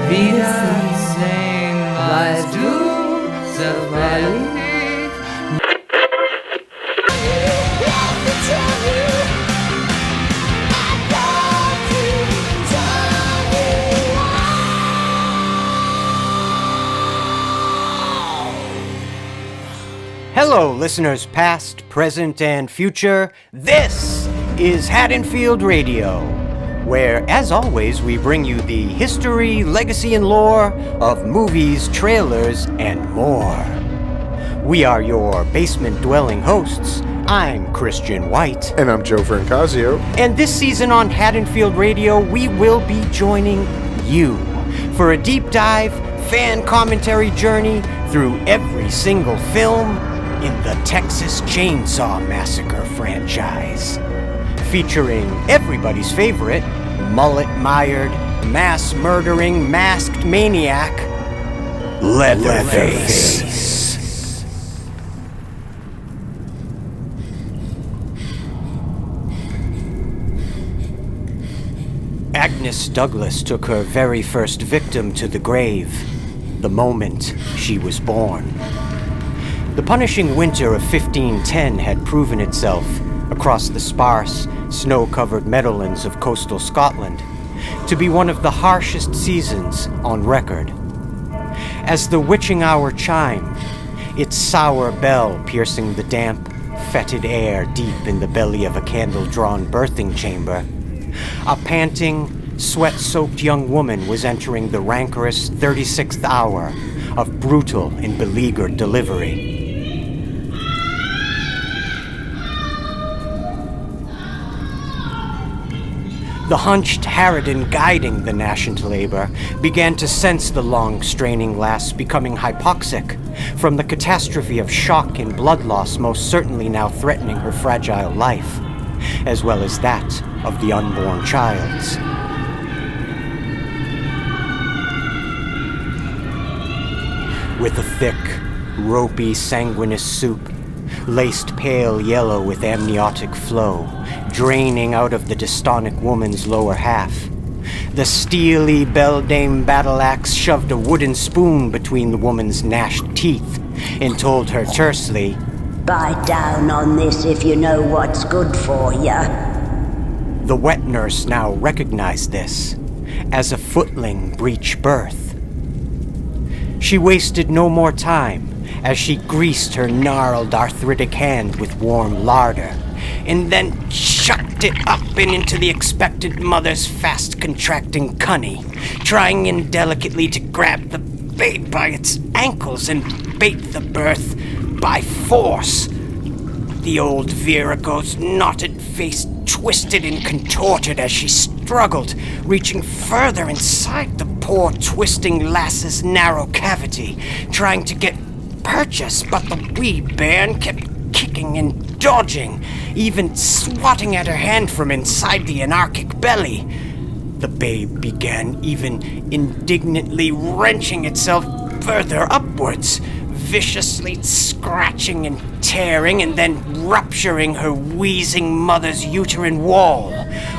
wieder sehen, weißt du, so fertig. Hello, listeners past, present, and future. This is Haddonfield Radio, where, as always, we bring you the history, legacy, and lore of movies, trailers, and more. We are your basement-dwelling hosts. I'm Christian White. And I'm Joe Francasio. And this season on Haddonfield Radio, we will be joining you for a deep dive, fan commentary journey through every single film in the Texas Chainsaw Massacre franchise, featuring everybody's favorite mullet-mired, mass-murdering, masked maniac, Leatherface. Agnes Douglas took her very first victim to the grave, the moment she was born. The punishing winter of 1510 had proven itself across the sparse, snow-covered meadowlands of coastal Scotland to be one of the harshest seasons on record. As the witching hour chimed, its sour bell piercing the damp, fetid air deep in the belly of a candle-drawn birthing chamber, a panting, sweat-soaked young woman was entering the rancorous 36th hour of brutal and beleaguered delivery. The hunched harridan guiding the nascent labor began to sense the long, straining lass becoming hypoxic from the catastrophe of shock and blood loss most certainly now threatening her fragile life, as well as that of the unborn child's. With a thick, ropey, sanguineous soup, laced pale yellow with amniotic flow, draining out of the dystonic woman's lower half, the steely beldame battle-axe shoved a wooden spoon between the woman's gnashed teeth and told her tersely, "Bite down on this if you know what's good for ya." The wet nurse now recognized this as a footling breech birth. She wasted no more time as she greased her gnarled arthritic hand with warm larder, and then chucked it up and into the expectant mother's fast-contracting cunny, trying indelicately to grab the babe by its ankles and bait the birth by force. The old Virago's knotted face twisted and contorted as she struggled, reaching further inside the poor twisting lass's narrow cavity, trying to get purchase, but the wee bairn kept kicking and dodging, even swatting at her hand from inside the anarchic belly. The babe began even indignantly wrenching itself further upwards, viciously scratching and tearing, and then rupturing her wheezing mother's uterine wall,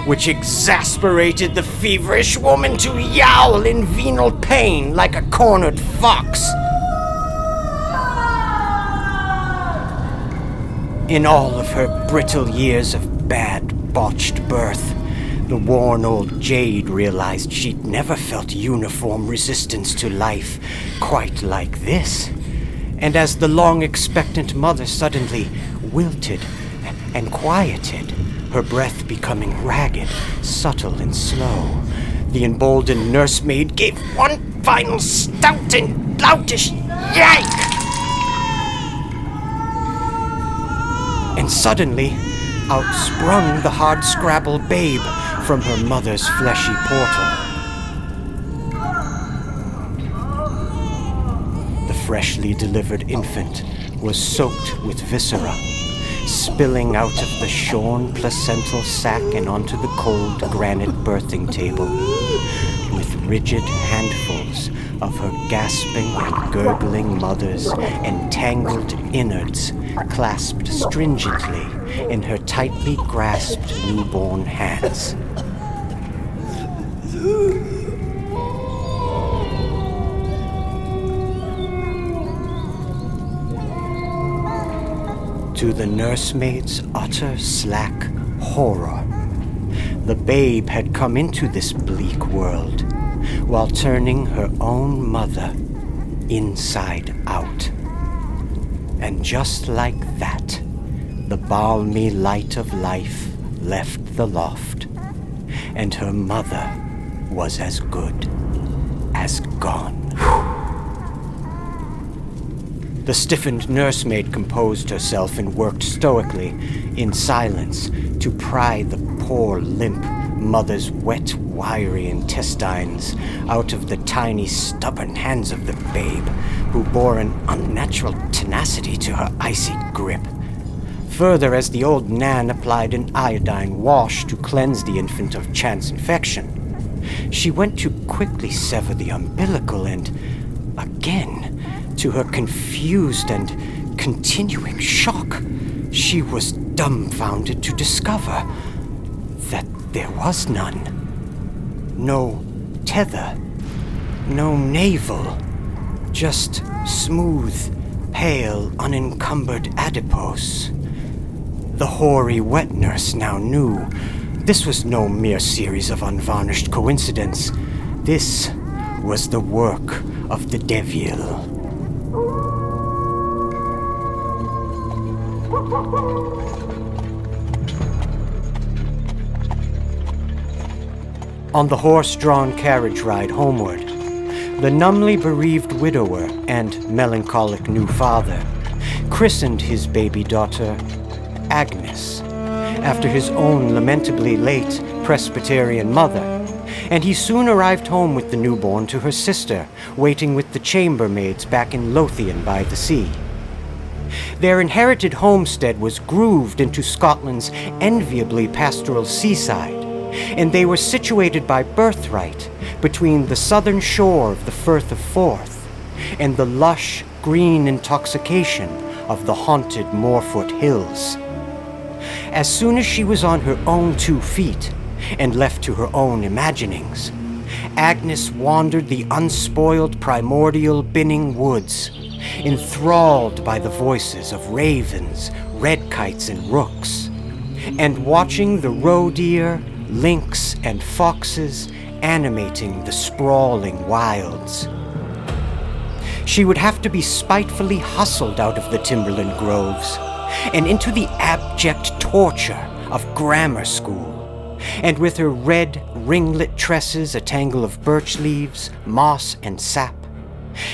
which exasperated the feverish woman to yowl in venal pain like a cornered fox. In all of her brittle years of bad, botched birth, the worn old jade realized she'd never felt uniform resistance to life quite like this. And as the long-expectant mother suddenly wilted and quieted, her breath becoming ragged, subtle, and slow, the emboldened nursemaid gave one final stout and loutish yank! And suddenly, out sprung the hard-scrabble babe from her mother's fleshy portal. The freshly delivered infant was soaked with viscera, spilling out of the shorn placental sac and onto the cold granite birthing table, with rigid handfuls of her gasping and gurgling mother's entangled innards clasped stringently in her tightly grasped newborn hands. To the nursemaid's utter slack horror, the babe had come into this bleak world while turning her own mother inside out. And just like that, the balmy light of life left the loft, and her mother was as good as gone. The stiffened nursemaid composed herself and worked stoically, in silence, to pry the poor, limp mother's wet, wiry intestines out of the tiny, stubborn hands of the babe, who bore an unnatural tenacity to her icy grip. Further, as the old Nan applied an iodine wash to cleanse the infant of chance infection, she went to quickly sever the umbilical and, again, to her confused and continuing shock, she was dumbfounded to discover that there was none. No tether, no navel, just smooth, pale, unencumbered adipose. The hoary wet nurse now knew this was no mere series of unvarnished coincidence. This was the work of the devil. On the horse-drawn carriage ride homeward, the numbly bereaved widower and melancholic new father christened his baby daughter Agnes, after his own lamentably late Presbyterian mother, and he soon arrived home with the newborn to her sister, waiting with the chambermaids back in Lothian by the sea. Their inherited homestead was grooved into Scotland's enviably pastoral seaside, and they were situated by birthright between the southern shore of the Firth of Forth and the lush green intoxication of the haunted Moorfoot Hills. As soon as she was on her own 2 feet and left to her own imaginings, Agnes wandered the unspoiled primordial Binning woods, enthralled by the voices of ravens, red kites, and rooks, and watching the roe deer, lynx, and foxes animating the sprawling wilds. She would have to be spitefully hustled out of the timberland groves and into the abject torture of grammar school, and with her red, ringlet tresses a tangle of birch leaves, moss, and sap,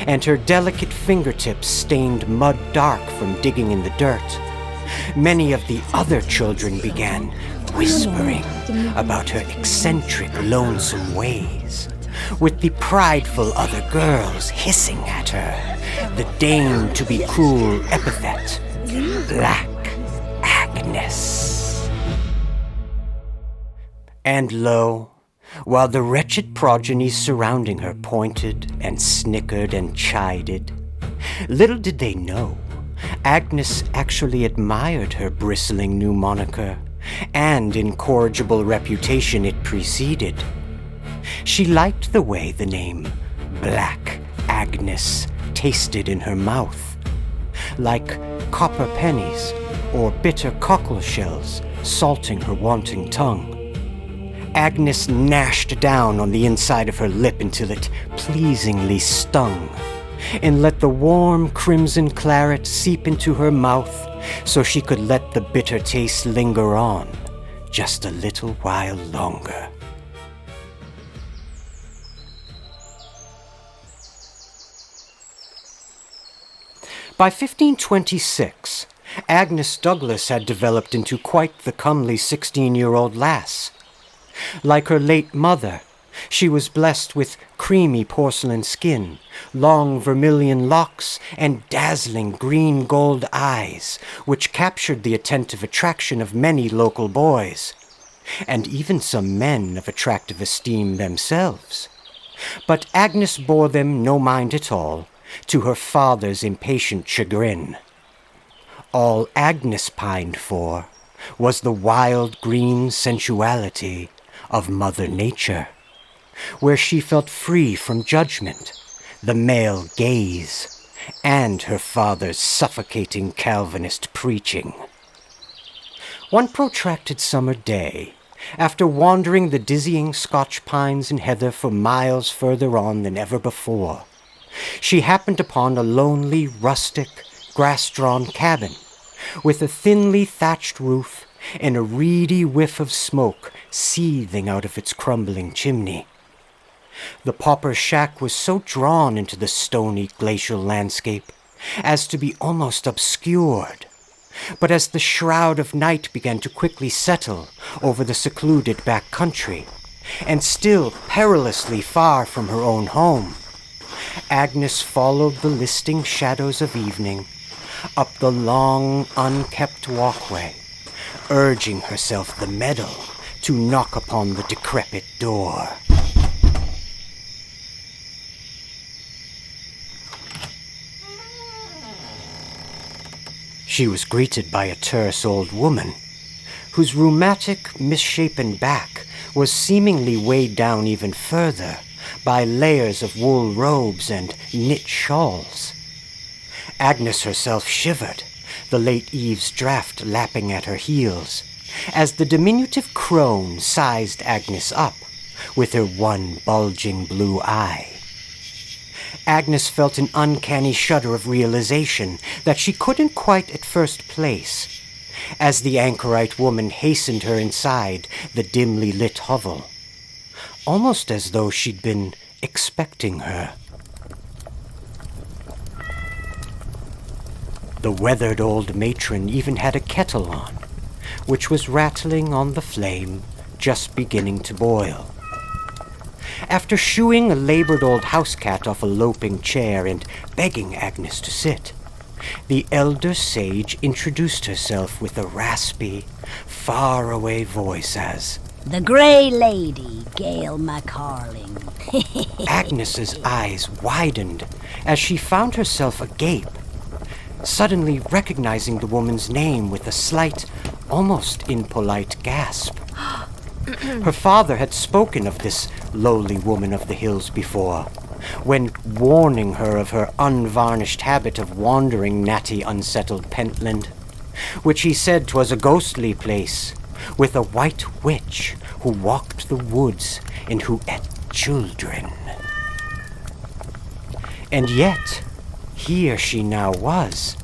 and her delicate fingertips stained mud dark from digging in the dirt, many of the other children began whispering about her eccentric, lonesome ways, with the prideful other girls hissing at her the deigned-to-be-cruel epithet, Black Agnes. And lo, while the wretched progenies surrounding her pointed and snickered and chided, little did they know Agnes actually admired her bristling new moniker and incorrigible reputation it preceded. She liked the way the name Black Agnes tasted in her mouth, like copper pennies or bitter cockle shells salting her wanting tongue. Agnes gnashed down on the inside of her lip until it pleasingly stung, and let the warm crimson claret seep into her mouth so she could let the bitter taste linger on just a little while longer. By 1526, Agnes Douglas had developed into quite the comely 16-year-old lass. Like her late mother, she was blessed with creamy porcelain skin, long vermilion locks, and dazzling green-gold eyes, which captured the attentive attraction of many local boys, and even some men of attractive esteem themselves. But Agnes bore them no mind at all, to her father's impatient chagrin. All Agnes pined for was the wild green sensuality of Mother Nature, where she felt free from judgment, the male gaze, and her father's suffocating Calvinist preaching. One protracted summer day, after wandering the dizzying Scotch pines and heather for miles further on than ever before, she happened upon a lonely, rustic, grass-drawn cabin with a thinly thatched roof and a reedy whiff of smoke seething out of its crumbling chimney. The pauper shack was so drawn into the stony glacial landscape as to be almost obscured. But as the shroud of night began to quickly settle over the secluded back country, and still perilously far from her own home, Agnes followed the listing shadows of evening up the long, unkept walkway, urging herself the mettle to knock upon the decrepit door. She was greeted by a terse old woman, whose rheumatic, misshapen back was seemingly weighed down even further by layers of wool robes and knit shawls. Agnes herself shivered, the late eve's draught lapping at her heels, as the diminutive crone sized Agnes up with her one bulging blue eye. Agnes felt an uncanny shudder of realization that she couldn't quite at first place, as the anchorite woman hastened her inside the dimly lit hovel, almost as though she'd been expecting her. The weathered old matron even had a kettle on, which was rattling on the flame, just beginning to boil. After shooing a labored old house cat off a loping chair and begging Agnes to sit, the elder sage introduced herself with a raspy, faraway voice as the Grey Lady, Gail McCarling. Agnes's eyes widened as she found herself agape, suddenly recognizing the woman's name with a slight, almost impolite gasp. Her father had spoken of this lowly woman of the hills before, when warning her of her unvarnished habit of wandering natty unsettled Pentland, which he said 'twas a ghostly place, with a white witch who walked the woods and who ate children. And yet, here she now was,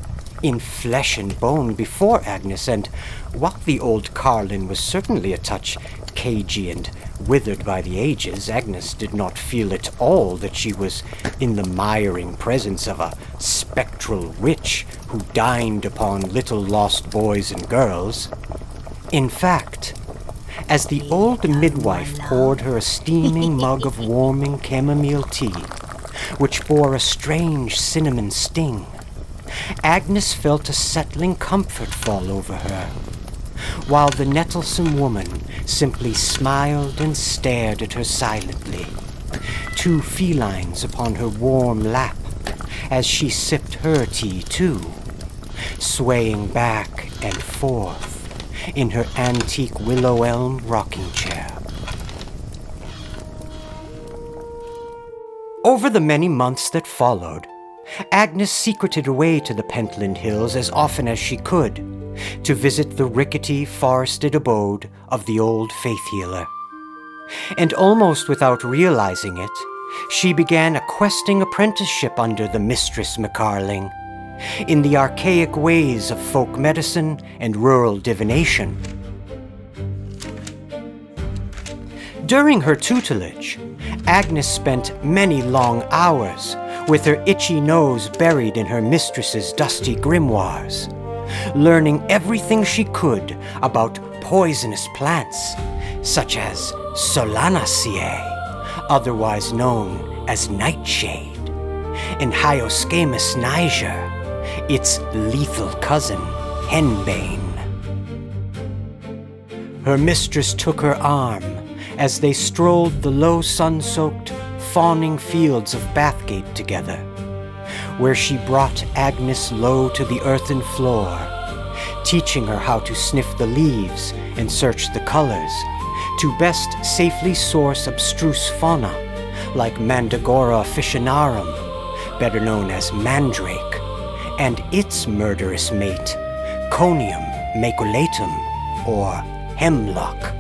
in flesh and bone before Agnes, and while the old Carlin was certainly a touch cagey and withered by the ages, Agnes did not feel at all that she was in the miring presence of a spectral witch who dined upon little lost boys and girls. In fact, as the old midwife poured her a steaming mug of warming chamomile tea, which bore a strange cinnamon sting, Agnes felt a settling comfort fall over her, while the nettlesome woman simply smiled and stared at her silently, two felines upon her warm lap, as she sipped her tea too, swaying back and forth in her antique willow elm rocking chair. Over the many months that followed, Agnes secreted away to the Pentland Hills as often as she could, to visit the rickety, forested abode of the old faith healer. And almost without realizing it, she began a questing apprenticeship under the Mistress McCarling, in the archaic ways of folk medicine and rural divination. During her tutelage, Agnes spent many long hours with her itchy nose buried in her mistress's dusty grimoires, learning everything she could about poisonous plants, such as Solanaceae, otherwise known as nightshade, and Hyoscamus niger, its lethal cousin, henbane. Her mistress took her arm as they strolled the low sun-soaked, fawning fields of Bathgate together, where she brought Agnes low to the earthen floor, teaching her how to sniff the leaves and search the colors, to best safely source abstruse fauna, like Mandragora officinarum, better known as mandrake, and its murderous mate, conium maculatum, or hemlock,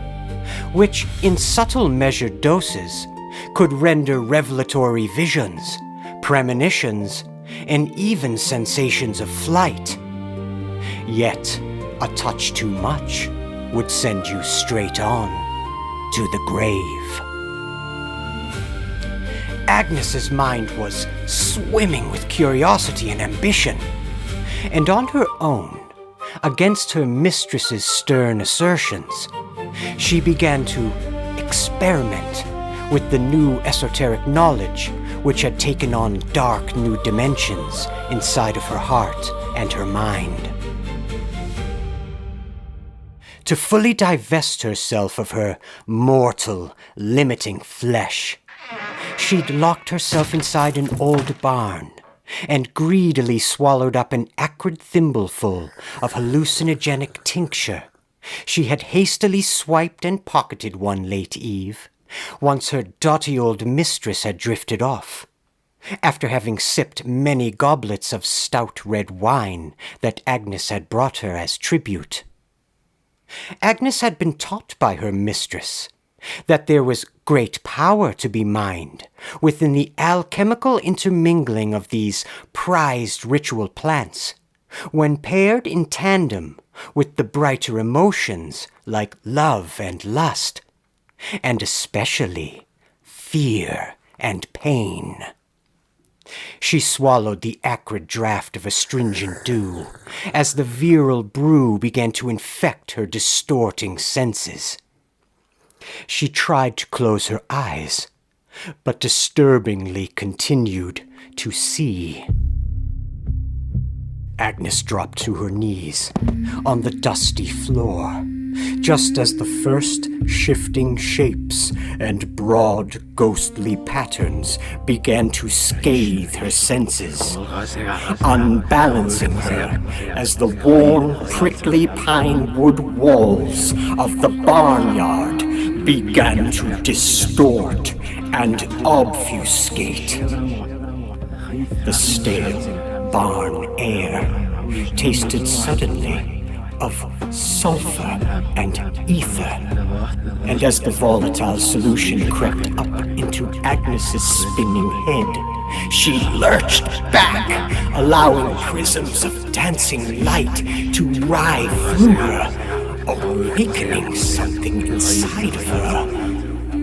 which in subtle measured doses could render revelatory visions, premonitions, and even sensations of flight. Yet, a touch too much would send you straight on to the grave. Agnes's mind was swimming with curiosity and ambition, and on her own, against her mistress's stern assertions, she began to experiment with the new esoteric knowledge which had taken on dark new dimensions inside of her heart and her mind. To fully divest herself of her mortal, limiting flesh, she'd locked herself inside an old barn and greedily swallowed up an acrid thimbleful of hallucinogenic tincture. She had hastily swiped and pocketed one late eve, once her doughty old mistress had drifted off, after having sipped many goblets of stout red wine that Agnes had brought her as tribute. Agnes had been taught by her mistress that there was great power to be mined within the alchemical intermingling of these prized ritual plants, when paired in tandem with the brighter emotions like love and lust, and especially fear and pain. She swallowed the acrid draught of astringent dew as the virile brew began to infect her distorting senses. She tried to close her eyes, but disturbingly continued to see. Agnes dropped to her knees on the dusty floor, just as the first shifting shapes and broad ghostly patterns began to scathe her senses, unbalancing her as the worn, prickly pine wood walls of the barnyard began to distort and obfuscate. The stale barn air tasted suddenly of sulfur and ether, and as the volatile solution crept up into Agnes's spinning head, she lurched back, allowing prisms of dancing light to rive through her, awakening something inside of her.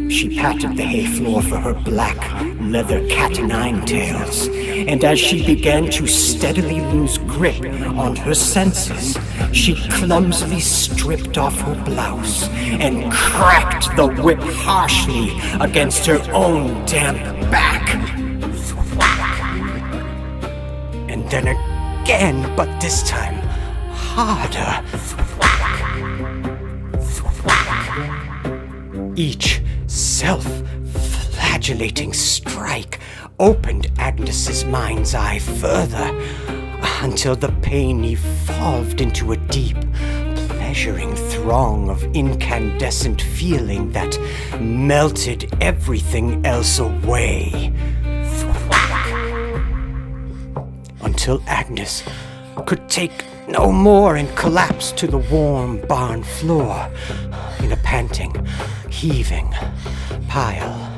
She patted the hay floor for her black leather cat-o'-nine tails, and as she began to steadily lose grip on her senses, she clumsily stripped off her blouse and cracked the whip harshly against her own damp back. And then again, but this time harder. Each self-flagellating strike opened Agnes's mind's eye further, until the pain evolved into a deep, pleasuring throng of incandescent feeling that melted everything else away. Until Agnes could take no more and collapsed to the warm barn floor in a panting, heaving pile.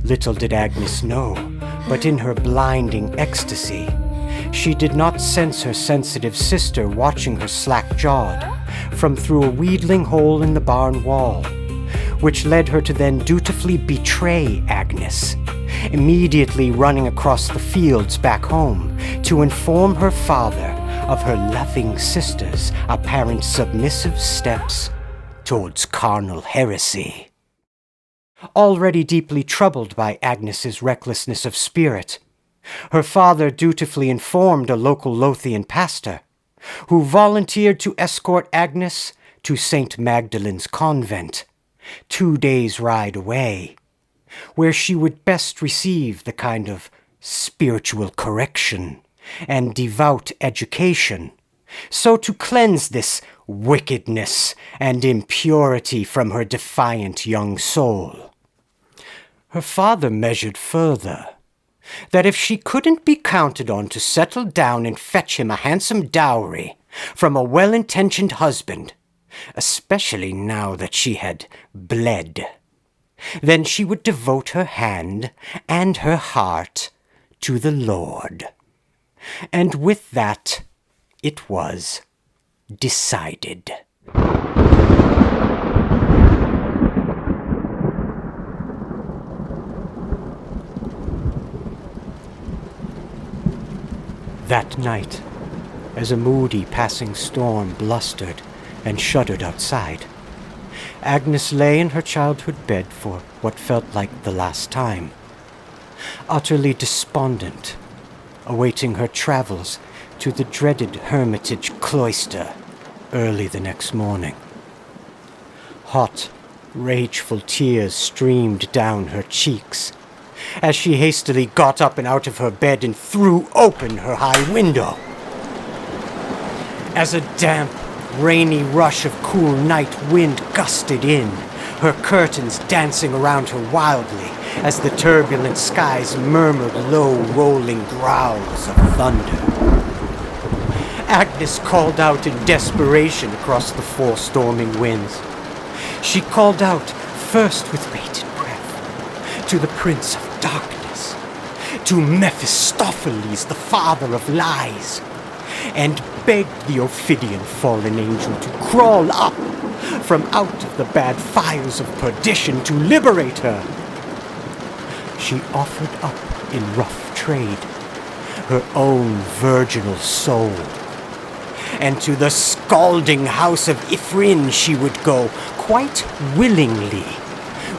Little did Agnes know, but in her blinding ecstasy, she did not sense her sensitive sister watching her slack-jawed from through a wheedling hole in the barn wall, which led her to then dutifully betray Agnes, immediately running across the fields back home to inform her father of her loving sister's apparent submissive steps towards carnal heresy. Already deeply troubled by Agnes's recklessness of spirit, her father dutifully informed a local Lothian pastor, who volunteered to escort Agnes to St. Magdalen's convent, 2 days' ride away, where she would best receive the kind of spiritual correction and devout education, so to cleanse this wickedness and impurity from her defiant young soul. Her father measured further, that if she couldn't be counted on to settle down and fetch him a handsome dowry from a well-intentioned husband, especially now that she had bled, then she would devote her hand and her heart to the Lord. And with that, it was decided. That night, as a moody passing storm blustered and shuddered outside, Agnes lay in her childhood bed for what felt like the last time, utterly despondent, awaiting her travels to the dreaded hermitage cloister early the next morning. Hot, rageful tears streamed down her cheeks as she hastily got up and out of her bed and threw open her high window. As a damp, rainy rush of cool night wind gusted in, her curtains dancing around her wildly as the turbulent skies murmured low, rolling growls of thunder. Agnes called out in desperation across the four storming winds. She called out, first with bated breath, to the Prince of Darkness, to Mephistopheles, the father of lies, and begged the Ophidian fallen angel to crawl up from out of the bad fires of perdition to liberate her. She offered up in rough trade her own virginal soul, and to the scalding house of Ifrin she would go quite willingly,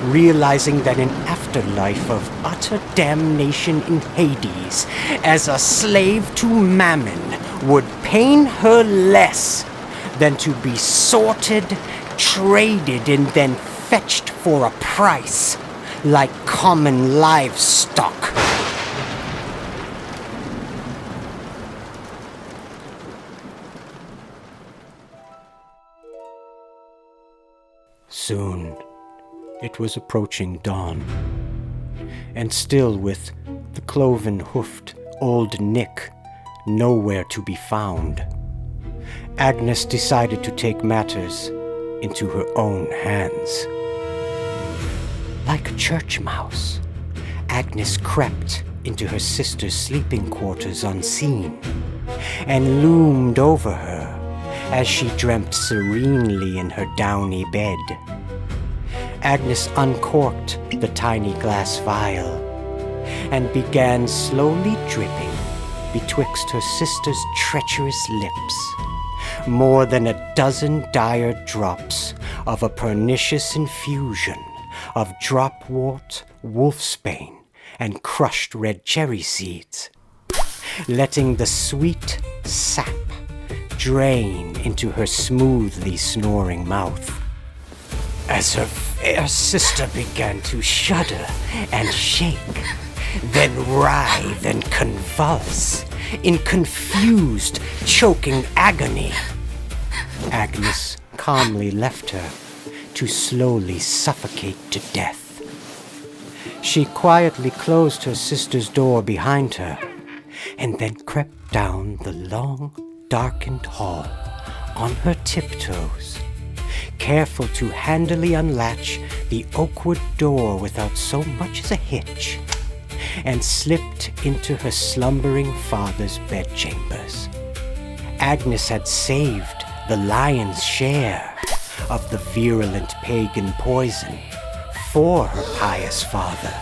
realizing that an afterlife of utter damnation in Hades as a slave to Mammon would pain her less than to be sorted, traded, and then fetched for a price like common livestock. Soon, it was approaching dawn, and still with the cloven-hoofed old Nick nowhere to be found, Agnes decided to take matters into her own hands. Like a church mouse, Agnes crept into her sister's sleeping quarters unseen, and loomed over her as she dreamt serenely in her downy bed. Agnes uncorked the tiny glass vial and began slowly dripping betwixt her sister's treacherous lips more than a dozen dire drops of a pernicious infusion of dropwort, wolfsbane, and crushed red cherry seeds, letting the sweet sap drain into her smoothly snoring mouth. As her fair sister began to shudder and shake, then writhe and convulse in confused, choking agony, Agnes calmly left her to slowly suffocate to death. She quietly closed her sister's door behind her, and then crept down the long, darkened hall on her tiptoes, careful to handily unlatch the oakwood door without so much as a hitch, and slipped into her slumbering father's bedchambers. Agnes had saved the lion's share of the virulent pagan poison for her pious father,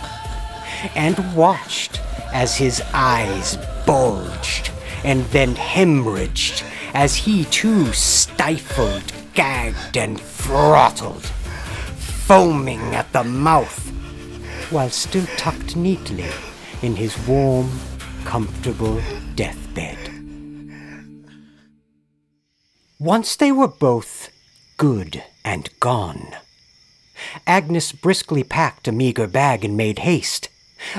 and watched as his eyes bulged and then hemorrhaged as he too stifled, gagged, and throttled, foaming at the mouth, while still tucked neatly in his warm, comfortable deathbed. Once they were both good and gone, Agnes briskly packed a meager bag and made haste,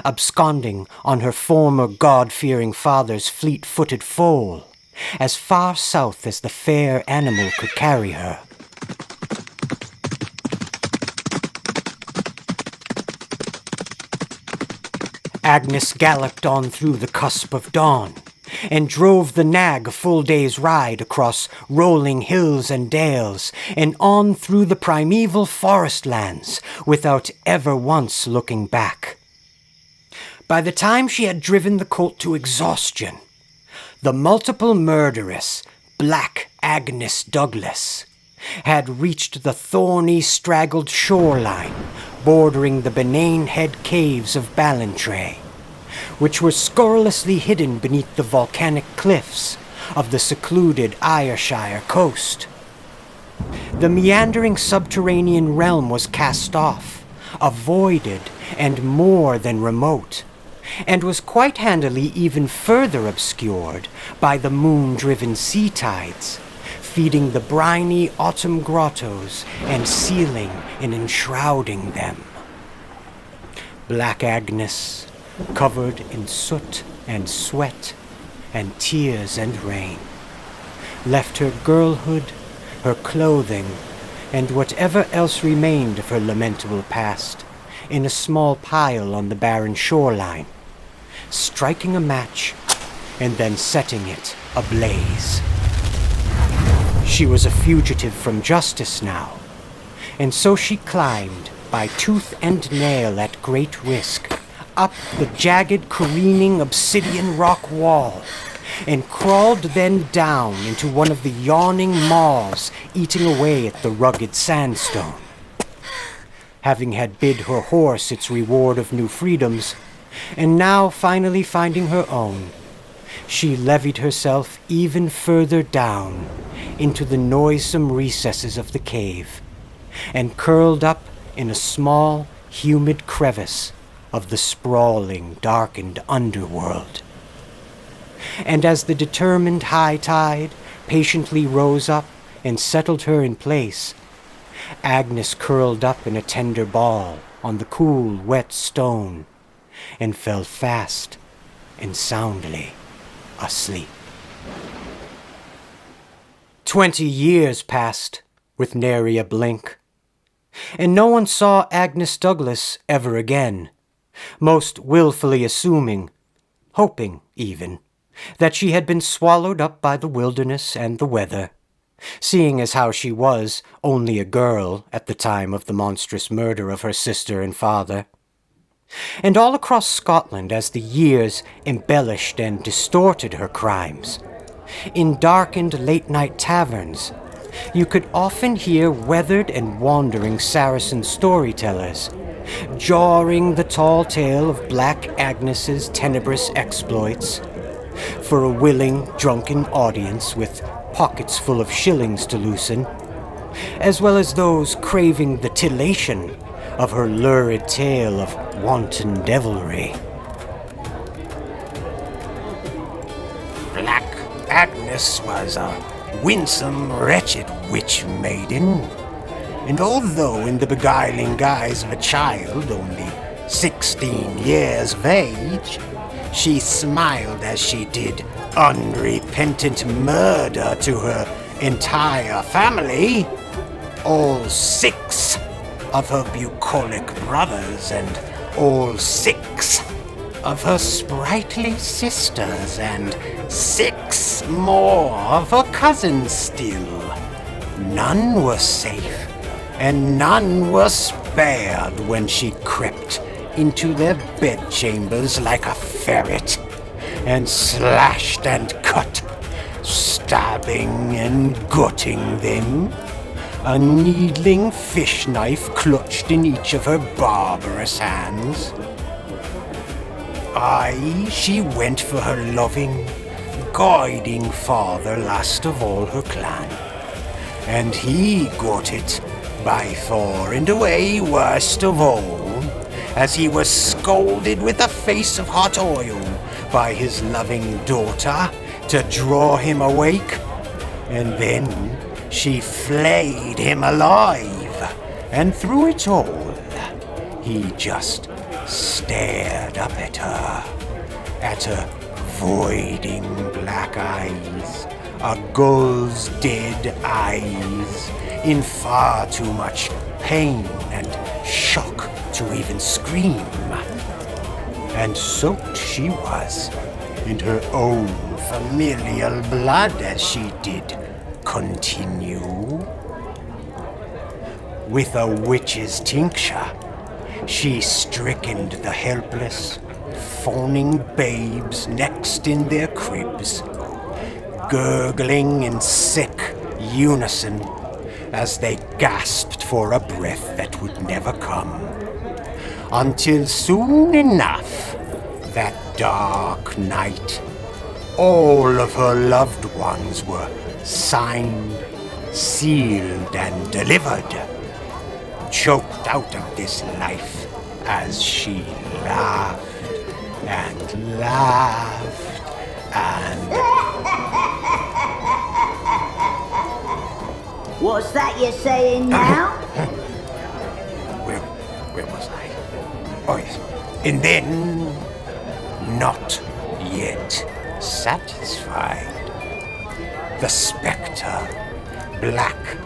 absconding on her former God-fearing father's fleet-footed foal, as far south as the fair animal could carry her. Agnes galloped on through the cusp of dawn, and drove the nag a full day's ride across rolling hills and dales, and on through the primeval forest lands, without ever once looking back. By the time she had driven the colt to exhaustion, the multiple murderess, Black Agnes Douglas, had reached the thorny, straggled shoreline bordering the Benane Head caves of Ballantrae, which were scurrilously hidden beneath the volcanic cliffs of the secluded Ayrshire coast. The meandering subterranean realm was cast off, avoided, and more than remote, and was quite handily even further obscured by the moon-driven sea tides, feeding the briny autumn grottos and sealing and enshrouding them. Black Agnes, covered in soot and sweat and tears and rain, left her girlhood, her clothing, and whatever else remained of her lamentable past in a small pile on the barren shoreline, striking a match and then setting it ablaze. She was a fugitive from justice now, and so she climbed, by tooth and nail at great risk, up the jagged, careening obsidian rock wall, and crawled then down into one of the yawning maws eating away at the rugged sandstone. Having had bid her horse its reward of new freedoms, and now finally finding her own, she levied herself even further down into the noisome recesses of the cave, and curled up in a small, humid crevice of the sprawling, darkened underworld. And as the determined high tide patiently rose up and settled her in place, Agnes curled up in a tender ball on the cool, wet stone, and fell fast and soundly asleep. 20 years passed, with nary a blink, and no one saw Agnes Douglas ever again, most willfully assuming, hoping even, that she had been swallowed up by the wilderness and the weather, seeing as how she was only a girl at the time of the monstrous murder of her sister and father. And all across Scotland, as the years embellished and distorted her crimes, in darkened late-night taverns, you could often hear weathered and wandering Saracen storytellers jawing the tall tale of Black Agnes's tenebrous exploits, for a willing, drunken audience with pockets full of shillings to loosen, as well as those craving the titillation of her lurid tale of wanton devilry. Black Agnes was a winsome, wretched witch maiden, and although in the beguiling guise of a child, only 16 years of age, she smiled as she did unrepentant murder to her entire family, all 6 of her bucolic brothers, and all 6 of her sprightly sisters, and 6 more of her cousins still. None were safe, and none were spared when she crept into their bedchambers like a ferret, and slashed and cut, stabbing and gutting them, a needling fish knife clutched in each of her barbarous hands. Aye, she went for her loving, guiding father last of all her clan, and he got it by far and away worst of all, as he was scalded with a face of hot oil by his loving daughter to draw him awake, and then she flayed him alive, and through it all, he just stared up at her voiding black eyes, a gull's dead eyes, in far too much pain and shock to even scream. and soaked she was in her own familial blood as she did continue. With a witch's tincture, she strickened the helpless, fawning babes next in their cribs, gurgling in sick unison as they gasped for a breath that would never come. Until soon enough, that dark night, all of her loved ones were signed, sealed, and delivered, choked out of this life as she laughed and laughed and... What's that you're saying now? Where was I? Oh, yes. And then, not yet satisfied, the spectre, Black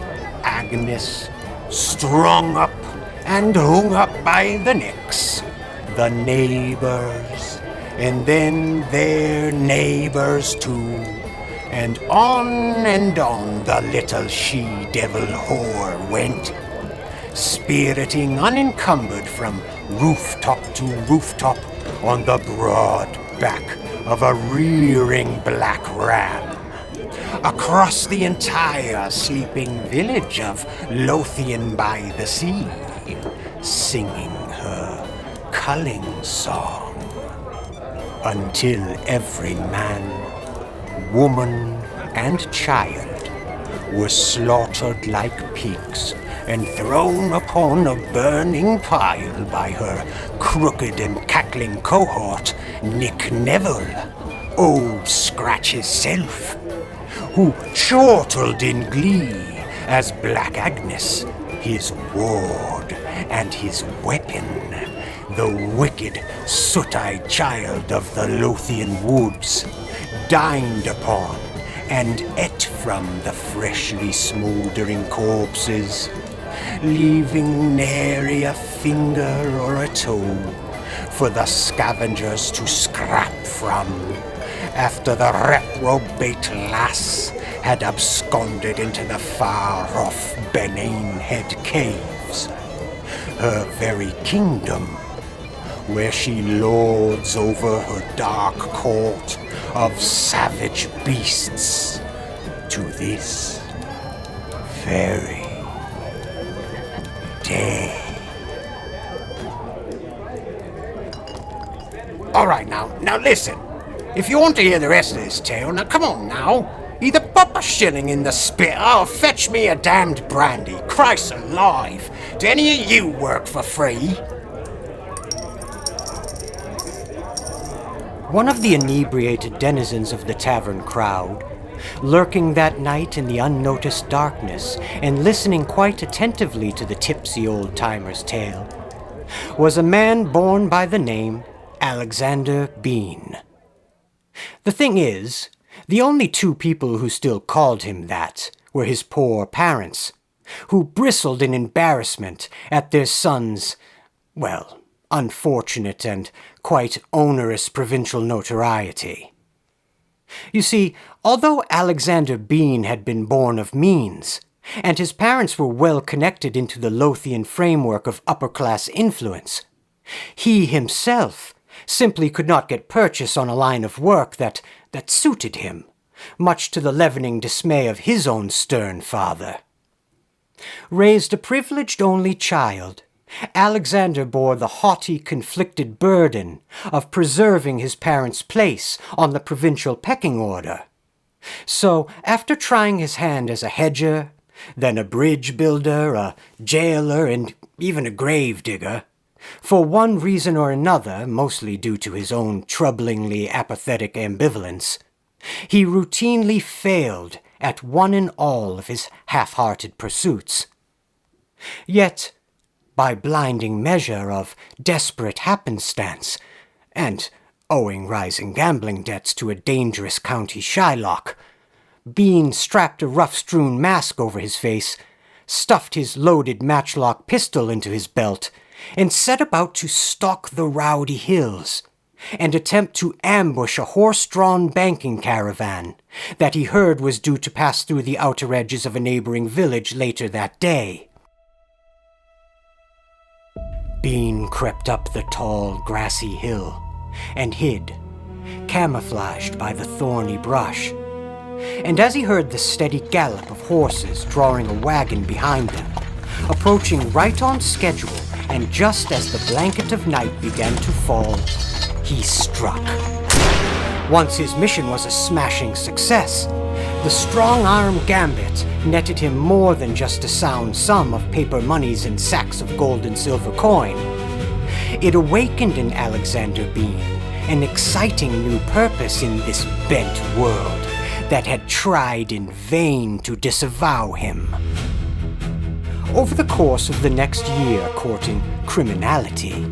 Agnes, strung up and hung up by the necks, the neighbors, and then their neighbors too, and on the little she-devil whore went, spiriting unencumbered from rooftop to rooftop on the broad back of a rearing black ram, across the entire sleeping village of Lothian by the Sea, singing her culling song, until every man, woman, and child were slaughtered like pigs and thrown upon a burning pile by her crooked and cackling cohort, Nick Neville, Old Scratch himself, who chortled in glee as Black Agnes, his ward and his weapon, the wicked, soot-eyed child of the Lothian woods, dined upon and ate from the freshly smouldering corpses, leaving nary a finger or a toe for the scavengers to scrap from after the reprobate lass had absconded into the far-off Benanehead caves, her very kingdom, where she lords over her dark court of savage beasts to this very day. All right, now listen. If you want to hear the rest of this tale, now come on now. Either pop a shilling in the spitter or fetch me a damned brandy. Christ alive. Do any of you work for free? One of the inebriated denizens of the tavern crowd, lurking that night in the unnoticed darkness and listening quite attentively to the tipsy old-timer's tale, was a man born by the name Alexander Bean. The thing is, the only two people who still called him that were his poor parents, who bristled in embarrassment at their son's, well, unfortunate and quite onerous provincial notoriety. You see, although Alexander Bean had been born of means, and his parents were well connected into the Lothian framework of upper-class influence, he himself simply could not get purchase on a line of work that suited him, much to the leavening dismay of his own stern father. Raised a privileged only child, Alexander bore the haughty, conflicted burden of preserving his parents' place on the provincial pecking order. So, after trying his hand as a hedger, then a bridge builder, a jailer, and even a grave digger, for one reason or another, mostly due to his own troublingly apathetic ambivalence, he routinely failed at one and all of his half-hearted pursuits. Yet, by blinding measure of desperate happenstance, and owing rising gambling debts to a dangerous county Shylock, Bean strapped a rough-strewn mask over his face, stuffed his loaded matchlock pistol into his belt, and set about to stalk the rowdy hills, and attempt to ambush a horse-drawn banking caravan that he heard was due to pass through the outer edges of a neighboring village later that day. Bean crept up the tall, grassy hill and hid, camouflaged by the thorny brush. And as he heard the steady gallop of horses drawing a wagon behind them, approaching right on schedule, and just as the blanket of night began to fall, he struck. Once his mission was a smashing success, the strong-arm gambit netted him more than just a sound sum of paper monies and sacks of gold and silver coin. It awakened in Alexander Bean an exciting new purpose in this bent world that had tried in vain to disavow him. Over the course of the next year courting criminality,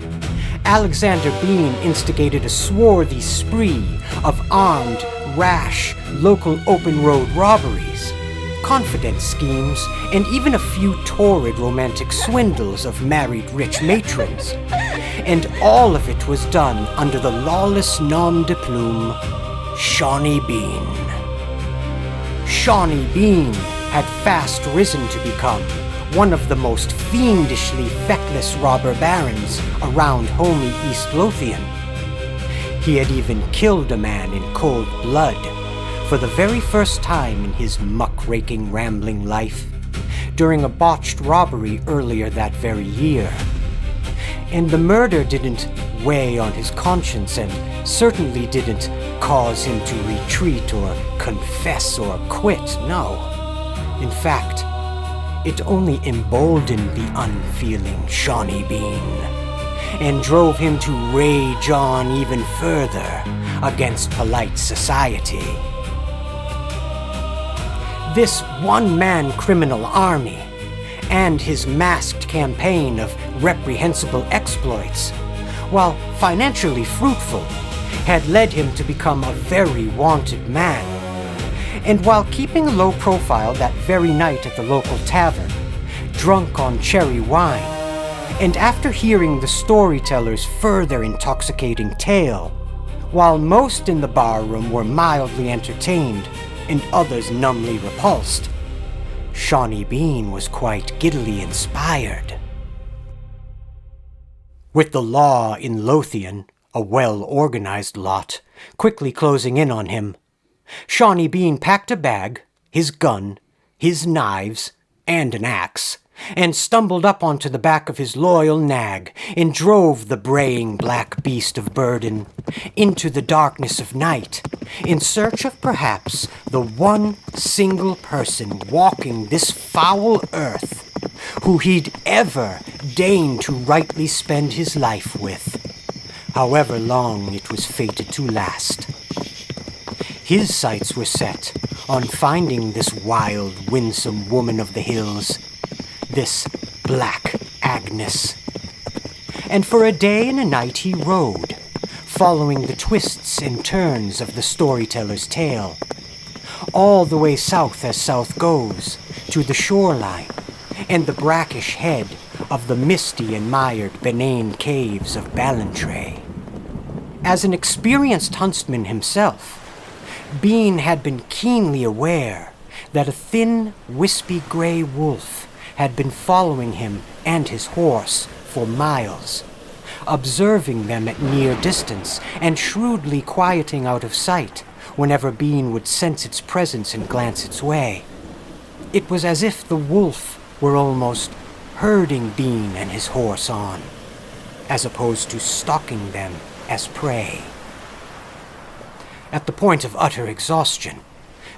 Alexander Bean instigated a swarthy spree of armed, rash, local open-road robberies, confidence schemes, and even a few torrid romantic swindles of married rich matrons. And all of it was done under the lawless nom de plume, Shawnee Bean. Shawnee Bean had fast risen to become one of the most fiendishly feckless robber barons around homey East Lothian. He had even killed a man in cold blood for the very first time in his muck-raking, rambling life during a botched robbery earlier that very year. And the murder didn't weigh on his conscience and certainly didn't cause him to retreat or confess or quit, no. In fact, it only emboldened the unfeeling Shawnee Bean and drove him to rage on even further against polite society. This one-man criminal army and his masked campaign of reprehensible exploits, while financially fruitful, had led him to become a very wanted man. And while keeping a low profile that very night at the local tavern, drunk on cherry wine, and after hearing the storyteller's further intoxicating tale, while most in the barroom were mildly entertained and others numbly repulsed, Shawnee Bean was quite giddily inspired. With the law in Lothian, a well-organized lot, quickly closing in on him, Shawnee Bean packed a bag, his gun, his knives, and an axe, and stumbled up onto the back of his loyal nag and drove the braying black beast of burden into the darkness of night in search of perhaps the one single person walking this foul earth who he'd ever deign to rightly spend his life with, however long it was fated to last. His sights were set on finding this wild, winsome woman of the hills, this Black Agnes. And for a day and a night he rode, following the twists and turns of the storyteller's tale, all the way south as south goes, to the shoreline and the brackish head of the misty and mired Benane caves of Ballantrae. As an experienced huntsman himself, Bean had been keenly aware that a thin, wispy gray wolf had been following him and his horse for miles, observing them at near distance and shrewdly quieting out of sight whenever Bean would sense its presence and glance its way. It was as if the wolf were almost herding Bean and his horse on, as opposed to stalking them as prey. At the point of utter exhaustion,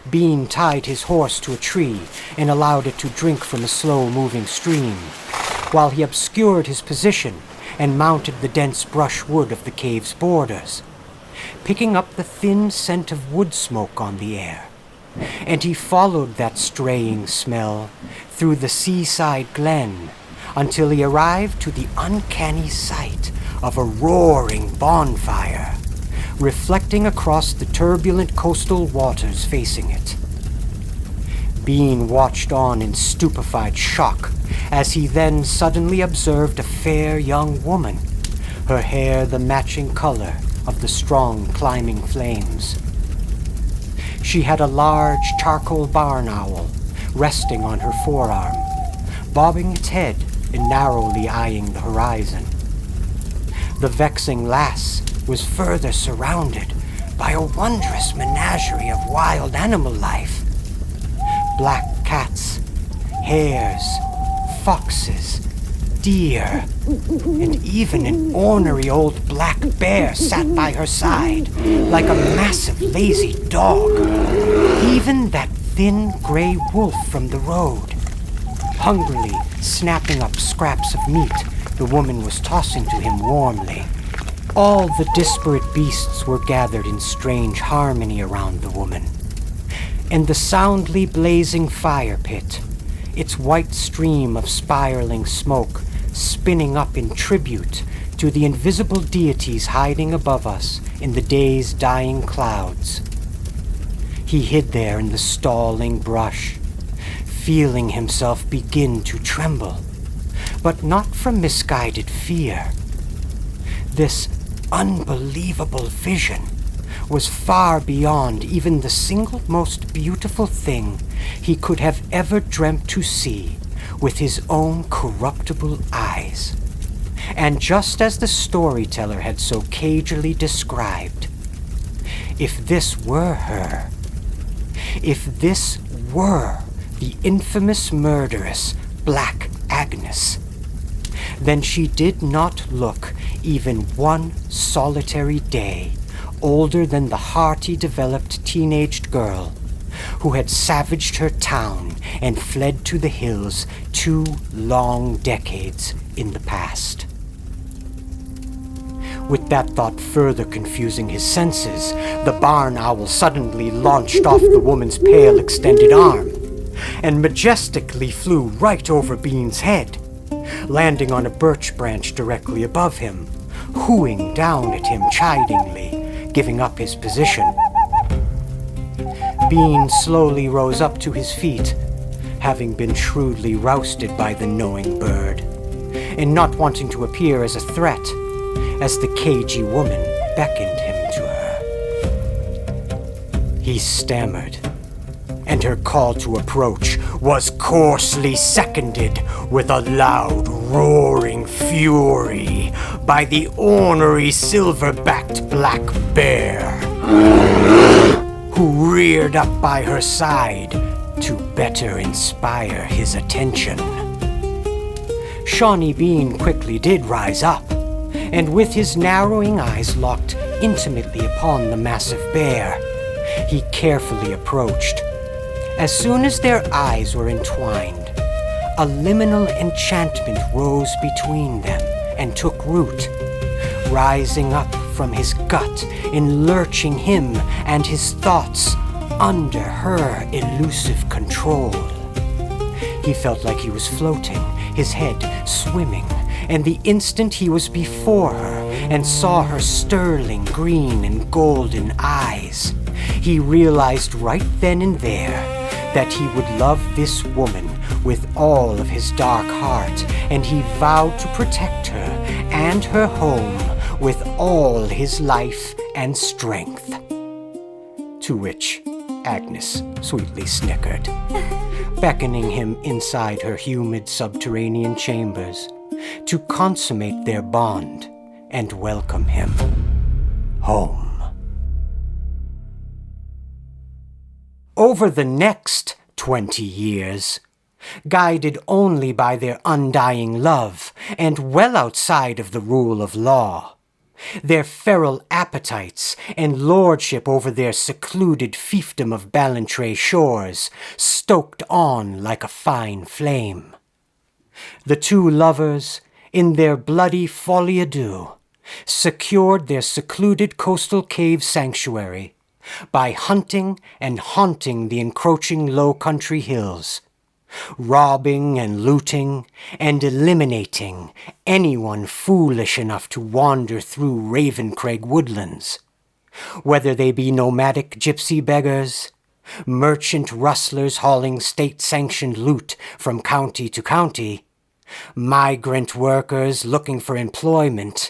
Bean tied his horse to a tree and allowed it to drink from a slow-moving stream, while he obscured his position and mounted the dense brushwood of the cave's borders, picking up the thin scent of wood smoke on the air. And he followed that straying smell through the seaside glen until he arrived to the uncanny sight of a roaring bonfire, reflecting across the turbulent coastal waters facing it. Bean watched on in stupefied shock as he then suddenly observed a fair young woman, her hair the matching color of the strong climbing flames. She had a large charcoal barn owl resting on her forearm, bobbing its head and narrowly eyeing the horizon. The vexing lass was further surrounded by a wondrous menagerie of wild animal life. Black cats, hares, foxes, deer, and even an ornery old black bear sat by her side like a massive lazy dog. Even that thin gray wolf from the road, hungrily snapping up scraps of meat the woman was tossing to him warmly. All the disparate beasts were gathered in strange harmony around the woman, and the soundly blazing fire pit, its white stream of spiraling smoke spinning up in tribute to the invisible deities hiding above us in the day's dying clouds. He hid there in the stalling brush, feeling himself begin to tremble, but not from misguided fear. This unbelievable vision was far beyond even the single most beautiful thing he could have ever dreamt to see with his own corruptible eyes. And just as the storyteller had so cagily described, if this were her, if this were the infamous murderess Black Agnes, then she did not look even one solitary day older than the hearty, developed teenaged girl who had savaged her town and fled to the hills 2 long decades in the past. With that thought further confusing his senses, the barn owl suddenly launched off the woman's pale extended arm and majestically flew right over Bean's head, landing on a birch branch directly above him, hooing down at him chidingly, giving up his position. Bean slowly rose up to his feet, having been shrewdly rousted by the knowing bird, and not wanting to appear as a threat, as the cagey woman beckoned him to her. He stammered, and her call to approach was coarsely seconded with a loud roaring fury by the ornery silver-backed black bear, who reared up by her side to better inspire his attention. Shawnee Bean quickly did rise up, and with his narrowing eyes locked intimately upon the massive bear, he carefully approached. As soon as their eyes were entwined, a liminal enchantment rose between them and took root, rising up from his gut and lurching him and his thoughts under her elusive control. He felt like he was floating, his head swimming, and the instant he was before her and saw her sterling green and golden eyes, he realized right then and there that he would love this woman with all of his dark heart, and he vowed to protect her and her home with all his life and strength. To which Agnes sweetly snickered, beckoning him inside her humid subterranean chambers to consummate their bond and welcome him home. Over the next 20 years, guided only by their undying love and well outside of the rule of law, their feral appetites and lordship over their secluded fiefdom of Ballantrae shores stoked on like a fine flame. The two lovers, in their bloody folie à deux, secured their secluded coastal cave sanctuary by hunting and haunting the encroaching low country hills, robbing and looting and eliminating anyone foolish enough to wander through Ravencraig woodlands, whether they be nomadic gypsy beggars, merchant rustlers hauling state-sanctioned loot from county to county, migrant workers looking for employment,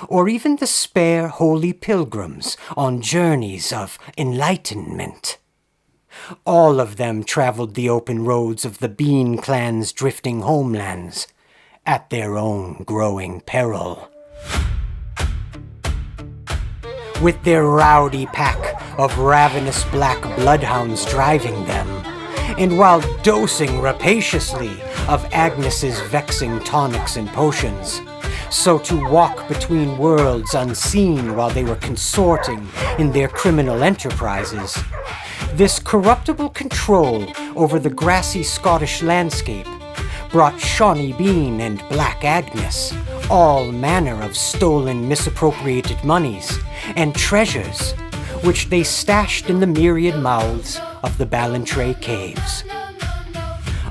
or even the spare holy pilgrims on journeys of enlightenment. All of them traveled the open roads of the Bean Clan's drifting homelands, at their own growing peril. With their rowdy pack of ravenous black bloodhounds driving them, and while dosing rapaciously of Agnes's vexing tonics and potions, so to walk between worlds unseen while they were consorting in their criminal enterprises, this corruptible control over the grassy Scottish landscape brought Shawnee Bean and Black Agnes all manner of stolen, misappropriated monies and treasures, which they stashed in the myriad mouths of the Ballantrae caves,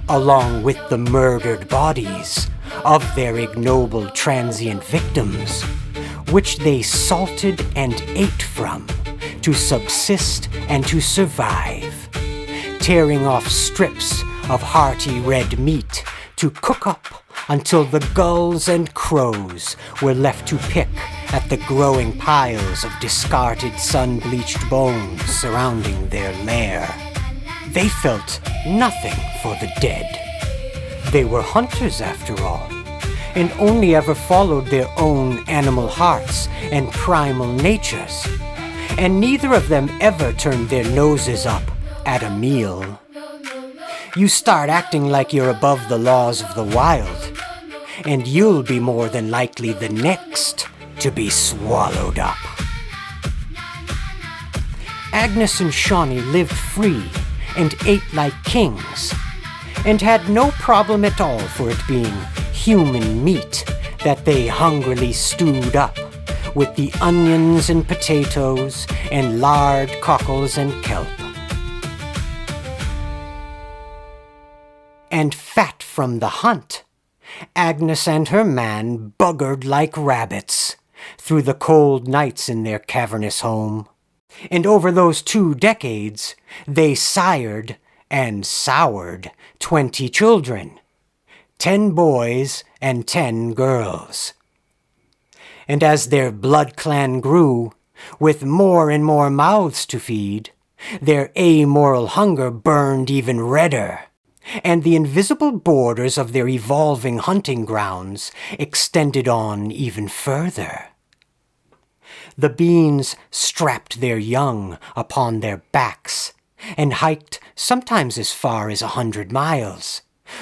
along with the murdered bodies of their ignoble transient victims, which they salted and ate from to subsist and to survive, tearing off strips of hearty red meat to cook up until the gulls and crows were left to pick at the growing piles of discarded sun-bleached bones surrounding their lair. They felt nothing for the dead. They were hunters after all, and only ever followed their own animal hearts and primal natures, and neither of them ever turned their noses up at a meal. You start acting like you're above the laws of the wild, and you'll be more than likely the next to be swallowed up. Agnes and Shawnee lived free and ate like kings, and had no problem at all for it being human meat that they hungrily stewed up with the onions and potatoes and lard, cockles, and kelp. And fat from the hunt, Agnes and her man buggered like rabbits through the cold nights in their cavernous home. And over those 2 decades, they sired and soured 20 children, 10 boys and 10 girls. And as their blood clan grew, with more and more mouths to feed, their amoral hunger burned even redder, and the invisible borders of their evolving hunting grounds extended on even further. The Beans strapped their young upon their backs and hiked sometimes as far as 100 miles,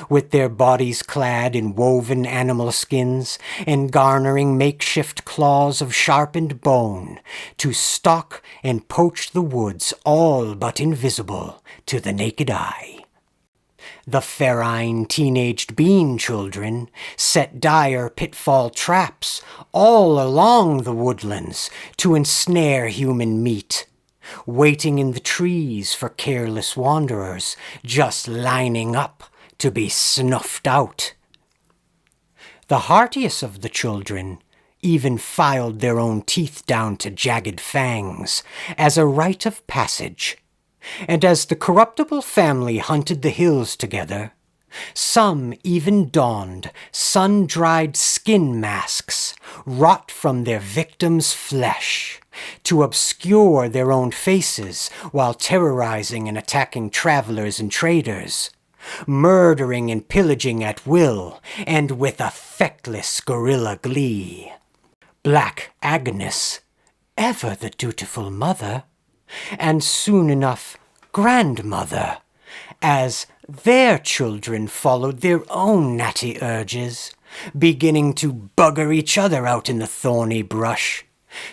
with their bodies clad in woven animal skins and garnering makeshift claws of sharpened bone to stalk and poach the woods all but invisible to the naked eye. The ferine teenaged Bean children set dire pitfall traps all along the woodlands to ensnare human meat, waiting in the trees for careless wanderers just lining up to be snuffed out. The heartiest of the children even filed their own teeth down to jagged fangs as a rite of passage. And as the corruptible family hunted the hills together, some even donned sun-dried skin masks wrought from their victims' flesh to obscure their own faces while terrorizing and attacking travelers and traders, murdering and pillaging at will and with a feckless guerrilla glee. Black Agnes, ever the dutiful mother, and soon enough grandmother, as their children followed their own natty urges, beginning to bugger each other out in the thorny brush,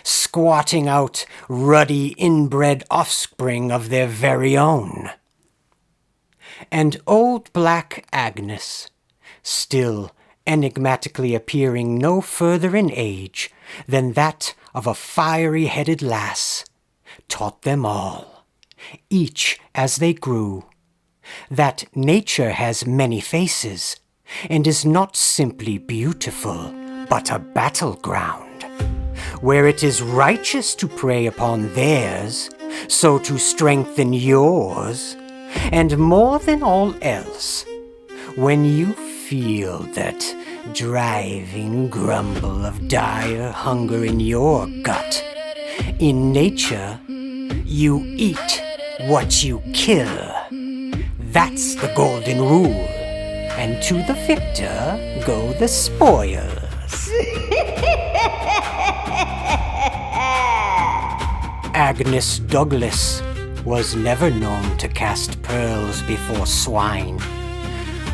squatting out ruddy inbred offspring of their very own. And old Black Agnes, still enigmatically appearing no further in age than that of a fiery-headed lass, taught them all, each as they grew, that nature has many faces, and is not simply beautiful, but a battleground, where it is righteous to prey upon theirs, so to strengthen yours, and more than all else, when you feel that driving grumble of dire hunger in your gut. In nature, you eat what you kill. That's the golden rule. And to the victor go the spoils. Agnes Douglas was never known to cast pearls before swine.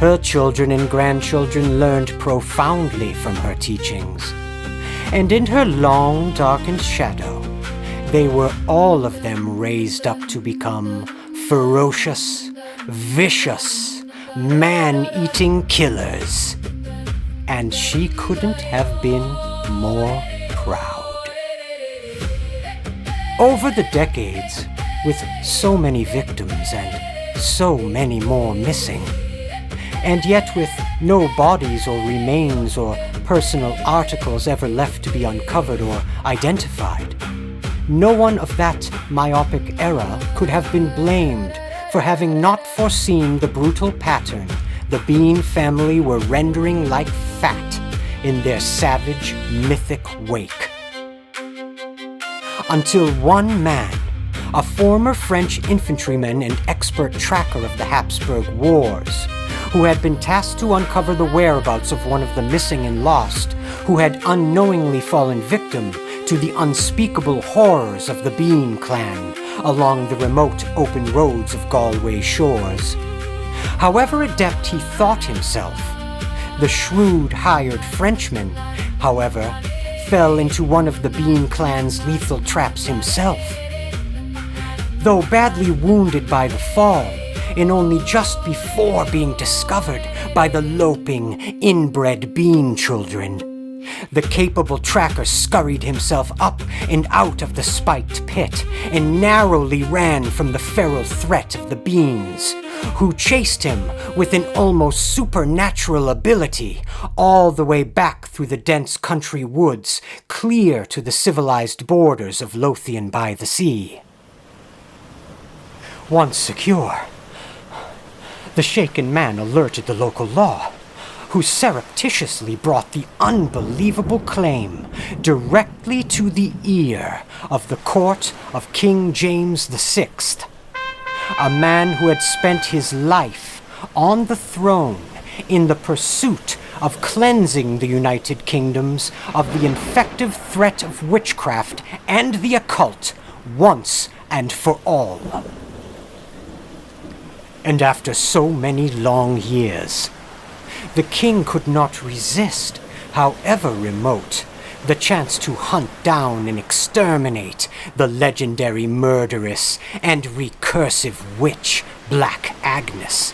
Her children and grandchildren learned profoundly from her teachings. And in her long, darkened shadow, they were all of them raised up to become ferocious, vicious, man-eating killers. And she couldn't have been more proud. Over the decades, with so many victims and so many more missing, and yet with no bodies or remains or personal articles ever left to be uncovered or identified, no one of that myopic era could have been blamed for having not foreseen the brutal pattern the Bean family were rendering like fat in their savage, mythic wake. Until one man, a former French infantryman and expert tracker of the Habsburg Wars, who had been tasked to uncover the whereabouts of one of the missing and lost, who had unknowingly fallen victim to the unspeakable horrors of the Bean clan along the remote open roads of Galway shores. However adept he thought himself, the shrewd hired Frenchman, however, fell into one of the Bean clan's lethal traps himself. Though badly wounded by the fall, and only just before being discovered by the loping, inbred Bean children, the capable tracker scurried himself up and out of the spiked pit and narrowly ran from the feral threat of the Beans, who chased him with an almost supernatural ability all the way back through the dense country woods, clear to the civilized borders of Lothian by the sea. Once secure, the shaken man alerted the local law, who surreptitiously brought the unbelievable claim directly to the ear of the court of King James VI, a man who had spent his life on the throne in the pursuit of cleansing the United Kingdoms of the infective threat of witchcraft and the occult once and for all. And after so many long years, the king could not resist, however remote, the chance to hunt down and exterminate the legendary murderess and recursive witch Black Agnes,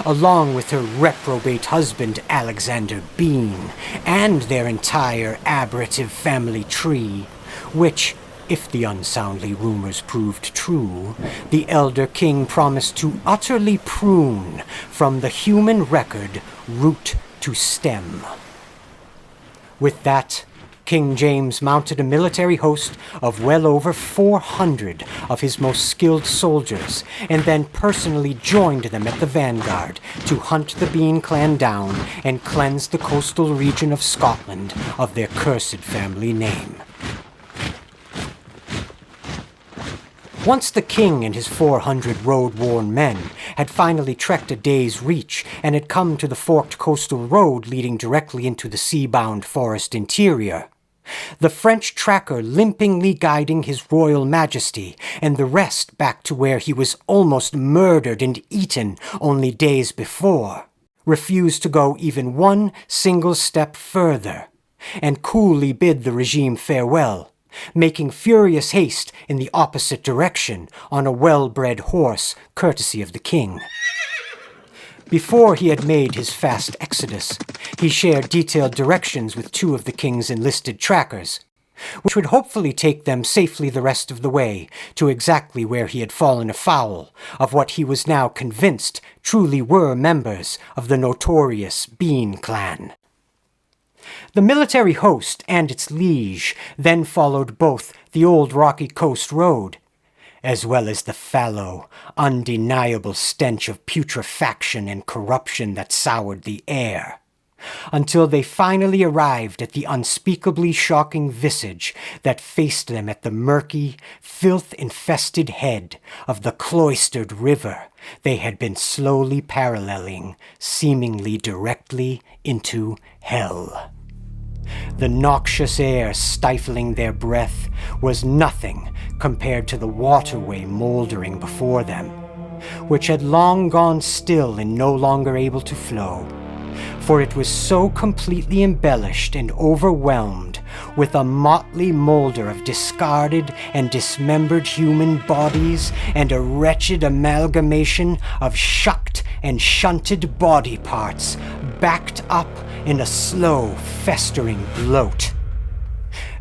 along with her reprobate husband Alexander Bean and their entire aberrative family tree, which, if the unsoundly rumors proved true, the elder king promised to utterly prune from the human record root to stem. With that, King James mounted a military host of well over 400 of his most skilled soldiers, and then personally joined them at the vanguard to hunt the Bean clan down and cleanse the coastal region of Scotland of their cursed family name. Once the king and his 400 road-worn men had finally trekked a day's reach and had come to the forked coastal road leading directly into the sea-bound forest interior, the French tracker limpingly guiding his royal majesty and the rest back to where he was almost murdered and eaten only days before, refused to go even one single step further and coolly bid the regime farewell, making furious haste in the opposite direction on a well-bred horse courtesy of the king. Before he had made his fast exodus, he shared detailed directions with two of the king's enlisted trackers, which would hopefully take them safely the rest of the way to exactly where he had fallen afoul of what he was now convinced truly were members of the notorious Bean clan. The military host and its liege then followed both the old rocky coast road, as well as the fallow, undeniable stench of putrefaction and corruption that soured the air, until they finally arrived at the unspeakably shocking visage that faced them at the murky, filth-infested head of the cloistered river they had been slowly paralleling, seemingly directly into hell. The noxious air stifling their breath was nothing compared to the waterway moldering before them, which had long gone still and no longer able to flow, for it was so completely embellished and overwhelmed with a motley molder of discarded and dismembered human bodies and a wretched amalgamation of shucked and shunted body parts backed up in a slow, festering bloat.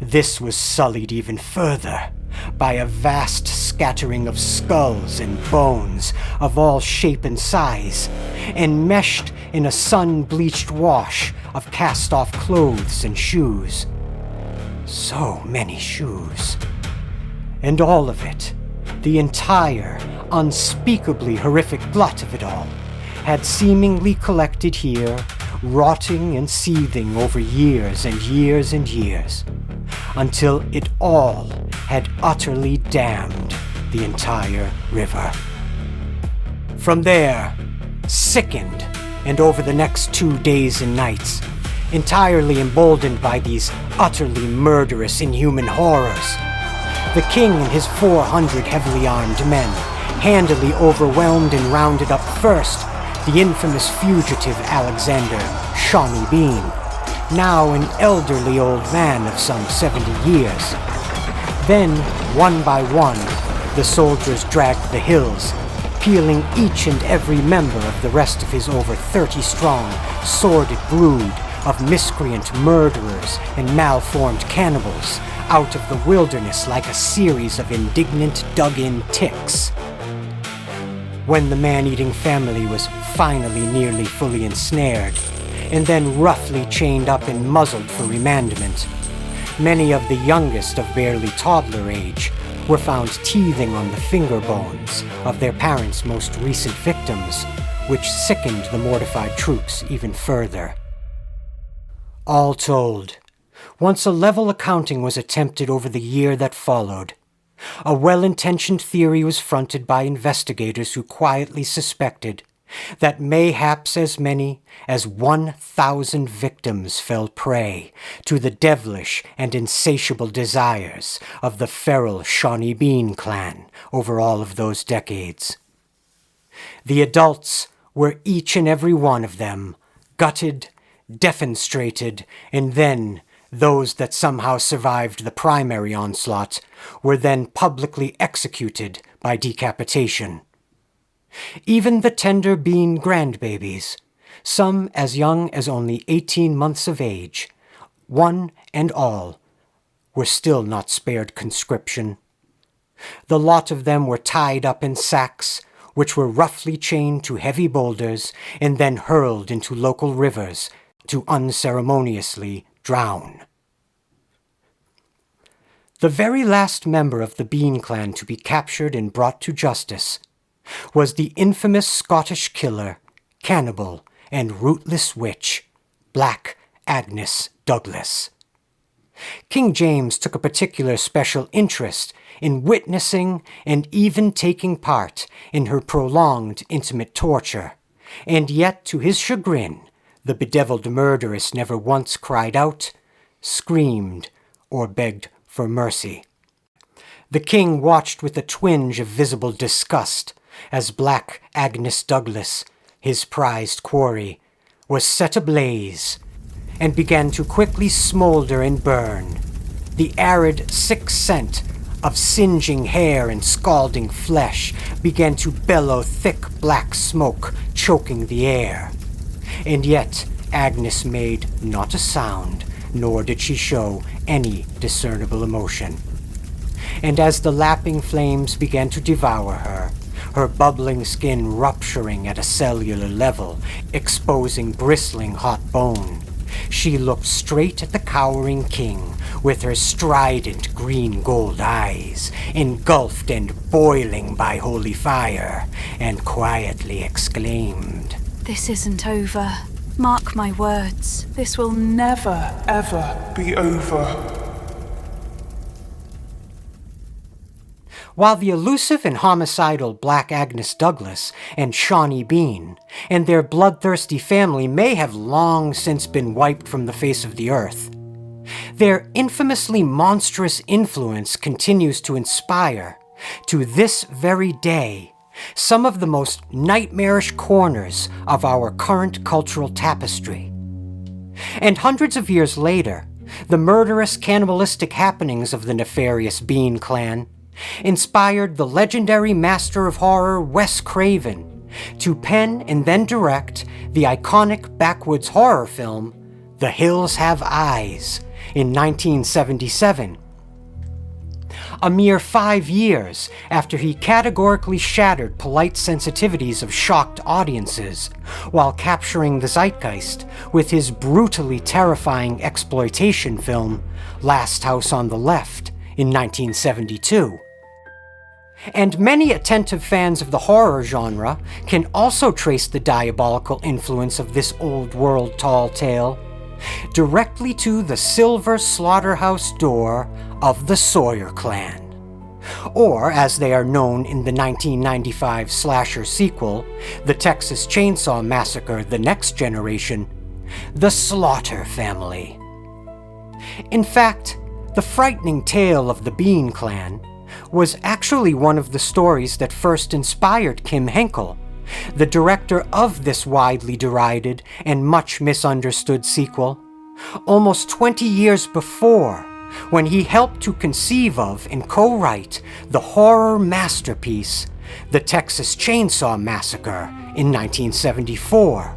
This was sullied even further by a vast scattering of skulls and bones of all shape and size, enmeshed in a sun-bleached wash of cast-off clothes and shoes. So many shoes. And all of it, the entire, unspeakably horrific glut of it all, had seemingly collected here, rotting and seething over years and years and years, until it all had utterly dammed the entire river. From there, sickened, and over the next 2 days and nights, entirely emboldened by these utterly murderous, inhuman horrors, the king and his 400 heavily armed men handily overwhelmed and rounded up first the infamous fugitive Alexander Shawnee Bean, now an elderly old man of some 70 years. Then, one by one, the soldiers dragged the hills, peeling each and every member of the rest of his over 30-strong, sordid brood of miscreant murderers and malformed cannibals out of the wilderness like a series of indignant, dug-in ticks. When the man-eating family was finally nearly fully ensnared, and then roughly chained up and muzzled for remandment, many of the youngest of barely toddler age were found teething on the finger bones of their parents' most recent victims, which sickened the mortified troops even further. All told, once a level accounting was attempted over the year that followed, a well-intentioned theory was fronted by investigators who quietly suspected that mayhaps as many as 1,000 victims fell prey to the devilish and insatiable desires of the feral Shawnee Bean clan over all of those decades. The adults were each and every one of them gutted, defenestrated, and then those that somehow survived the primary onslaught were then publicly executed by decapitation. Even the tender Bean grandbabies, some as young as only 18 months of age, one and all, were still not spared conscription. The lot of them were tied up in sacks, which were roughly chained to heavy boulders and then hurled into local rivers to unceremoniously drown. The very last member of the Bean clan to be captured and brought to justice was the infamous Scottish killer, cannibal, and rootless witch, Black Agnes Douglas. King James took a particular special interest in witnessing and even taking part in her prolonged intimate torture, and yet, to his chagrin, the bedeviled murderess never once cried out, screamed, or begged for mercy. The king watched with a twinge of visible disgust as Black Agnes Douglas, his prized quarry, was set ablaze and began to quickly smolder and burn. The arid, sick scent of singeing hair and scalding flesh began to bellow thick black smoke, choking the air. And yet Agnes made not a sound, nor did she show any discernible emotion. And as the lapping flames began to devour her, her bubbling skin rupturing at a cellular level, exposing bristling hot bone, she looked straight at the cowering king with her strident green-gold eyes, engulfed and boiling by holy fire, and quietly exclaimed, "This isn't over." Mark my words, this will never, ever be over. While the elusive and homicidal Black Agnes Douglas and Shawnee Bean and their bloodthirsty family may have long since been wiped from the face of the earth, their infamously monstrous influence continues to inspire, to this very day, some of the most nightmarish corners of our current cultural tapestry. And hundreds of years later, the murderous cannibalistic happenings of the nefarious Bean clan inspired the legendary master of horror Wes Craven to pen and then direct the iconic backwoods horror film The Hills Have Eyes in 1977. A mere 5 years after he categorically shattered polite sensitivities of shocked audiences while capturing the zeitgeist with his brutally terrifying exploitation film Last House on the Left in 1972. And many attentive fans of the horror genre can also trace the diabolical influence of this old world tall tale directly to the silver slaughterhouse door of the Sawyer clan, or as they are known in the 1995 slasher sequel, The Texas Chainsaw Massacre: The Next Generation, the Slaughter family. In fact, the frightening tale of the Bean clan was actually one of the stories that first inspired Kim Henkel, the director of this widely derided and much misunderstood sequel, almost 20 years before, when he helped to conceive of and co-write the horror masterpiece, The Texas Chainsaw Massacre in 1974,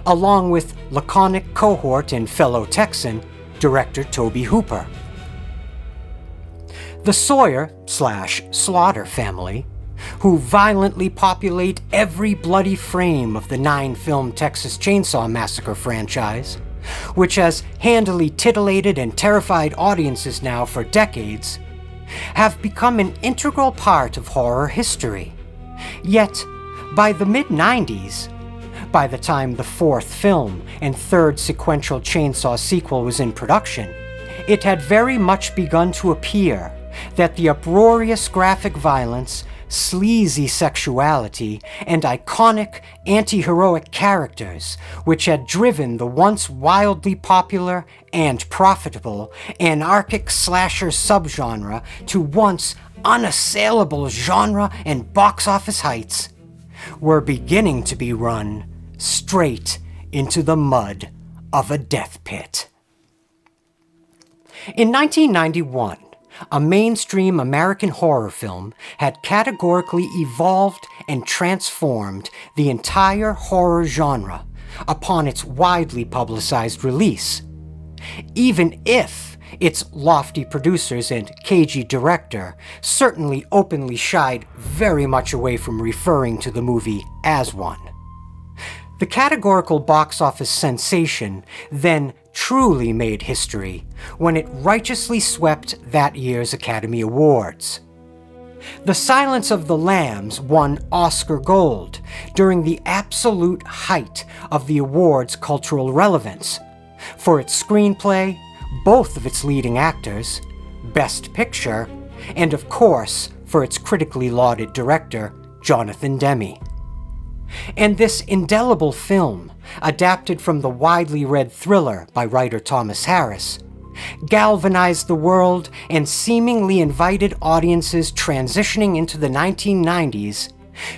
along with laconic cohort and fellow Texan, director Tobe Hooper. The Sawyer/Slaughter family, who violently populate every bloody frame of the 9-film Texas Chainsaw Massacre franchise, which has handily titillated and terrified audiences now for decades, have become an integral part of horror history. Yet, by the mid-90s, by the time the 4th film and 3rd sequential Chainsaw sequel was in production, it had very much begun to appear that the uproarious graphic violence, sleazy sexuality, and iconic anti-heroic characters which had driven the once wildly popular and profitable anarchic slasher subgenre to once unassailable genre and box office heights were beginning to be run straight into the mud of a death pit. In 1991, a mainstream American horror film had categorically evolved and transformed the entire horror genre upon its widely publicized release, even if its lofty producers and cagey director certainly openly shied very much away from referring to the movie as one. The categorical box office sensation then truly made history when it righteously swept that year's Academy Awards. The Silence of the Lambs won Oscar Gold during the absolute height of the award's cultural relevance for its screenplay, both of its leading actors, Best Picture, and of course for its critically lauded director, Jonathan Demme. And this indelible film, adapted from the widely read thriller by writer Thomas Harris, galvanized the world and seemingly invited audiences transitioning into the 1990s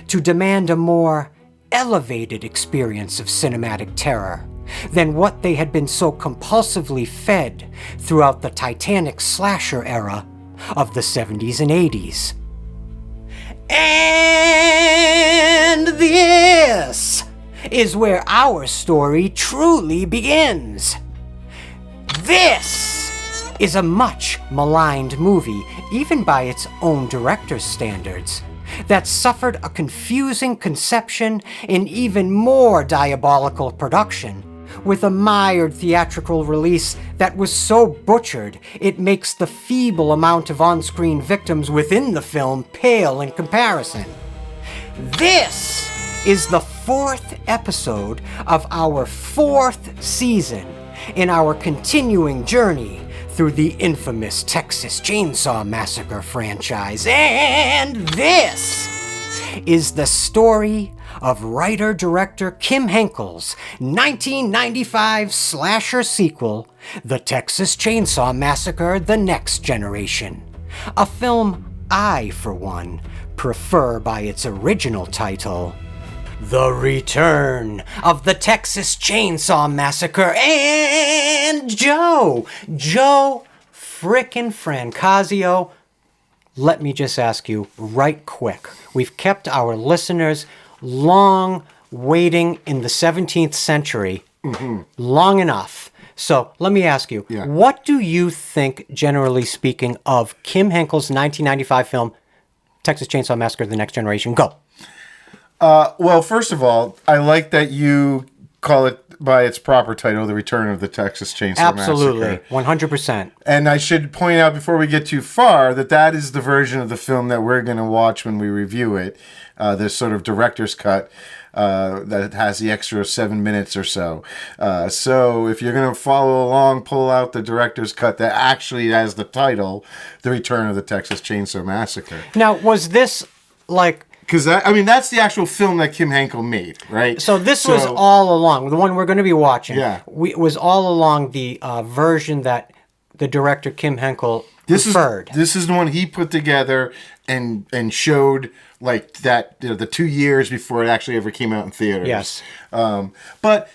to demand a more elevated experience of cinematic terror than what they had been so compulsively fed throughout the Titanic slasher era of the 70s and 80s. And this is where our story truly begins. This is a much maligned movie, even by its own director's standards, that suffered a confusing conception in even more diabolical production, with a mired theatrical release that was so butchered it makes the feeble amount of on-screen victims within the film pale in comparison. This is the 4th episode of our 4th season in our continuing journey through the infamous Texas Chainsaw Massacre franchise. And this is the story of writer-director Kim Henkel's 1995 slasher sequel, The Texas Chainsaw Massacre: The Next Generation. A film I, for one, prefer by its original title, The Return of the Texas Chainsaw Massacre. And Joe frickin' Francasio, let me just ask you right quick. We've kept our listeners long waiting in the 17th century, long enough. So let me ask you, what do you think, generally speaking, of Kim Henkel's 1995 film, Texas Chainsaw Massacre: The Next Generation? Go. Well, first of all, I like that you call it by its proper title, The Return of the Texas Chainsaw Absolutely, Massacre. 100%. And I should point out before we get too far that is the version of the film that we're going to watch when we review it. This sort of director's cut that has the extra 7 minutes or so. So if you're going to follow along, pull out the director's cut that actually has the title, The Return of the Texas Chainsaw Massacre. Now, was this like... Because, that's the actual film that Kim Henkel made, right? So this was all along, the one we're going to be watching. Yeah. Was all along the version that the director Kim Henkel preferred. This is the one he put together and showed like that the 2 years before it actually ever came out in theaters. Yes. But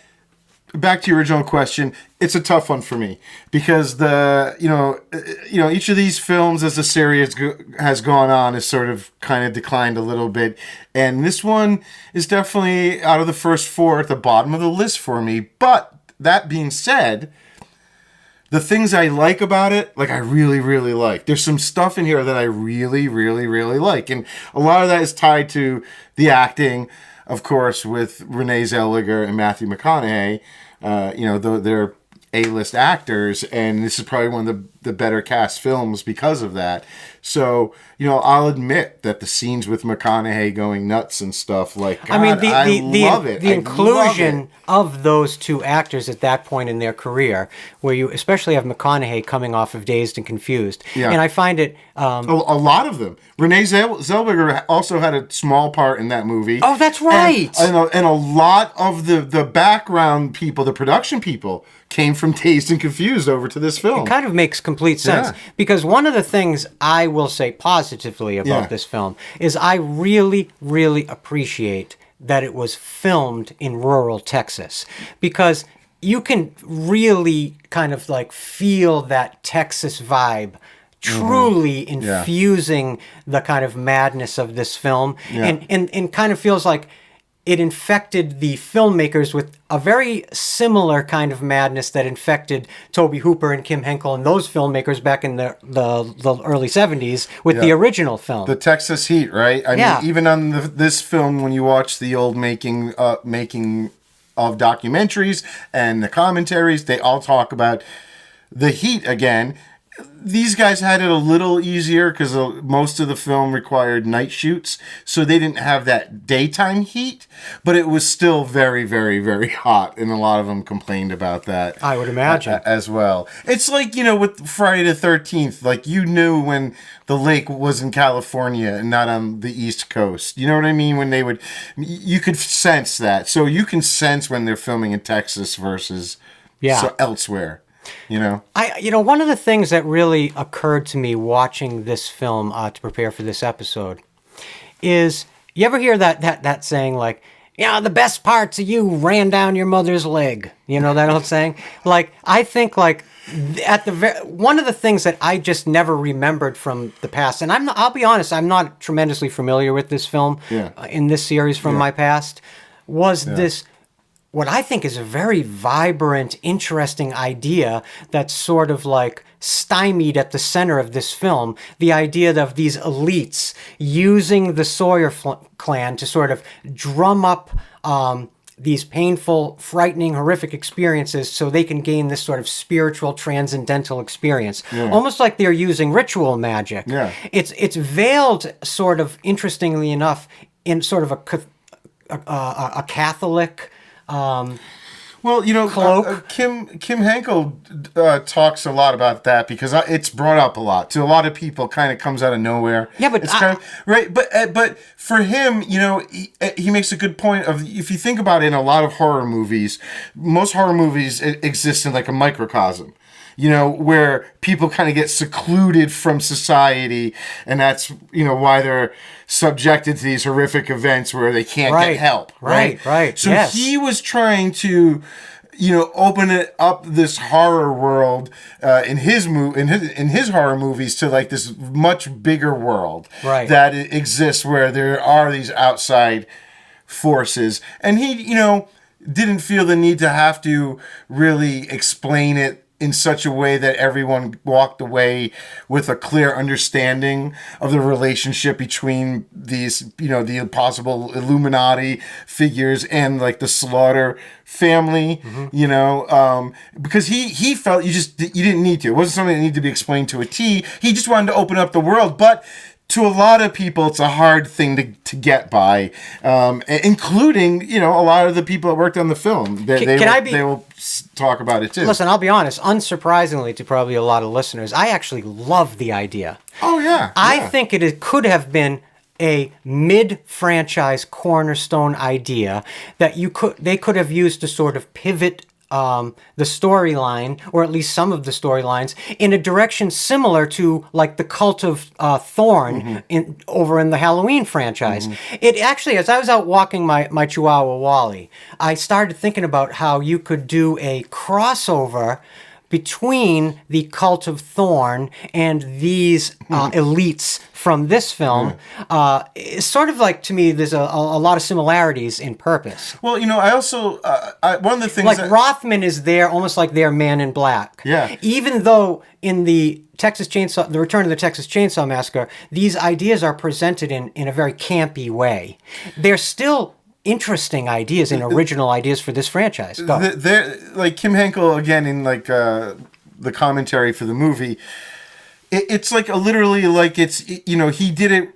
back to your original question, it's a tough one for me because each of these films as the series has gone on has sort of kind of declined a little bit, and this one is definitely out of the first 4 at the bottom of the list for me. But that being said, the things I like about it, like I really, really like. There's some stuff in here that I really, really, really like, and a lot of that is tied to the acting, of course, with Renee Zellweger and Matthew McConaughey. They're A-list actors, and this is probably one of the better cast films because of that. So, I'll admit that the scenes with McConaughey going nuts and stuff, like, God, I love it. The inclusion of those two actors at that point in their career, where you especially have McConaughey coming off of Dazed and Confused. Yeah. And I find it... a lot of them. Renee Zellweger also had a small part in that movie. Oh, that's right! And a lot of the background people, the production people, came from Dazed and Confused over to this film. It kind of makes complete sense. Yeah. Because one of the things I will say positively about this film is I really, really appreciate that it was filmed in rural Texas. Because you can really kind of like feel that Texas vibe truly infusing the kind of madness of this film. Yeah. And kind of feels like it infected the filmmakers with a very similar kind of madness that infected Tobe Hooper and Kim Henkel and those filmmakers back in the early 70s with the original film. The Texas Heat, right? I mean, even on this film, when you watch the old making of documentaries and the commentaries, they all talk about the heat again. These guys had it a little easier because most of the film required night shoots, so they didn't have that daytime heat, but it was still very, very, very hot, and a lot of them complained about that. I would imagine. As well. It's like, with Friday the 13th, like you knew when the lake was in California and not on the East Coast. You know what I mean? When you could sense that. So you can sense when they're filming in Texas versus elsewhere. One of the things that really occurred to me watching this film to prepare for this episode is, you ever hear that saying, like, the best parts of you ran down your mother's leg? You know that old saying? Like, I think, like, one of the things that I just never remembered from the past, and I'll be honest, I'm not tremendously familiar with this film in this series from my past, was this... what I think is a very vibrant, interesting idea that's sort of like stymied at the center of this film. The idea of these elites using the Sawyer clan to sort of drum up these painful, frightening, horrific experiences so they can gain this sort of spiritual, transcendental experience. Yeah. Almost like they're using ritual magic. Yeah. It's veiled sort of, interestingly enough, in sort of a a Catholic. Well, Cloak. Kim Henkel talks a lot about that because it's brought up a lot to a lot of people. Kind of comes out of nowhere. Yeah, but it's kind of right. But for him, he makes a good point of if you think about it, in a lot of horror movies, most horror movies exist in like a microcosm. Where people kind of get secluded from society, and that's, why they're subjected to these horrific events where they can't get help. Right. So yes. He was trying to, open it up, this horror world in his horror movies to like this much bigger world that exists where there are these outside forces, and he, didn't feel the need to have to really explain it in such a way that everyone walked away with a clear understanding of the relationship between these, the possible Illuminati figures and like the Slaughter family, because he felt you didn't need to. It wasn't something that needed to be explained to a T. He just wanted to open up the world, but to a lot of people, it's a hard thing to get by, including, a lot of the people that worked on the film. They will talk about it, too. Listen, I'll be honest. Unsurprisingly to probably a lot of listeners, I actually love the idea. Oh, yeah. I think it could have been a mid-franchise cornerstone idea that they could have used to sort of pivot the storyline, or at least some of the storylines, in a direction similar to like the Cult of Thorn over in the Halloween franchise. It actually, as I was out walking my Chihuahua Wally, I started thinking about how you could do a crossover between the Cult of Thorn and these elites from this film. It's sort of like, to me, there's a lot of similarities in purpose. Well, I also, one of the things... Like, Rothman is there almost like they're Man in Black. Yeah. Even though in the Return of the Texas Chainsaw Massacre, these ideas are presented in a very campy way. They're still interesting ideas and original ideas for this franchise. Like Kim Henkel, again, in like the commentary for the movie, it's like literally like it's, he did it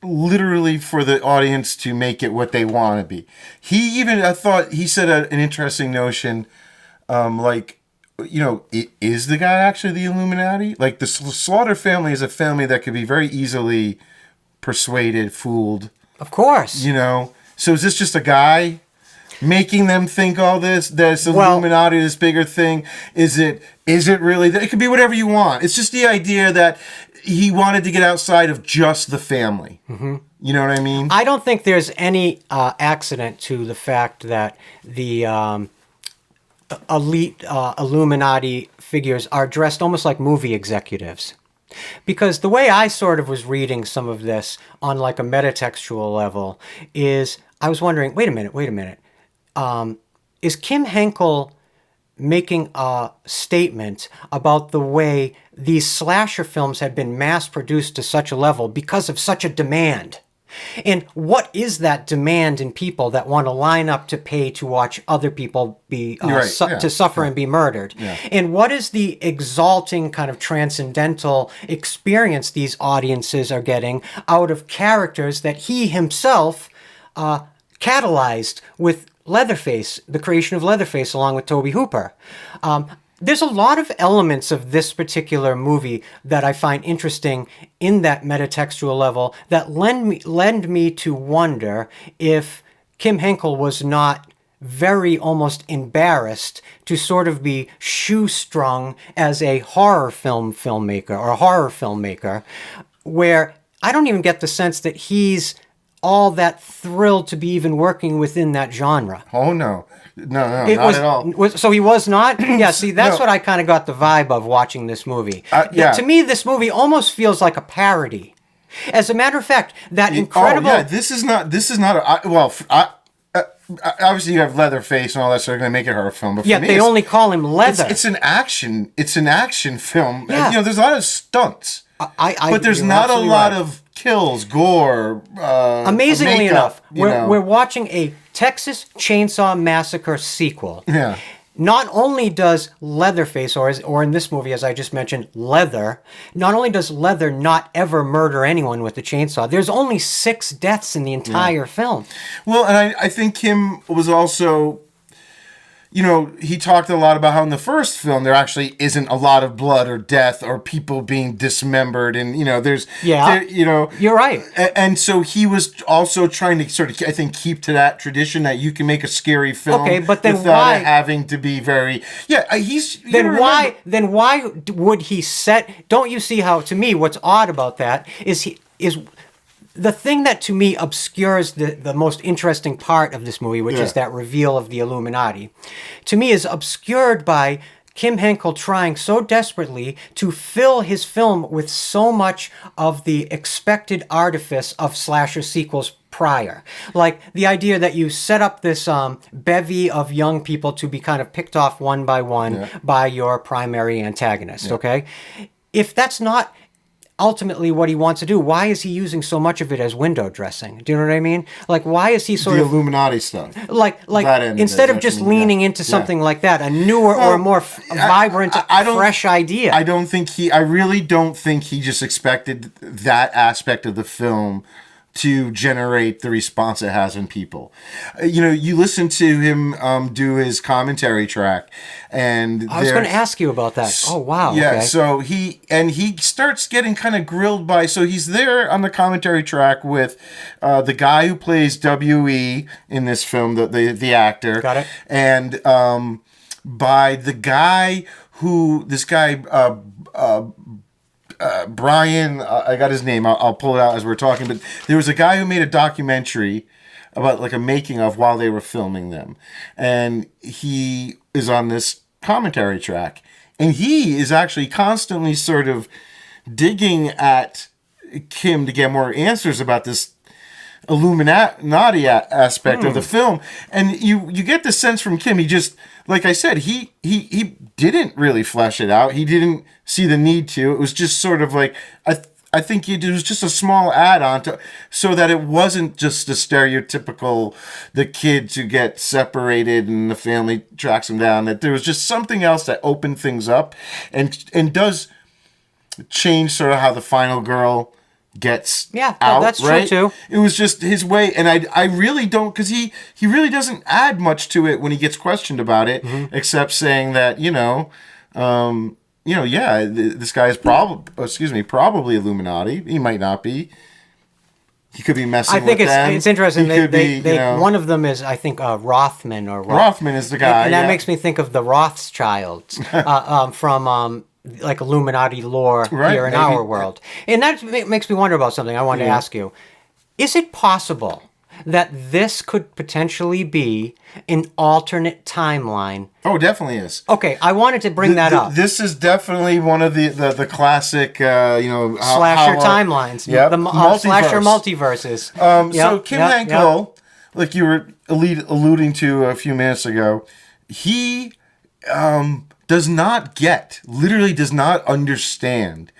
literally for the audience to make it what they want to be. I thought he said an interesting notion, is the guy actually the Illuminati? Like the Slaughter family is a family that could be very easily persuaded, fooled. Of course. So is this just a guy making them think all this? There's Illuminati, this bigger thing. Is it really? It could be whatever you want. It's just the idea that he wanted to get outside of just the family. You know what I mean? I don't think there's any accident to the fact that the elite Illuminati figures are dressed almost like movie executives. Because the way I sort of was reading some of this on like a metatextual level is I was wondering, wait a minute. Is Kim Henkel making a statement about the way these slasher films had been mass-produced to such a level because of such a demand? And what is that demand in people that want to line up to pay to watch other people be to suffer and be murdered? Yeah. And what is the exalting kind of transcendental experience these audiences are getting out of characters that he himself catalyzed with Leatherface, the creation of Leatherface along with Tobe Hooper? There's a lot of elements of this particular movie that I find interesting in that metatextual level that lend me to wonder if Kim Henkel was not very almost embarrassed to sort of be shoestrung as a horror filmmaker or a horror filmmaker, where I don't even get the sense that he's all that thrilled to be even working within that genre. Oh, no. No, not at all. So he was not? Yeah, see, that's what I kind of got the vibe of watching this movie. To me, this movie almost feels like a parody. As a matter of fact, that incredible... Oh, yeah, this is not obviously you have Leatherface and all that, so they're going to make it a horror film. But yeah, they only call him Leather. It's an action film. Yeah. There's a lot of stunts. But there's not a lot of kills, gore, amazingly makeup, enough, we're watching a Texas Chainsaw Massacre sequel. Yeah. not only does Leatherface, or in this movie, as I just mentioned, Leather, not only does Leather not ever murder anyone with the chainsaw, there's only 6 deaths in the entire film. Well, and I think Kim was also, he talked a lot about how in the first film there actually isn't a lot of blood or death or people being dismembered, and there's you're right. And so he was also trying to sort of, I think, keep to that tradition that you can make a scary film, okay, but then without why it having to be very then why would he set? Don't you see how, to me, what's odd about that is the thing that to me obscures the most interesting part of this movie, which is that reveal of the Illuminati, to me is obscured by Kim Henkel trying so desperately to fill his film with so much of the expected artifice of slasher sequels prior. Like the idea that you set up this bevy of young people to be kind of picked off one by one by your primary antagonist, okay? If that's not ultimately what he wants to do, why is he using so much of it as window dressing? Do you know what I mean? Like, why is he sort the of Illuminati stuff? Like instead of just leaning into something like that, a newer or more vibrant, fresh idea. I really don't think he just expected that aspect of the film to generate the response it has in people. You listen to him do his commentary track, and I was going to ask you about that. Oh wow! Yeah, okay. so he starts getting kind of grilled by. So he's there on the commentary track with the guy who plays W.E. in this film, the actor. Got it. And by the guy who Brian, I got his name. I'll pull it out as we're talking. But there was a guy who made a documentary about like a making of while they were filming them, and he is on this commentary track, and he is actually constantly sort of digging at Kim to get more answers about this Illuminati aspect of the film, and you get the sense from Kim, he just, like I said, he didn't really flesh it out. He didn't see the need to. It was just sort of like I think it was just a small add-on to, so that it wasn't just a stereotypical the kids who get separated and the family tracks them down. That there was just something else that opened things up and does change sort of how the final girl gets out, that's right? true too. It was just his way, and I really don't, because he really doesn't add much to it when he gets questioned about it, except saying that this guy is probably Illuminati. He might not be. He could be messing. I think with them. It's interesting. They one of them is, I think, Rothman or Rothman is the guy, and that makes me think of the Rothschilds from like Illuminati lore here in our world. And that makes me wonder about something I wanted to ask you. Is it possible that this could potentially be an alternate timeline? Oh, it definitely is. Okay, I wanted to bring that up. This is definitely one of the classic, slasher timelines. Yep. The slasher multiverses. So Kim Henkel, like you were alluding to a few minutes ago, he literally does not understand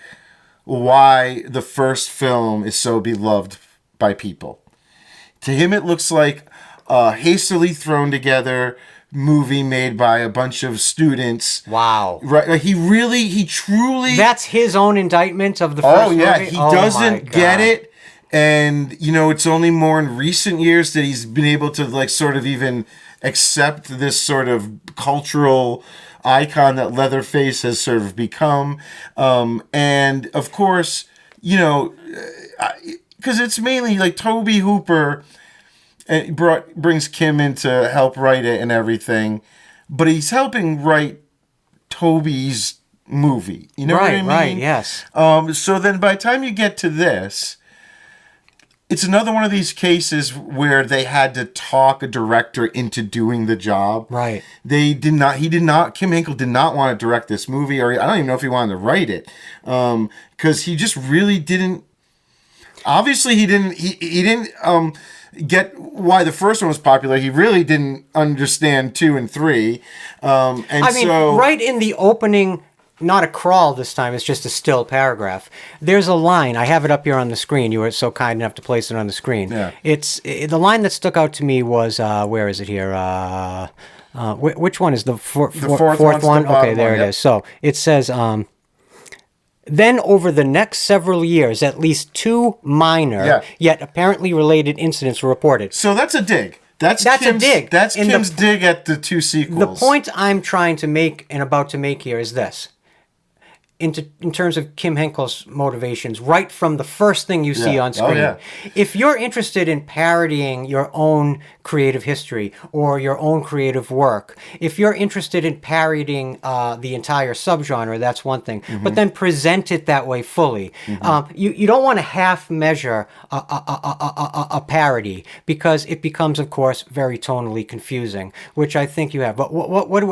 why the first film is so beloved by people. To him, it looks like a hastily thrown together movie made by a bunch of students. Wow. Right? Like he truly... That's his own indictment of the first movie? He doesn't get it. And, it's only more in recent years that he's been able to, like, sort of even accept this sort of cultural icon that Leatherface has sort of become. And, of course, because it's mainly like Tobe Hooper brings Kim in to help write it and everything, but he's helping write Toby's movie. You know what I mean? Right, yes. So then by the time you get to this, it's another one of these cases where they had to talk a director into doing the job. Right. Kim Henkel did not want to direct this movie, or I don't even know if he wanted to write it, because he just really didn't. Obviously, he didn't get why the first one was popular. He really didn't understand 2 and 3. Right in the opening, not a crawl this time, it's just a still paragraph. There's a line, I have it up here on the screen. You were so kind enough to place it on the screen. Yeah. The line that stuck out to me was, where is it here? which one is the fourth fourth one? one's the bottom Okay, there one, it yep. is. So it says, then over the next several years, at least 2 minor, yet apparently related incidents were reported. So that's a dig. That's a dig. That's Kim's dig at the 2 sequels. The point I'm trying to make and about to make here is this. In terms of Kim Henkel's motivations, right from the first thing you see on screen. Oh, yeah. If you're interested in parodying your own creative history or your own creative work, if you're interested in parodying the entire subgenre, that's one thing. But then present it that way fully. You don't want to half measure a parody because it becomes, of course, very tonally confusing, which I think you have. But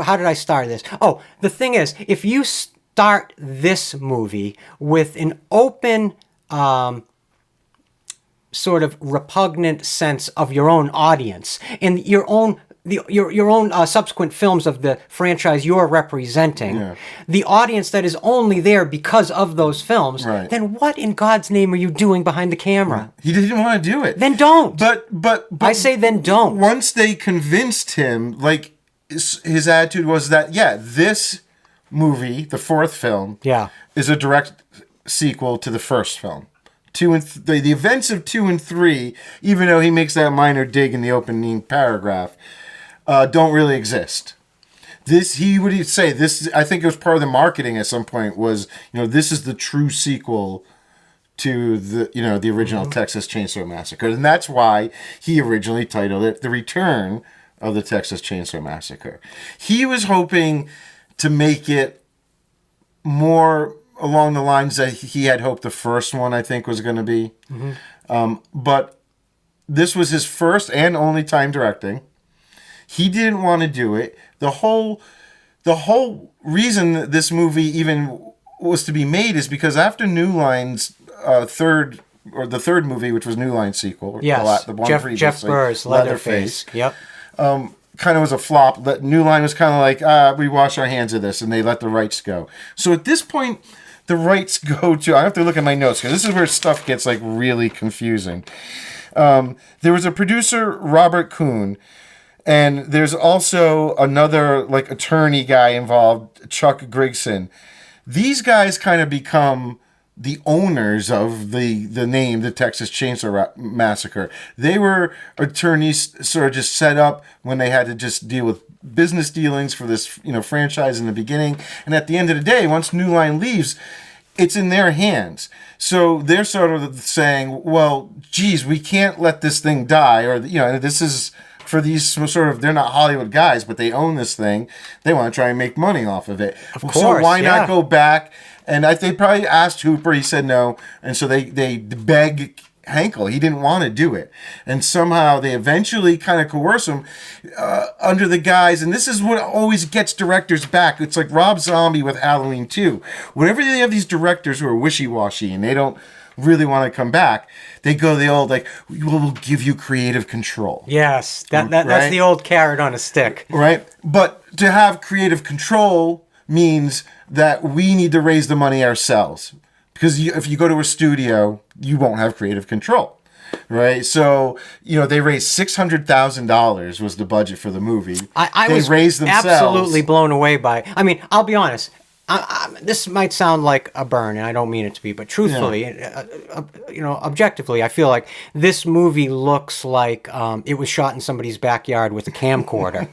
how did I start this? Oh, the thing is, if you start this movie with an open, sort of repugnant sense of your own audience and your own subsequent films of the franchise you're representing, the audience that is only there because of those films, then what in God's name are you doing behind the camera? He didn't want to do it. Then don't. But I say then don't. Once they convinced him, like his attitude was that this movie, the fourth film, is a direct sequel to the first film. 2 and the events of 2 and 3, even though he makes that minor dig in the opening paragraph, don't really exist. He would say this. I think it was part of the marketing at some point. Was this is the true sequel to the original Texas Chainsaw Massacre, and that's why he originally titled it "The Return of the Texas Chainsaw Massacre." He was hoping to make it more along the lines that he had hoped the first one, I think, was going to be. But this was his first and only time directing. He didn't want to do it. The whole reason that this movie even was to be made is because after New Line's third movie, which was New Line's sequel, the one Jeff Burr's Leatherface. Yep. Kind of was a flop. New Line was kind of like, we wash our hands of this, and they let the rights go. So at this point, the rights go to... I have to look at my notes, because this is where stuff gets like really confusing. There was a producer, Robert Kuhn, and there's also another like attorney guy involved, Chuck Grigson. These guys kind of become the owners of the name, the Texas Chainsaw Massacre. They were attorneys sort of just set up when they had to just deal with business dealings for this, franchise in the beginning. And at the end of the day, once New Line leaves, it's in their hands. So they're sort of saying, well, geez, we can't let this thing die. Or, this is for these sort of, they're not Hollywood guys, but they own this thing. They want to try and make money off of it. Of course, so why not go back? And they probably asked Hooper. He said no. And so they begged Henkel. He didn't want to do it. And somehow they eventually kind of coerce him under the guise. And this is what always gets directors back. It's like Rob Zombie with Halloween 2. Whenever they have these directors who are wishy-washy and they don't really want to come back, they go the old, like, we'll give you creative control. Yes. That's the old carrot on a stick. Right? But to have creative control means that we need to raise the money ourselves. Because if you go to a studio, you won't have creative control, right? So, they raised $600,000 was the budget for the movie. I was absolutely blown away by. I mean, I'll be honest. This might sound like a burn, and I don't mean it to be, but truthfully, objectively, I feel like this movie looks like it was shot in somebody's backyard with a camcorder.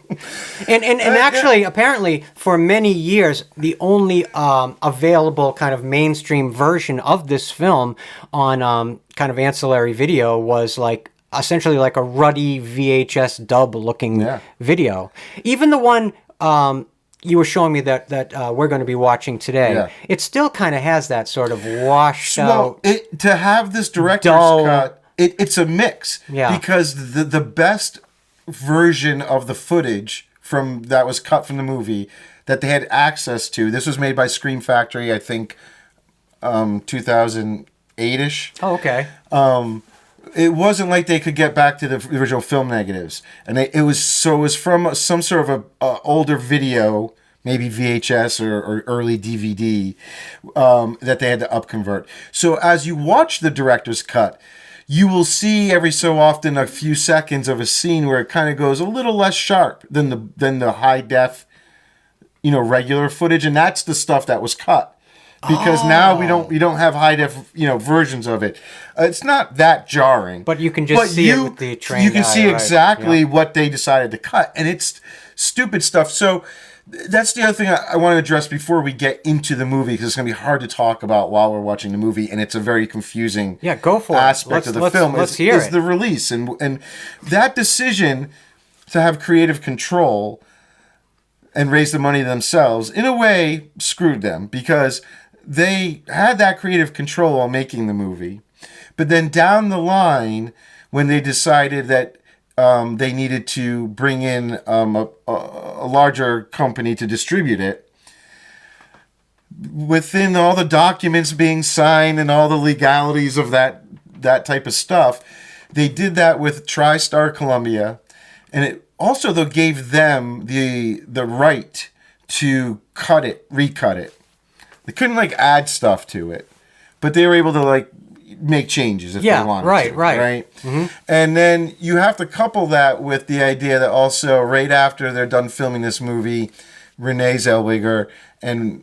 and actually, apparently, for many years, the only available kind of mainstream version of this film on kind of ancillary video was like essentially like a ruddy VHS dub looking video. Even the one you were showing me that we're going to be watching today. It still kind of has that sort of washed out. To have this director's cut, it's a mix. Yeah. Because the best version of the footage that was cut from the movie that they had access to, this was made by Scream Factory, I think 2008-ish. Oh, okay. It wasn't like they could get back to the original film negatives, and it was from some sort of a older video, maybe VHS or early DVD, that they had to upconvert. So as you watch the director's cut, you will see every so often a few seconds of a scene where it kind of goes a little less sharp than the high def, regular footage, and that's the stuff that was cut. Because now we don't have high def versions of it. It's not that jarring, but you can just see it with the trained You can see eye, exactly right? what they decided to cut, and it's stupid stuff. So that's the other thing I want to address before we get into the movie, because it's going to be hard to talk about while we're watching the movie, and it's a very confusing go for aspect of the film. Let's hear it. The release, and that decision to have creative control and raise the money themselves in a way screwed them, because they had that creative control while making the movie, but then down the line, when they decided that they needed to bring in a larger company to distribute it, within all the documents being signed and all the legalities of that type of stuff, they did that with TriStar Columbia, and it also though gave them the right to recut it. They couldn't add stuff to it, but they were able to make changes if they wanted to. Right. Mm-hmm. And then you have to couple that with the idea that also right after they're done filming this movie, Renee Zellweger and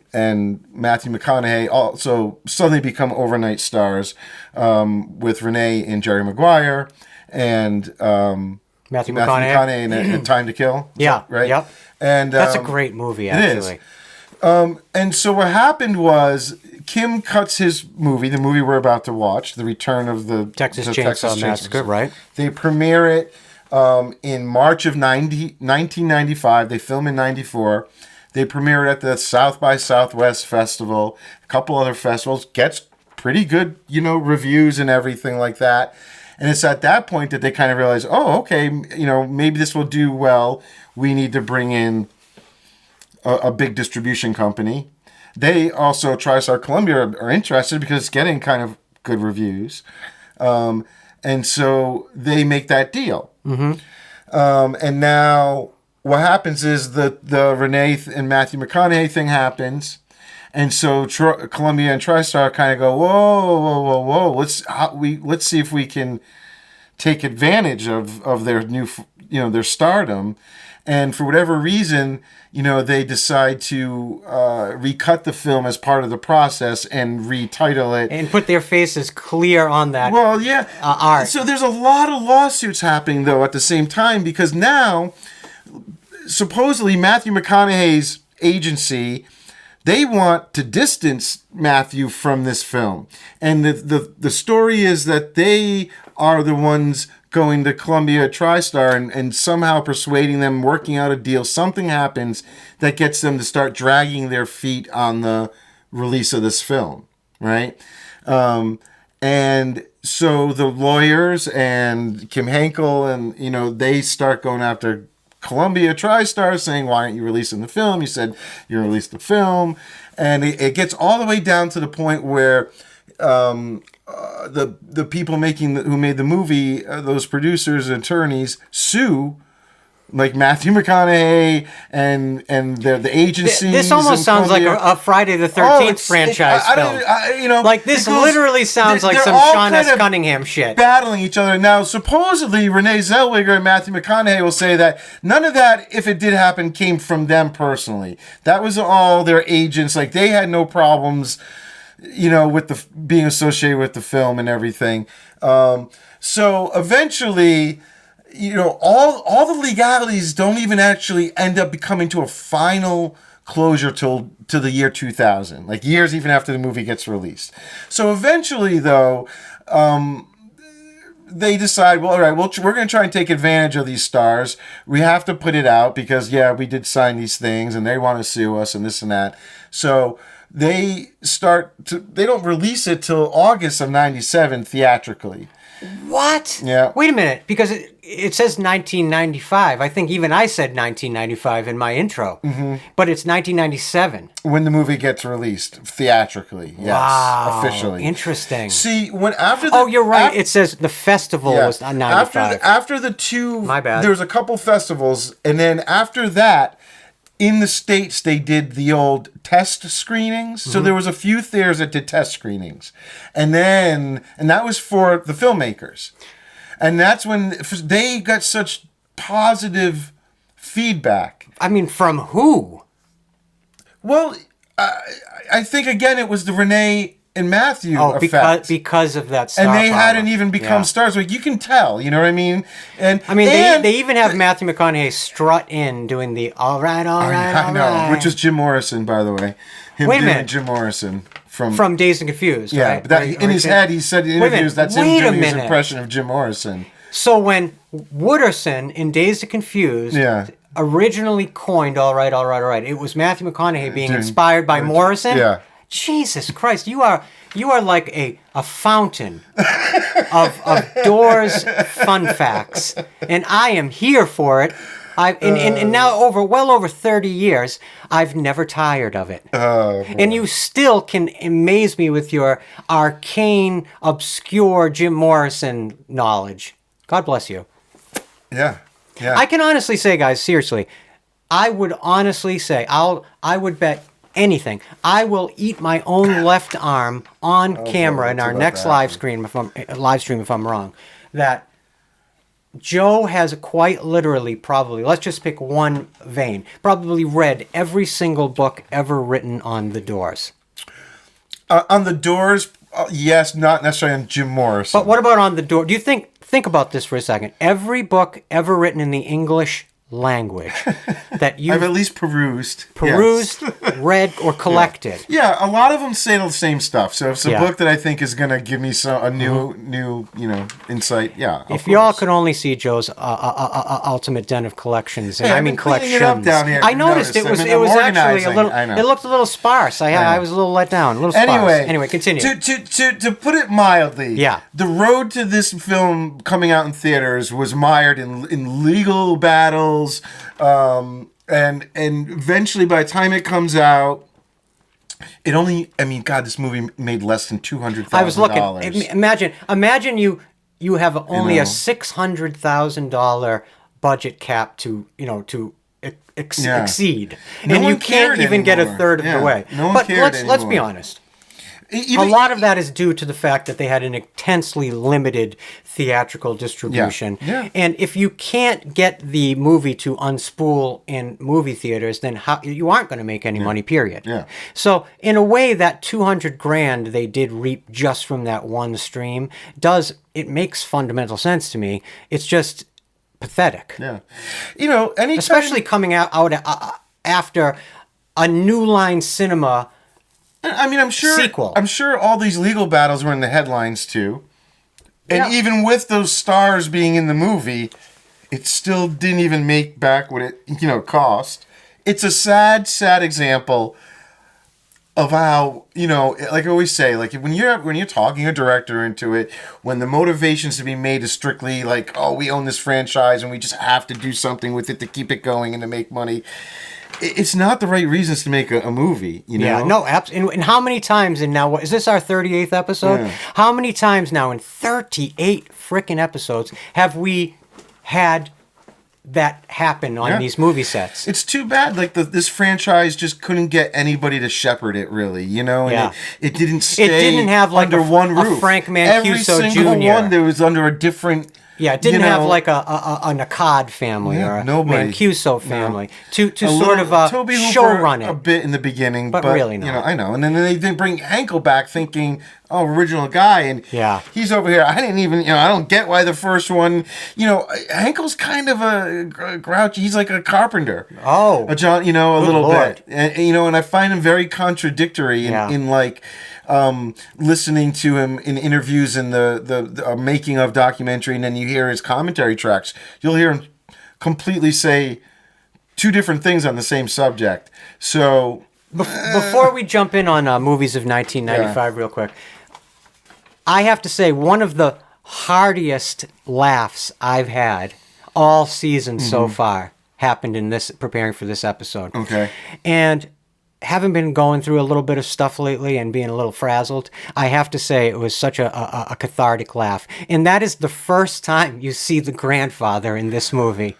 Matthew McConaughey also suddenly become overnight stars, with Renee and Jerry Maguire and Matthew McConaughey and Time to Kill. Yeah. Right. Yep. And that's a great movie, actually. It is. And so what happened was Kim cuts his movie, the movie we're about to watch, The Return of the Texas Chainsaw Massacre, right? They premiere it in March of 1995. They film in 94. They premiere it at the South by Southwest Festival, a couple other festivals, gets pretty good, reviews and everything like that. And it's at that point that they kind of realize, oh, okay, maybe this will do well. We need to bring in a big distribution company. They also, TriStar Columbia, are interested because it's getting kind of good reviews. And so they make that deal. Mm-hmm. And now what happens is the Renee and Matthew McConaughey thing happens. And so Columbia and TriStar kind of go, whoa. Let's see if we can take advantage of their new, their stardom. And for whatever reason, they decide to recut the film as part of the process and retitle it. And put their faces clear on that art. So there's a lot of lawsuits happening, though, at the same time, because now, supposedly, Matthew McConaughey's agency, they want to distance Matthew from this film. And the story is that they are the ones going to Columbia TriStar and somehow persuading them, working out a deal. Something happens that gets them to start dragging their feet on the release of this film, right? And so the lawyers and Kim Henkel and, they start going after Columbia TriStar saying, why aren't you releasing the film? You said you released the film. And it gets all the way down to the point where the people who made the movie, those producers and attorneys, sue Matthew McConaughey and the agencies. This almost sounds like a Friday the 13th franchise film. This literally sounds like some Sean S. Cunningham shit. Battling each other. Now, supposedly, Renee Zellweger and Matthew McConaughey will say that none of that, if it did happen, came from them personally. That was all their agents. They had no problems, with being associated with the film and everything. So eventually, all the legalities don't even actually end up coming to a final closure to the year 2000, years even after the movie gets released. So eventually, though, they decide, well, all right, we're going to try and take advantage of these stars. We have to put it out because, we did sign these things and they want to sue us and this and that. So they don't release it till August of 97 theatrically. What? Yeah. Wait a minute, because it says 1995. I think even I said 1995 in my intro. Mm-hmm. But it's 1997. When the movie gets released theatrically. Yes. Wow. Officially. Interesting. See, after Oh, you're right. It says the festival was on 95. After the two... My bad. There was a couple festivals, and then after that, in the States, they did the old test screenings. So there was a few theaters that did test screenings. And that was for the filmmakers. And that's when they got such positive feedback. I mean, from who? Well, I think, again, it was the Renee and Matthew effect. Because of that star and they power. hadn't even become stars. Like, you can tell, you know what I mean? And I mean, they even have Matthew McConaughey strut in doing the all right, I know, which was Jim Morrison, by the way. Wait a minute. Jim Morrison from Dazed and Confused, yeah, right? but that, in his head, he said in interviews that's him doing his impression of Jim Morrison. So when Wooderson in Dazed and Confused originally coined all right, it was Matthew McConaughey being inspired by Morrison. Yeah. Jesus Christ, you are like a fountain of Doors fun facts, and I am here for it. And now well over 30 years, I've never tired of it. And you still can amaze me with your arcane, obscure Jim Morrison knowledge. God bless you. Yeah. I can honestly say, guys, seriously, I would honestly say I would bet anything. I will eat my own left arm on camera in our next live stream if I'm wrong. That Joe has quite literally, probably, let's just pick one vein, probably read every single book ever written on the Doors. On the Doors, yes, not necessarily on Jim Morrison. But what about on the Doors? Do you think about this for a second? Every book ever written in the English language that you've I've at least perused, read, or collected. Yeah, a lot of them say the same stuff. So if it's a book that I think is going to give me a new insight, If y'all could only see Joe's ultimate den of collections, and I mean collections. It up down here. I noticed it was actually a little. It looked a little sparse. I was a little let down. A little sparse. Anyway, continue. To put it mildly, the road to this film coming out in theaters was mired in legal battles. And eventually, by the time it comes out, it only, this movie made less than $200,000. I was looking. Imagine you have only a $600,000 budget cap to exceed, and you can't even get a third of the way. No one but cared let's be honest. A lot of that is due to the fact that they had an intensely limited theatrical distribution. Yeah. And if you can't get the movie to unspool in movie theaters, then you aren't going to make any money, period. Yeah. So in a way, that $200,000 they did reap just from that one stream it makes fundamental sense to me. It's just pathetic. Yeah. Anytime... Especially coming out after a New Line Cinema I'm sure. Sequel. I'm sure all these legal battles were in the headlines too, and even with those stars being in the movie, it still didn't even make back what it cost. It's a sad example of how like I always say, like when you're talking a director into it, when the motivations to be made is strictly like, oh, we own this franchise and we just have to do something with it to keep it going and to make money. It's not the right reasons to make a movie, Yeah, no, absolutely. And how many times, and now, is this our 38th episode? Yeah. How many times now in 38 frickin' episodes have we had that happen on these movie sets? It's too bad. Like, this franchise just couldn't get anybody to shepherd it, really, And it didn't stay it didn't have like under one roof. A Frank Mancuso Every single Jr. one there was under a different... Yeah, it didn't have like an A.K.A. family or a Mancuso family to sort of Toby show Hooper run it a bit in the beginning, but really not. I know. And then they didn't bring Henkel back, thinking, oh, original guy, and he's over here. I didn't even, I don't get why the first one, Henkel's kind of a grouchy. He's like a carpenter. Oh, a John, a little bit, and and I find him very contradictory in like. Listening to him in interviews in the making of documentary, and then you hear his commentary tracks, you'll hear him completely say two different things on the same subject. So before we jump in on movies of 1995 real quick, I have to say one of the heartiest laughs I've had all season so far happened in preparing for this episode. Okay. And having been going through a little bit of stuff lately and being a little frazzled, I have to say it was such a cathartic laugh. And that is the first time you see the grandfather in this movie.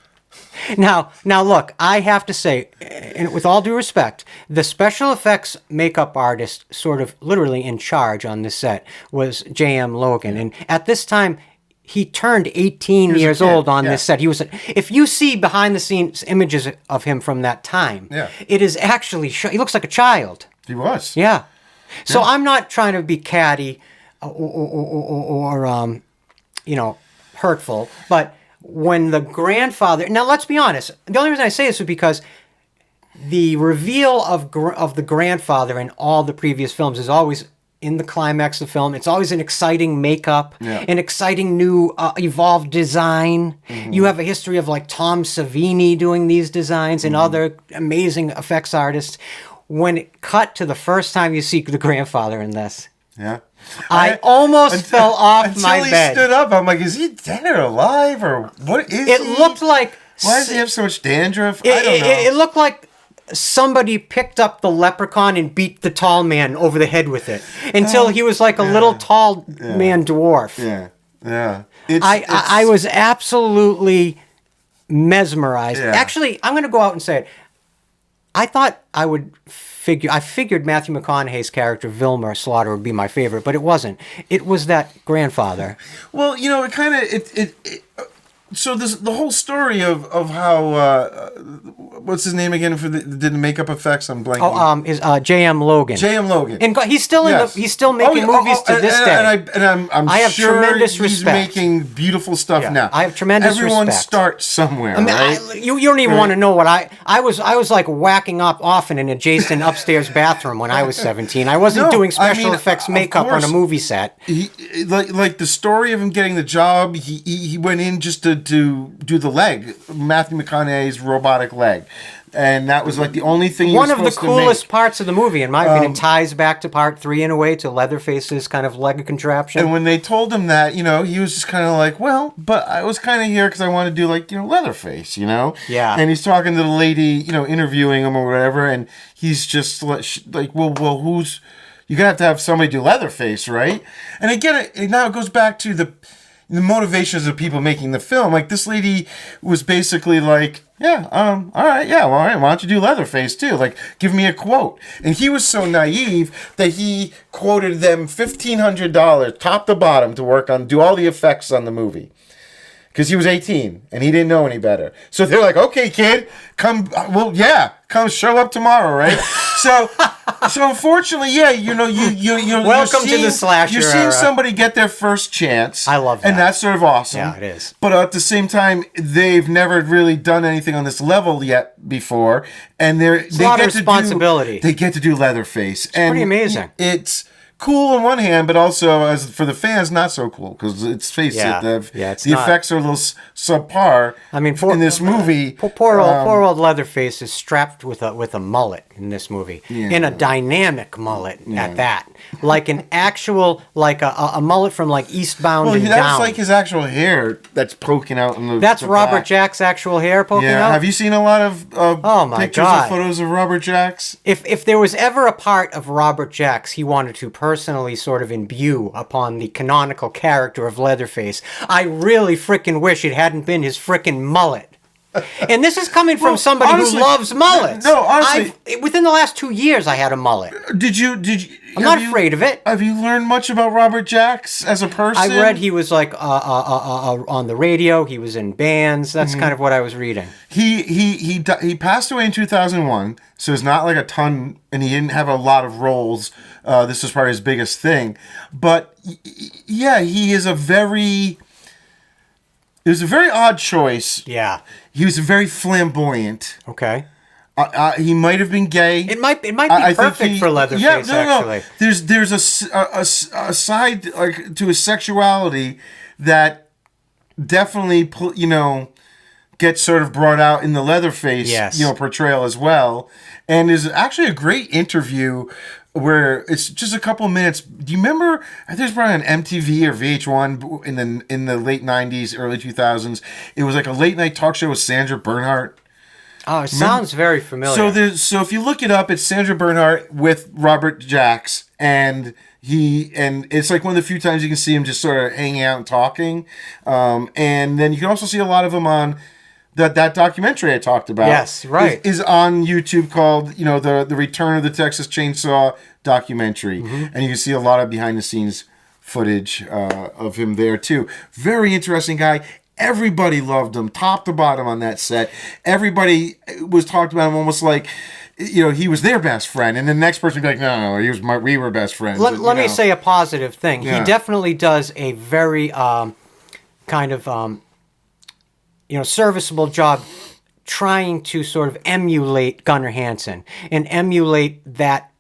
Now, look, I have to say, and with all due respect, the special effects makeup artist, sort of literally in charge on this set, was J.M. Logan. And at this time, he turned 18 years old on this set. He was. If you see behind the scenes images of him from that time, it is actually he looks like a child. He was. Yeah. So I'm not trying to be catty or hurtful, but when the grandfather... Now, let's be honest. The only reason I say this is because the reveal of the grandfather in all the previous films is always in the climax of the film. It's always an exciting makeup, an exciting new evolved design. Mm-hmm. You have a history of like Tom Savini doing these designs and other amazing effects artists. When it cut to the first time you see the grandfather in this... Yeah. I almost fell off my bed. Until he stood up, I'm like, is he dead or alive? Or what is it? It looked like... Why does he have so much dandruff? I don't know. It looked like somebody picked up the leprechaun and beat the tall man over the head with it. Until he was like a little tall man dwarf. Yeah. I was absolutely mesmerized. Yeah. Actually, I'm going to go out and say it. I thought I figured Matthew McConaughey's character, Vilmer Slaughter, would be my favorite, but it wasn't. It was that grandfather. Well, it kind of... So the whole story of how what's his name again for did the makeup effects? I'm blanking. Is J.M. Logan. J.M. Logan, and he's still he's still making movies to this day. And I have sure tremendous he's respect. Making beautiful stuff now. I have tremendous Everyone respect. starts somewhere, right? You don't even want to know what I was like whacking up off in an adjacent upstairs bathroom when I was 17. I wasn't doing special effects makeup on a movie set. Like the story of him getting the job. He went in just to do the leg, Matthew McConaughey's robotic leg, and that was like the only thing. One of the coolest parts of the movie, in my opinion, ties back to part 3 in a way, to Leatherface's kind of leg contraption. And when they told him that, he was just kind of like, well, but I was kind of here because I wanted to do like Leatherface, Yeah. And he's talking to the lady, interviewing him or whatever, and he's just like, well, who's you gotta have to have somebody do Leatherface, right? And again, now it goes back to the motivations of people making the film. Like, this lady was basically like, all right, why don't you do Leatherface too? Like, give me a quote. And he was so naive that he quoted them $1,500 top to bottom to do all the effects on the movie. Because he was 18 and he didn't know any better. So they're like, okay, kid, come show up tomorrow, right? So unfortunately, you're welcome to the slasher You're seeing era. Somebody get their first chance. I love that. And that's sort of awesome. Yeah, it is. But at the same time, they've never really done anything on this level yet before. And they a lot of responsibility. They get to do Leatherface. It's pretty amazing. It's cool on one hand, but also as for the fans, not so cool, because let's face it, the effects are a little subpar. I mean, in this movie, poor old Leatherface is strapped with a mullet in this movie, in a dynamic mullet at that, like an actual a mullet from like Eastbound and that's Down. like his actual hair that's poking out in the. That's the Robert back. Jack's actual hair poking out. Have you seen a lot of pictures God. or photos of Robert Jack's? If there was ever a part of Robert Jack's he wanted to personally sort of imbue upon the canonical character of Leatherface, I really frickin' wish it hadn't been his frickin' mullet. And this is coming from somebody who loves mullets. No, honestly, within the last 2 years, I had a mullet. Did you? I'm not afraid of it. Have you learned much about Robert Jack's as a person? I read he was like on the radio. He was in bands. That's kind of what I was reading. He passed away in 2001, so it's not like a ton, and he didn't have a lot of roles. This was probably his biggest thing, but he is it was a very odd choice. Yeah. He was very flamboyant. Okay. He might have been gay. It might be perfect for Leatherface, actually. There's a side to his sexuality that definitely gets sort of brought out in the Leatherface portrayal as well, and is actually a great interview where it's just a couple of minutes. Do you remember? I think it was probably on MTV or VH1 in the late 90s, early 2000s. It was like a late night talk show with Sandra Bernhardt. Oh, it sounds very familiar. So if you look it up, it's Sandra Bernhardt with Robert Jack's, and it's like one of the few times you can see him just sort of hanging out and talking. And then you can also see a lot of him on that documentary I talked about. Yes, right. Is on YouTube called, the Return of the Texas Chainsaw documentary. And you can see a lot of behind the scenes footage of him there too. Very interesting guy. Everybody loved him, top to bottom on that set. Everybody was talked about him almost like, he was their best friend, and the next person would be like, no, we were best friends. Let me say a positive thing. Yeah. He definitely does a very serviceable job trying to sort of emulate Gunnar Hansen and emulate that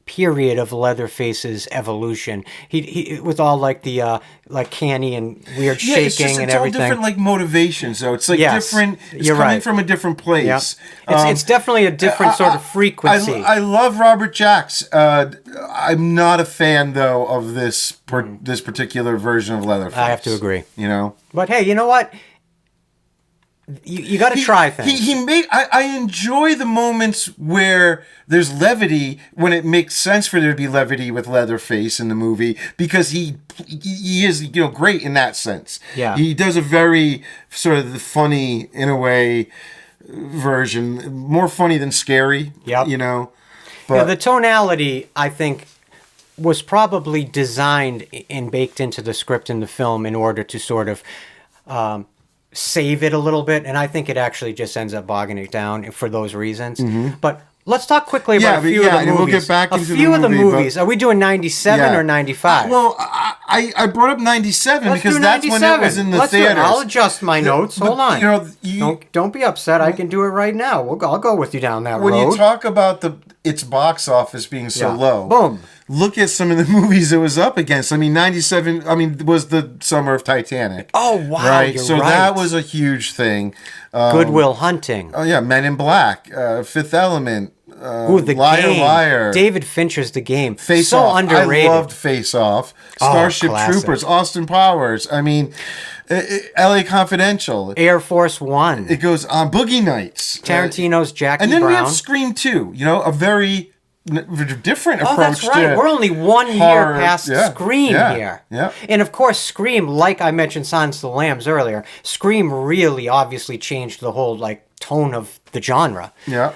period of Leatherface's evolution. He with all like the like canny and weird shaking and everything. It's all different like motivations, though. It's like different. It's coming from a different place. Yep. It's definitely a different sort of frequency. I love Robert Jacks. I'm not a fan though of this particular version of Leatherface. I have to agree. But hey, you know what? You got to try things. I enjoy the moments where there's levity, when it makes sense for there to be levity with Leatherface in the movie, because he is great in that sense. Yeah, he does a very sort of funny in a way version, more funny than scary. Yep. But the tonality, I think, was probably designed and baked into the script in the film in order to sort of save it a little bit, and I think it actually just ends up bogging it down for those reasons. But let's talk quickly about a few of the movies. We'll get back into the movies. Are we doing 97 or 95? Well, I brought up 97 because that's when it was in the theaters. I'll adjust my notes. Hold on. You don't be upset. I can do it right now. I'll go with you down that road. When you talk about its box office being so low, boom. Look at some of the movies it was up against. 97, was the summer of Titanic. Oh, wow. Right? So that was a huge thing. Good Will Hunting. Oh, yeah. Men in Black. Fifth Element. The Liar, Game. Liar. David Fincher's The Game. Face so Off. underrated. I loved Face Off. Starship Troopers. Austin Powers. L.A. Confidential. Air Force One. It goes on. Boogie Nights. Tarantino's Jackie Brown. And then we have Brown. Scream 2. A very different approach. That's right. We're only 1 year past Scream here. Yeah. And of course, Scream, like I mentioned Silence of the Lambs earlier, Scream really obviously changed the whole tone of the genre. Yeah.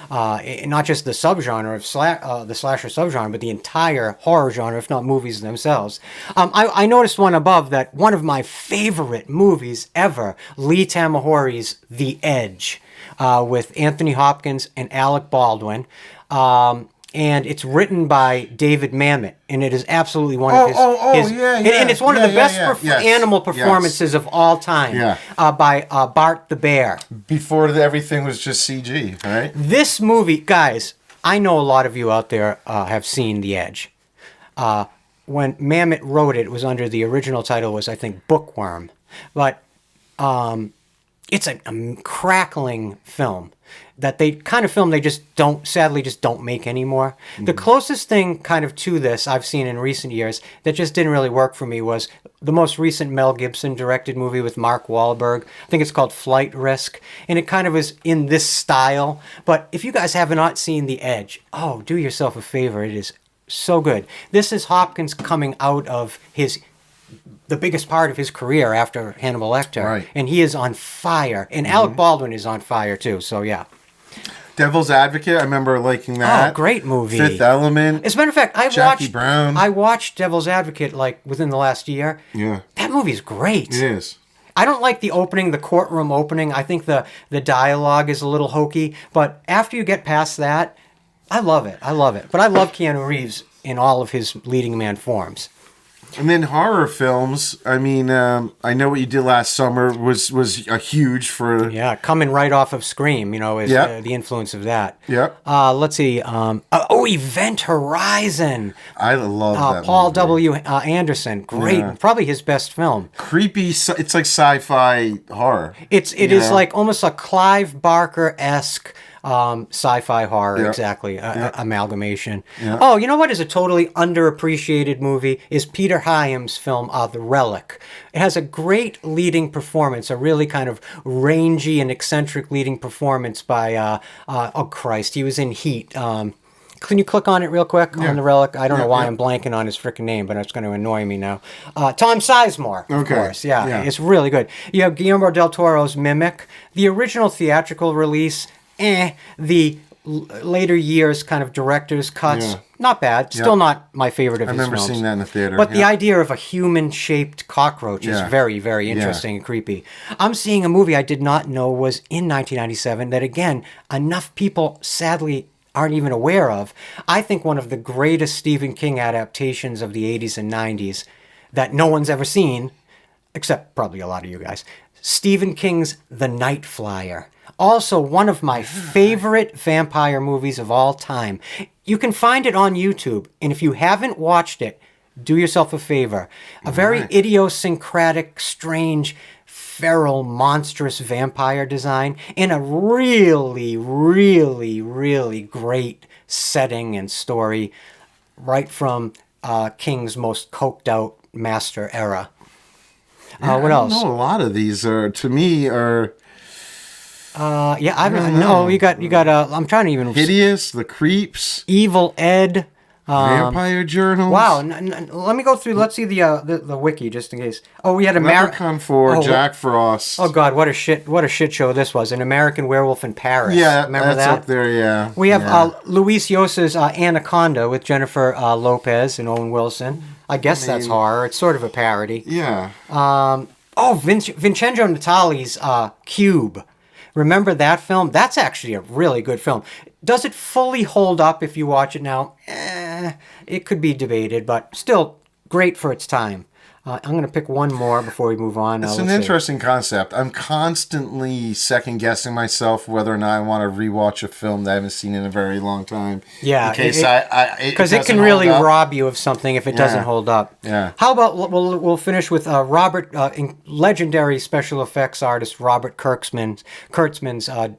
Not just the subgenre of the slasher subgenre, but the entire horror genre, if not movies themselves. I noticed one above that one of my favorite movies ever, Lee Tamahori's The Edge, with Anthony Hopkins and Alec Baldwin. And it's written by David Mamet, and it is absolutely one of his. And it's one of the best animal performances of all time. Yeah. By Bart the Bear. Before everything was just CG, right? This movie, guys, I know a lot of you out there have seen The Edge. When Mamet wrote it, it was under the original title was, I think, Bookworm. But it's a crackling film that they kind of film they sadly don't make anymore. The closest thing kind of to this I've seen in recent years that just didn't really work for me was the most recent Mel Gibson directed movie with Mark Wahlberg. I think it's called Flight Risk, and it kind of is in this style. But if you guys have not seen The Edge, do yourself a favor. It is so good. This is Hopkins coming out of the biggest part of his career after Hannibal Lecter. Right. And he is on fire. And Alec Baldwin is on fire too, so yeah. Devil's Advocate, I remember liking that. Oh, great movie. Fifth Element. As a matter of fact, Brown. I watched Devil's Advocate within the last year. Yeah. That movie's great. It is. I don't like the opening, the courtroom opening. I think the dialogue is a little hokey. But after you get past that, I love it. But I love Keanu Reeves in all of his leading man forms. And then horror films. I know What You Did Last Summer was a huge for... Yeah, coming right off of Scream, is the influence of that. Yep. Let's see. Event Horizon. I love that Paul movie. W. Anderson. Great. Probably his best film. Creepy. It's like sci-fi horror. It is like almost a Clive Barker-esque sci-fi horror, exactly. Amalgamation. Yeah. Oh, you know what is a totally underappreciated movie? Is Peter Hyams' film, The Relic. It has a great leading performance, a really kind of rangy and eccentric leading performance by, he was in Heat. Can you click on it real quick on the relic? I don't know why yeah. I'm blanking on his freaking name, but it's going to annoy me now. Tom Sizemore, of course. Yeah, it's really good. You have Guillermo del Toro's Mimic. The original theatrical release, the later years kind of director's cuts, not bad. Still not my favorite of his films. I remember seeing that in the theater. But the idea of a human-shaped cockroach is very, very interesting and creepy. I'm seeing a movie I did not know was in 1997 that, again, enough people sadly aren't even aware of. I think one of the greatest Stephen King adaptations of the 80s and 90s that no one's ever seen, except probably a lot of you guys, Stephen King's The Night Flyer. Also, one of my favorite vampire movies of all time. You can find it on YouTube, and if you haven't watched it, do yourself a favor. A very idiosyncratic, strange, feral, monstrous vampire design in a really, really, really great setting and story right from King's most coked-out master era. What else? I know a lot of these are, to me, are... I don't know. You got. I'm trying to even. Hideous, The Creeps, Evil Ed, Vampire Journals. Wow. Let me go through. Let's see the wiki just in case. Oh, we had Leprechaun 4, Jack Frost. Oh God, what a shit show this was. An American Werewolf in Paris. Yeah, remember that's that? up there. Yeah. We have Luis Llosa's Anaconda with Jennifer Lopez and Owen Wilson. I guess that's horror. It's sort of a parody. Yeah. Vincenzo Natali's Cube. Remember that film? That's actually a really good film. Does it fully hold up if you watch it now? It could be debated, but still great for its time. I'm going to pick one more before we move on. It's an interesting concept. I'm constantly second-guessing myself whether or not I want to rewatch a film that I haven't seen in a very long time. Yeah. In case because it can really rob you of something if it doesn't hold up. Yeah. How about we'll finish with legendary special effects artist Robert Kurtzman's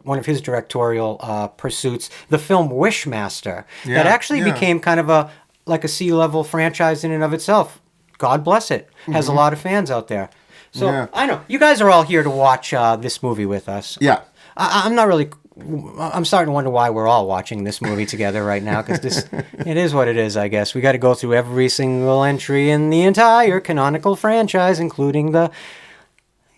one of his directorial pursuits, the film Wishmaster, that actually became kind of a C-level franchise in and of itself. God bless it. Has a lot of fans out there. So, I know. You guys are all here to watch this movie with us. Yeah. I'm not really... I'm starting to wonder why we're all watching this movie together right now, because it is what it is, I guess. We got to go through every single entry in the entire canonical franchise, including the,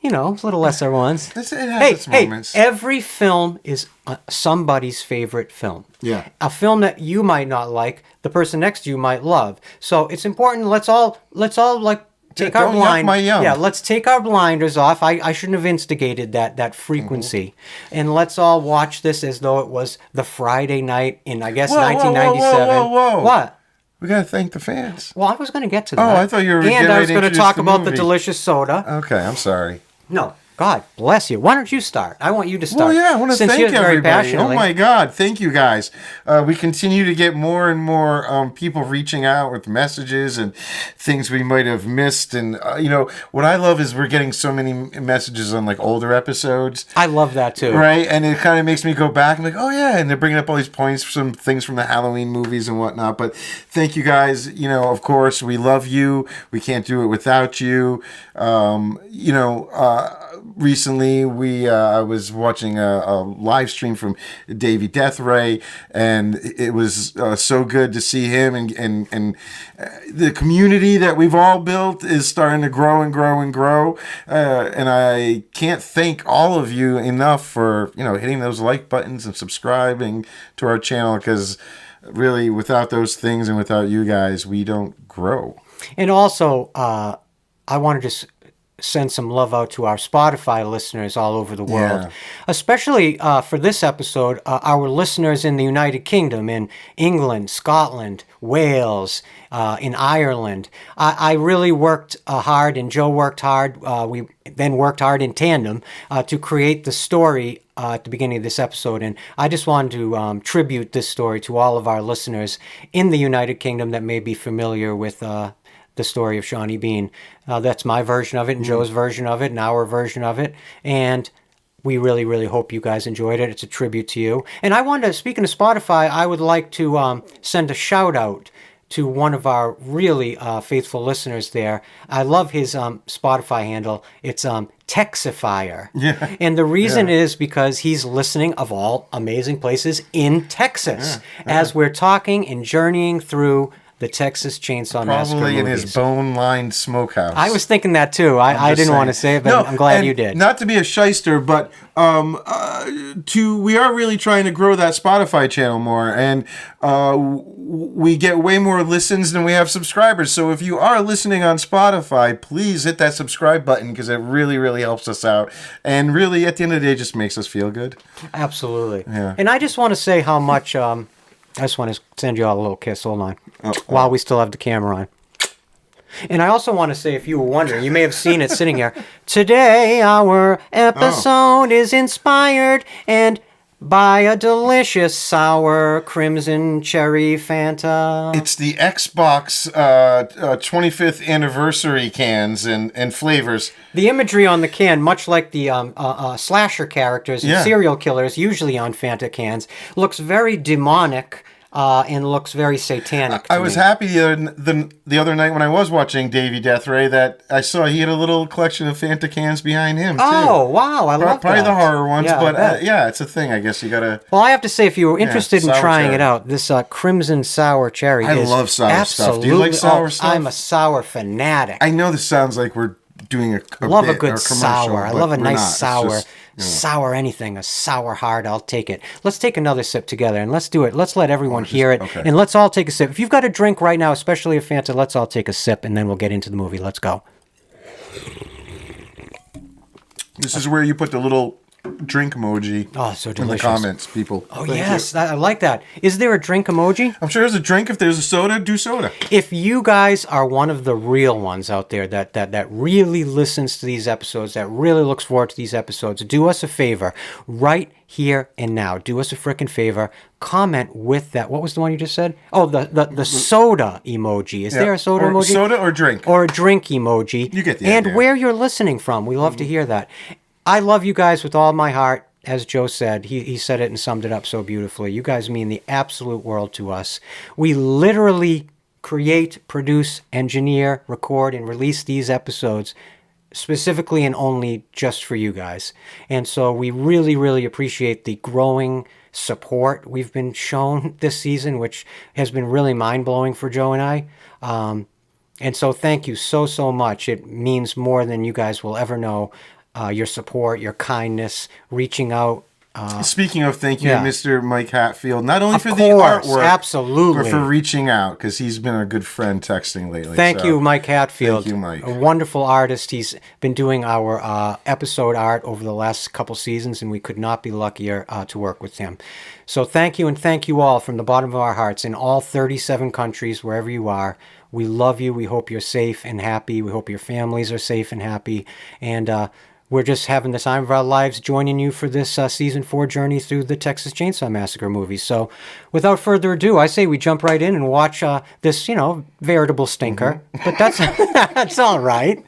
little lesser ones. It has its moments. Every film is somebody's favorite film. Yeah. A film that you might not like, the person next to you might love. So it's important. Let's all take our blind. Let's take our blinders off. I shouldn't have instigated that frequency. And let's all watch this as though it was the Friday night in, I guess, 1997. Whoa. What? We got to thank the fans. Well, I was going to get to that. Oh, I thought you were And I was going to talk about the movie. delicious soda. Okay, I'm sorry. No. God bless you. Why don't you start? I want you to start. Well, yeah, I want to thank everybody. Oh, passionately. my God. Thank you, guys. We continue to get more and more people reaching out with messages and things we might have missed. And, what I love is we're getting so many messages on, older episodes. I love that, too. Right? And it kind of makes me go back and oh, yeah. And they're bringing up all these points for some things from the Halloween movies and whatnot. But thank you, guys. Of course, we love you. We can't do it without you. Recently, I was watching a live stream from Davey Deathray, and it was so good to see him, and the community that we've all built is starting to grow and grow and grow. And I can't thank all of you enough for hitting those like buttons and subscribing to our channel, because really, without those things and without you guys, we don't grow. And also, I want to just send some love out to our Spotify listeners all over the world, especially for this episode, our listeners in the United Kingdom, in England, Scotland, Wales, in Ireland. I really worked hard, and Joe worked hard. We then worked hard in tandem to create the story at the beginning of this episode, and I just wanted to tribute this story to all of our listeners in the United Kingdom that may be familiar with the story of Shawnee Bean. That's my version of it, and Joe's version of it, and our version of it. And we really, really hope you guys enjoyed it. It's a tribute to you. And I wanted to, speaking of Spotify, I would like to send a shout out to one of our really faithful listeners there. I love his Spotify handle. It's Texifier. Yeah. And the reason is because he's listening, of all amazing places, in Texas, as we're talking and journeying through the Texas Chainsaw Massacre Probably in movies. his bone-lined smokehouse. I was thinking that too. I didn't want to say it, but I'm glad you did. Not to be a shyster, but we are really trying to grow that Spotify channel more, and we get way more listens than we have subscribers. So if you are listening on Spotify, please hit that subscribe button because it really, really helps us out, and really at the end of the day, just makes us feel good. Absolutely. Yeah. And I just want to say how much. I just want to send you all a little kiss. Hold on. While we still have the camera on. And I also want to say, if you were wondering, you may have seen it sitting here. Today, our episode is inspired and by a delicious sour crimson cherry Fanta. It's the Xbox 25th anniversary cans and flavors. The imagery on the can, much like the slasher characters and serial killers, usually on Fanta cans, looks very demonic and looks very satanic. I was happy the other night when I was watching Davey Death Ray that I saw he had a little collection of Fanta cans behind him, too. Oh, wow. I love that. Probably the horror ones, Yeah, but it's a thing. I guess you got to... Well, I have to say, if you were interested in sour trying cherry. it out, this crimson sour cherry I is love sour absolutely... stuff. Do you like sour stuff? I'm a sour fanatic. I know this sounds like we're doing I love a bit or good commercial, sour. I but love a we're nice not. It's sour. just, Sour anything. A sour heart, I'll take it. Let's take another sip together, and let's do it. Let's let everyone hear it, okay. and let's all take a sip. If you've got a drink right now, especially a Fanta, let's all take a sip, and then we'll get into the movie. Let's go. This is where you put the little drink emoji So in the delicious. comments, people. Oh, Thank yes. you. I like that. Is there a drink emoji? I'm sure there's a drink. If there's a soda, do soda. If you guys are one of the real ones out there that really listens to these episodes, that really looks forward to these episodes, do us a favor right here and now. Do us a frickin' favor. Comment with that. What was the one you just said? Oh, the soda emoji. Is there a soda emoji? Soda or drink? Or a drink emoji. You get the And idea. where you're listening from. We love to hear that. I love you guys with all my heart. As Joe said, he said it and summed it up so beautifully. You guys mean the absolute world to us. We literally create, produce, engineer, record, and release these episodes specifically and only just for you guys. And so we really, really appreciate the growing support we've been shown this season, which has been really mind-blowing for Joe and I. And so thank you so, so much. It means more than you guys will ever know. Your support, your kindness, reaching out. Speaking of, thank you, Yeah. Mr. Mike Hatfield, not only Of for course, the artwork, absolutely. but for reaching out, because he's been a good friend texting lately. Thank so. you, Mike Hatfield. Thank you, Mike. A wonderful artist. He's been doing our episode art over the last couple seasons, and we could not be luckier to work with him. So thank you, and thank you all from the bottom of our hearts in all 37 countries, wherever you are. We love you. We hope you're safe and happy. We hope your families are safe and happy. And we're just having the time of our lives joining you for this season 4 journey through the Texas Chainsaw Massacre movies. So without further ado, I say we jump right in and watch this, veritable stinker. But that's that's all right.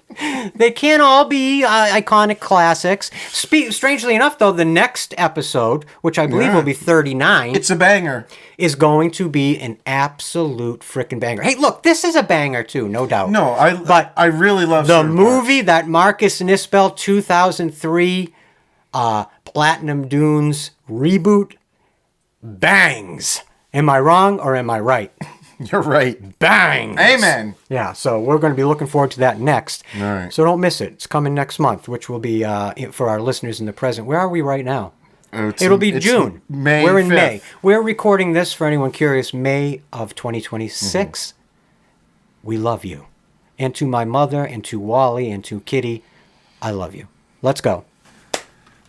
They can't all be iconic classics. Strangely enough, though, the next episode, which I believe will be 39... It's a banger. Is going to be an absolute frickin' banger. Hey, look, this is a banger, too, no doubt. No, I really love the certain movie that Marcus Nispel 2003 Platinum Dunes reboot bangs. Am I wrong or am I right? You're right. Bangs. Amen. Yeah, so we're going to be looking forward to that next. All right. So don't miss it. It's coming next month, which will be for our listeners in the present. Where are we right now? It'll be June. May We're in 5th. May. We're recording this, for anyone curious, May of 2026. We love you. And to my mother, and to Wally, and to Kitty, I love you. Let's go.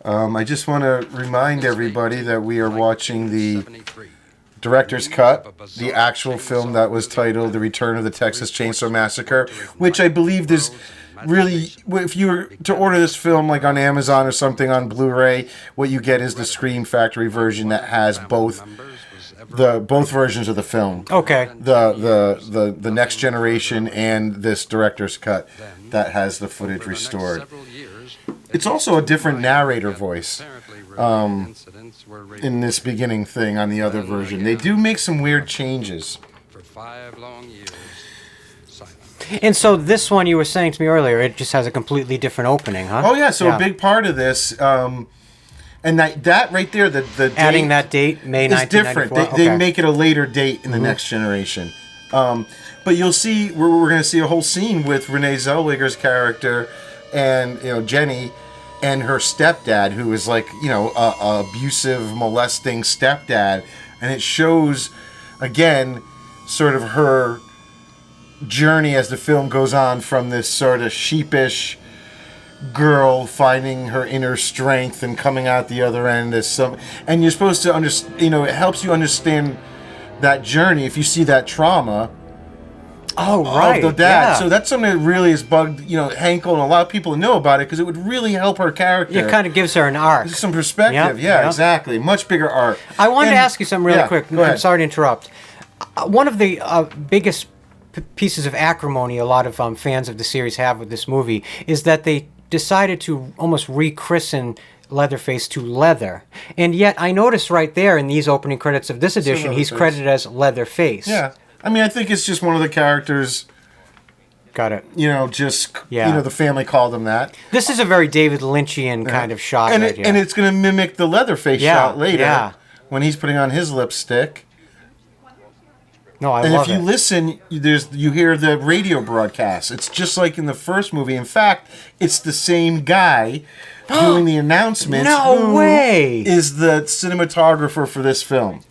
I just want to remind everybody that we are watching the director's cut, the actual film that was titled The Return of the Texas Chainsaw Massacre, which I believe there's really, if you were to order this film like on Amazon or something on Blu-ray, what you get is the Scream Factory version that has both versions of the film. Okay. The next generation and this director's cut that has the footage restored. It's also a different narrator voice in this beginning thing on the other version. They do make some weird changes. 5 long years. And so this one, you were saying to me earlier, it just has a completely different opening, huh? Oh yeah, so a big part of this, and that right there, the adding date that date, May is 1994. different. They make it a later date in the Next Generation. But you'll see, we're going to see a whole scene with Renee Zellweger's character and Jenny and her stepdad, who is like a abusive, molesting stepdad, and it shows again sort of her journey as the film goes on from this sort of sheepish girl finding her inner strength and coming out the other end as some, and you're supposed to understand, it helps you understand that journey if you see that trauma of the dad. Yeah. So that's something that really has bugged Henkel and a lot of people to know about it, because it would really help her character. It kind of gives her an arc, some perspective. Yeah, exactly, much bigger arc. I wanted to ask you something really quick. Go ahead. I'm sorry to interrupt. One of the biggest pieces of acrimony a lot of fans of the series have with this movie is that they decided to almost rechristen Leatherface to Leather, and yet I noticed right there in these opening credits of this edition, he's credited as Leatherface. Yeah, I mean, I think it's just one of the characters. Got it. The family called him that. This is a very David Lynchian kind of shot, and right here. and it's going to mimic the Leatherface shot later when he's putting on his lipstick. No, I love it. And if you listen, you hear the radio broadcast. It's just like in the first movie. In fact, it's the same guy doing the announcements. No way! Is the cinematographer for this film.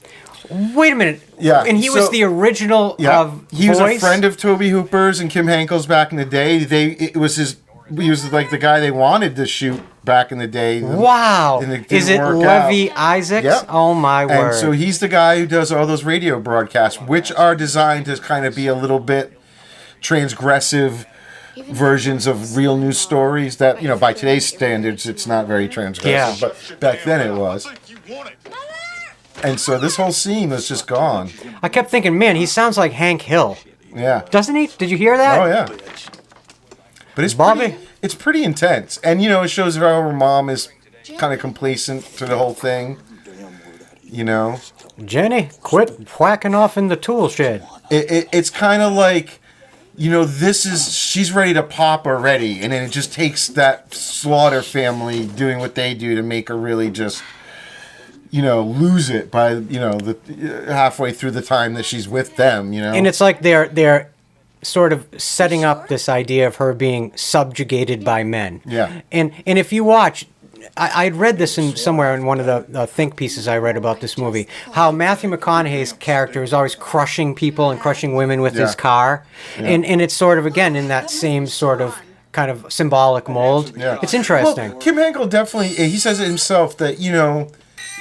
Wait a minute. Yeah. And he was the original He was voice? a friend of Toby Hooper's and Kim Henkel's back in the day. He was like the guy they wanted to shoot back in the day. Wow. And it Is it didn't work Levy out. Isaacs? Yep. Oh, my word. And so he's the guy who does all those radio broadcasts, which are designed to kind of be a little bit transgressive versions of real news stories that, by today's standards, it's not very transgressive. Yeah. But back then it was. And so this whole scene was just gone. I kept thinking, man, he sounds like Hank Hill. Yeah. Doesn't he? Did you hear that? Oh, yeah. But it's pretty intense. And, it shows how her mom is kind of complacent to the whole thing. Jenny, quit whacking off in the tool shed. It's kind of like, she's ready to pop already. And then it just takes that Slaughter family doing what they do to make her really just, lose it by, the halfway through the time that she's with them, And it's like they're sort of setting up this idea of her being subjugated by men. Yeah. And if you watch, I'd read this somewhere in one of the think pieces I read about this movie, how Matthew McConaughey's character is always crushing people and crushing women with his car. Yeah. And it's sort of, again, in that same sort of kind of symbolic mold. Yeah. It's interesting. Well, Kim Henkel definitely, he says it himself that,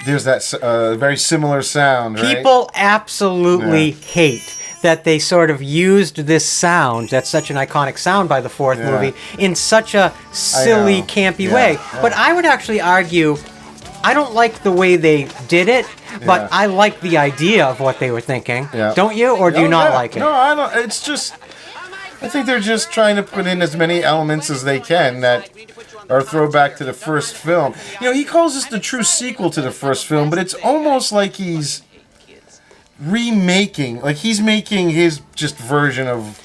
there's that very similar sound, right? People absolutely hate that they sort of used this sound, that's such an iconic sound by the fourth movie, in such a silly, campy way. Yeah. But I would actually argue, I don't like the way they did it, but I like the idea of what they were thinking. Yeah. Don't you? Or do you not like it? No, I don't. It's just, I think they're just trying to put in as many elements as they can that are throwback to the first film. He calls this the true sequel to the first film, but it's almost like he's remaking, like he's making his just version of.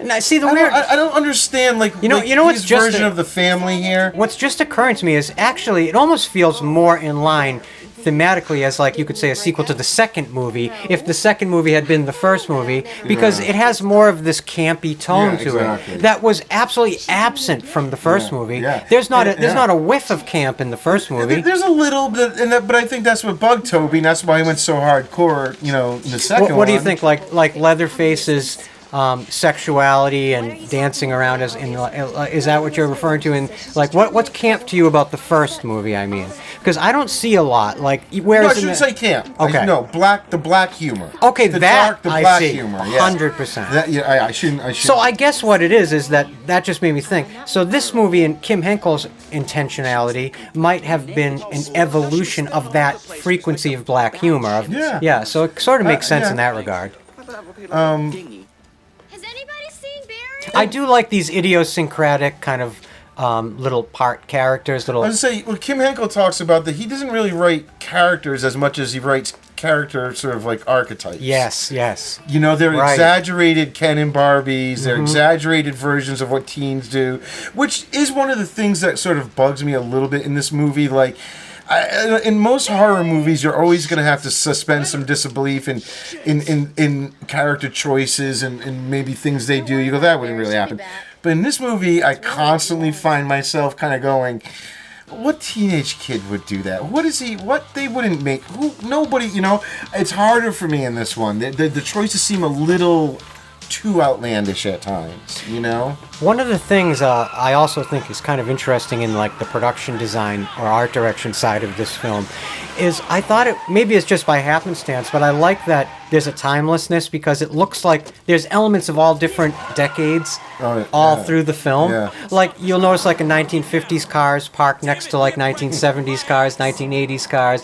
Now, see the weird. I don't understand, like what's just version of the family here. What's just occurring to me is actually it almost feels more in line thematically as, like, you could say a sequel to the second movie if the second movie had been the first movie, because it has more of this campy tone to it that was absolutely absent from the first movie. Yeah. There's not a whiff of camp in the first movie. There's a little bit, but I think that's what bugged Toby, and that's why he went so hardcore, in the second one. What do you think, like Leatherface's sexuality and dancing around is that what you're referring to? And like, what's camp to you about the first movie? I mean, because I don't see a lot. Like, where I shouldn't say camp. Okay, the black humor. Okay, the black I see. Humor. 100%. I shouldn't. So I guess what it is that just made me think. So this movie and Kim Henkel's intentionality might have been an evolution of that frequency of black humor. So it sort of makes sense in that regard. I do like these idiosyncratic kind of little part characters. I was going to say, Kim Henkel talks about that he doesn't really write characters as much as he writes character sort of like archetypes. Yes, yes. You know, they're Right. exaggerated Ken and Barbies. They're exaggerated versions of what teens do, which is one of the things that sort of bugs me a little bit in this movie. Like, in most horror movies, you're always going to have to suspend some disbelief in character choices and maybe things they do. You go, that wouldn't really happen. But in this movie, I constantly find myself kind of going, what teenage kid would do that? What they wouldn't make. Nobody, you know, it's harder for me in this one. The choices seem a little too outlandish at times, you know? One of the things I also think is kind of interesting in like the production design or art direction side of this film is I thought it, maybe it's just by happenstance, but I like that there's a timelessness because it looks like there's elements of all different decades through the film. Yeah. Like you'll notice like a 1950s cars parked next to like 1970s cars, 1980s cars.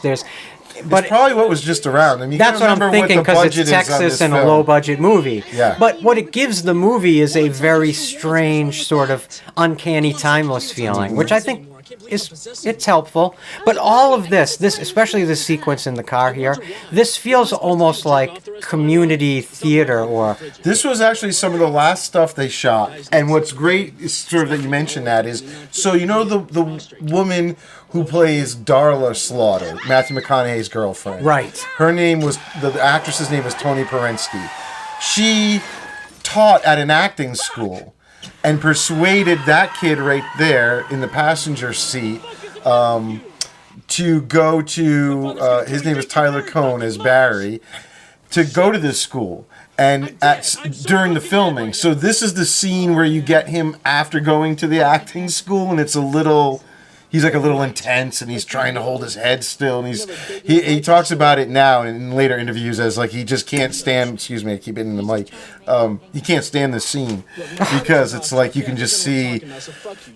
But it's probably what was just around. I mean, that's what I'm thinking because it's Texas and a low-budget movie. Yeah. But what it gives the movie is a very strange sort of uncanny, timeless feeling, which I think it's helpful. But all of this, especially the sequence in the car here, this feels almost like community theater or... This was actually some of the last stuff they shot. And what's great is sort of that you mentioned that is, so you know the woman who plays Darla Slaughter, Matthew McConaughey's girlfriend. Right. Her name was, the actress's name was Toni Perensky. She taught at an acting school and persuaded that kid right there in the passenger seat to go to, his name is Tyler Cohn as Barry, to go to this school. And during the filming. So this is the scene where you get him after going to the acting school and it's a little... He's like a little intense, and he's trying to hold his head still, and he talks about it now in later interviews as like he just can't stand. Excuse me, I keep hitting the mic. He can't stand the scene because it's like you can just see,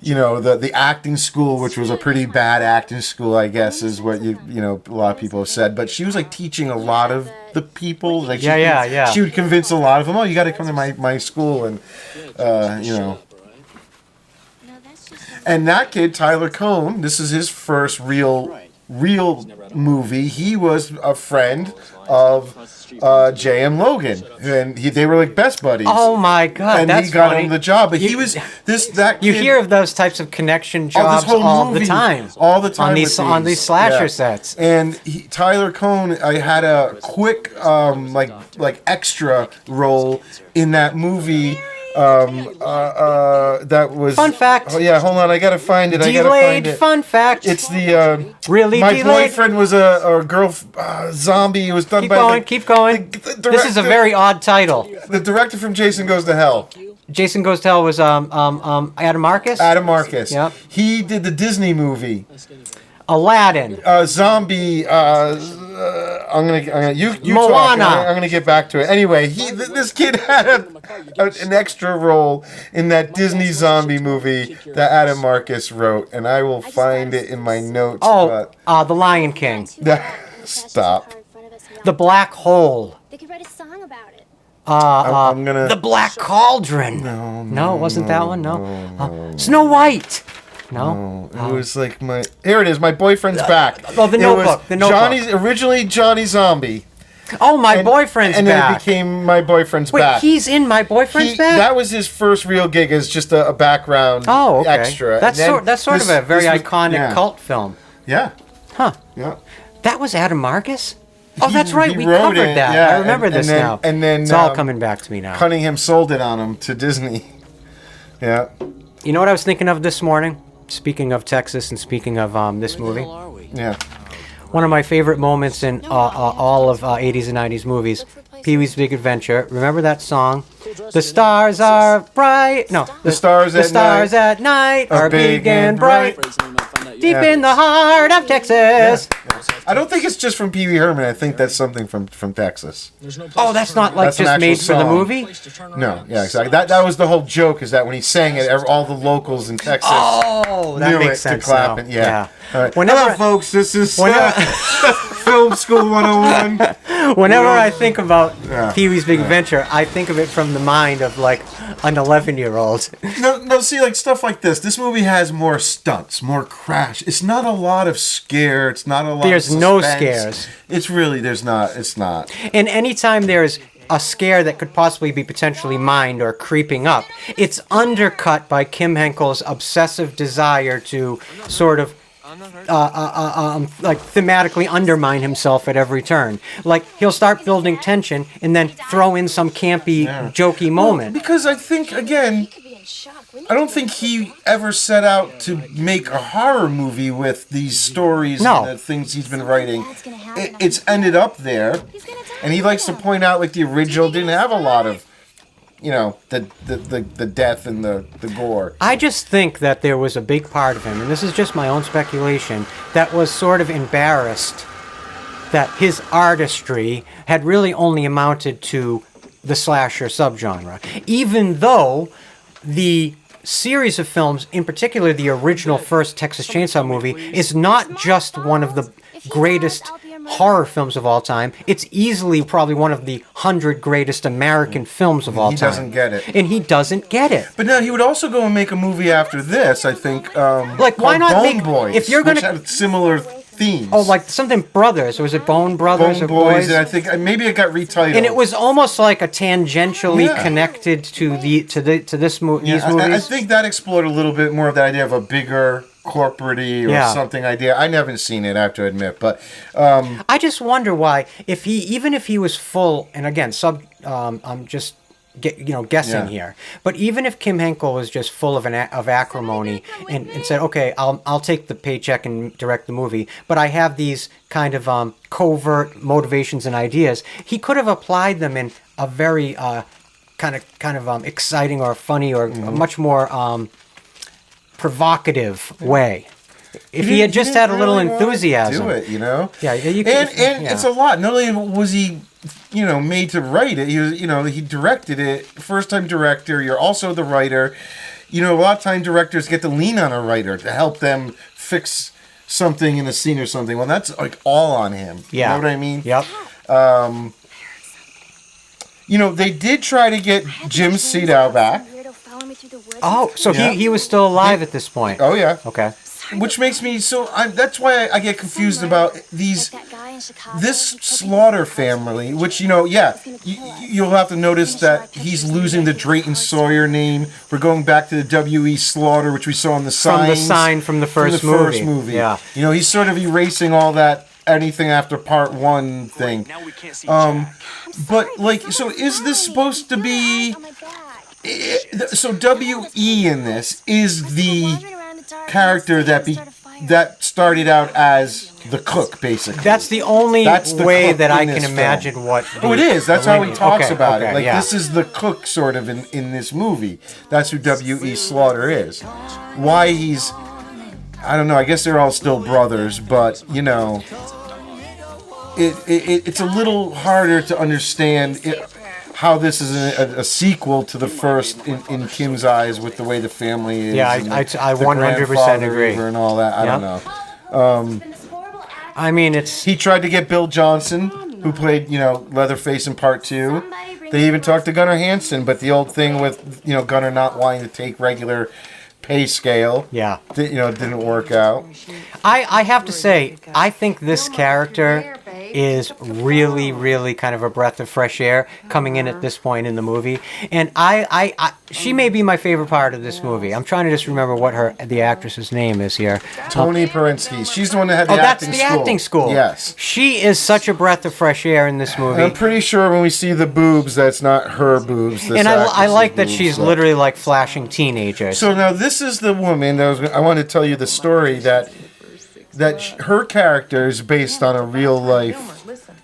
you know, the acting school, which was a pretty bad acting school, I guess, is what you know a lot of people have said. But she was like teaching a lot of the people. Like she would convince a lot of them. Oh, you got to come to my school, and you know. And that kid, Tyler Cohn, this is his first real movie. He was a friend of J.M. Logan, and they were like best buddies. Oh my God, and that's he got funny. him the job. But he was that kid, you hear of those types of connection jobs all the time on these slasher sets. And Tyler Cohn, I had a quick like extra role in that movie. That was fun fact. Oh yeah, hold on, I gotta find it. Delayed fun fact. It's the really my delayed. boyfriend was a girl zombie. It was done Keep going. This is a very odd title. The director from Jason Goes to Hell. Jason Goes to Hell was Adam Marcus. Adam Marcus. Yep. He did the Disney movie. Aladdin. Zombie. I'm gonna you Moana. talk. I'm gonna get back to it. Anyway, this kid had an extra role in that Disney zombie movie that Adam Marcus wrote, and I will find it in my notes. The Lion King. Stop. The Black Hole. They could write a song about it. I'm gonna. The Black Cauldron. No, it wasn't that one. No. Snow White. No, it was like here it is. My boyfriend's back. Oh, the Notebook. The Notebook. Originally Johnny Zombie. Oh, my boyfriend's and back. And then it became My Boyfriend's Back. Wait, he's in My Boyfriend's Back? That was his first real gig as just a background extra. That's sort of a very iconic cult film. Yeah. Huh. Yeah. That was Adam Marcus? Oh, that's right. We covered that. Yeah, I remember this now. And then it's all coming back to me now. Cunningham sold it on him to Disney. Yeah. You know what I was thinking of this morning? Speaking of Texas and speaking of this movie. Yeah. One of my favorite moments in all of 80s and 90s movies, Pee-wee's Big Adventure. Remember that song? The stars are bright. No. The stars at night are big and bright. Deep in the heart of Texas. Yeah. I don't think it's just from Pee Wee Herman. I think that's something from Texas. Oh, that's not like just made for the movie? No, yeah, exactly. That was the whole joke, is that when he sang it, all the locals in Texas that makes sense to clap now. it. Yeah. Yeah. All right. Hello, folks. This is Film School 101. Whenever I think about Pee-wee's Big Adventure, I think of it from the mind of like an 11-year-old. No, see, like stuff like this. This movie has more stunts, more crash. It's not a lot of scare. It's not a lot. There's of no suspense. scares. It's really there's not. It's not. And anytime there's a scare that could possibly be potentially mined or creeping up, it's undercut by Kim Henkel's obsessive desire to sort of like thematically undermine himself at every turn. Like he'll start building tension and then throw in some campy, jokey moment. Because I think again, I don't think he ever set out to make a horror movie with these stories and the things he's been writing. It's ended up there, and he likes to point out like the original didn't have a lot of, the death and the gore. I just think that there was a big part of him, and this is just my own speculation, that was sort of embarrassed that his artistry had really only amounted to the slasher subgenre. Even though the series of films, in particular the original first Texas Chainsaw movie, is not just one of the greatest horror films of all time. It's easily probably one of the 100 greatest American films of all time. He doesn't get it. And he doesn't get it. But now he would also go and make a movie after this, I think. Like, why not Bone make... Boys, if you're gonna, which had similar themes. Oh, like something Brothers. Or was it Bone Brothers Bone or Boys? Boys? And I think maybe it got retitled. And it was almost like a tangentially connected to these movies. I think that explored a little bit more of the idea of a bigger corporate-y or something idea. I haven't seen it, I have to admit, but I just wonder why, even if he was full, and again, I'm just guessing here, but even if Kim Henkel was just full of acrimony and said, okay, I'll take the paycheck and direct the movie, but I have these kind of covert motivations and ideas, he could have applied them in a very kind of exciting or funny or much more provocative way. If he had just had a little enthusiasm. Do it, Yeah, it's a lot. Not only was he, made to write it, he was, he directed it. First time director. You're also the writer. A lot of time directors get to lean on a writer to help them fix something in a scene or something. Well, that's like all on him. Yeah. You know what I mean? Yep. They did try to get Jim Sedow back. Oh, so he was still alive at this point. Oh, yeah. Okay. Which makes me that's why I get confused about this Slaughter family, which, you'll have to notice that he's losing the Drayton Sawyer name. We're going back to the W.E. Slaughter, which we saw in the signs. From the sign from the first movie. Yeah. He's sort of erasing all that anything after part one thing. But, so is this supposed to be... So W.E. in this is the character that started out as the cook, basically. That's the only way that I can imagine what... it is. That's how he talks about it. This is the cook, sort of, in this movie. That's who W.E. Slaughter is. Why he's... I don't know. I guess they're all still brothers, but, it's a little harder to understand how this is a sequel to the first in Kim's eyes with the way the family is. Yeah, I 100% agree. And all that. I don't know. I mean, it's... He tried to get Bill Johnson, who played, Leatherface in part 2. They even talked to Gunnar Hansen, but the old thing with, Gunnar not wanting to take regular pay scale, didn't work out. I have to say, I think this character is really, really kind of a breath of fresh air coming in at this point in the movie. And she may be my favorite part of this movie. I'm trying to just remember what the actress's name is here. Toni Perinsky. She's the one that had the acting school. Oh, that's the acting school. Yes. She is such a breath of fresh air in this movie. I'm pretty sure when we see the boobs, that's not her boobs. And I like that she's literally like flashing teenagers. So now this is the woman that I want to tell you the story that her character is based on a real life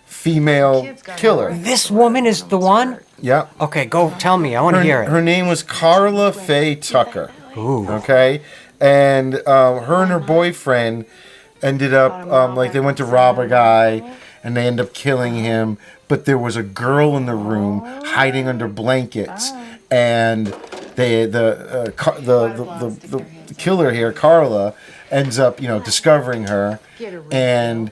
female killer. This woman is the one? Yeah. Okay, go tell me. I want to hear it. Her name was Carla Faye Tucker. Ooh. Okay? And her and her boyfriend ended up, they went to rob a guy, and they ended up killing him. But there was a girl in the room hiding under blankets. And the killer here, Carla, ends up, discovering her, and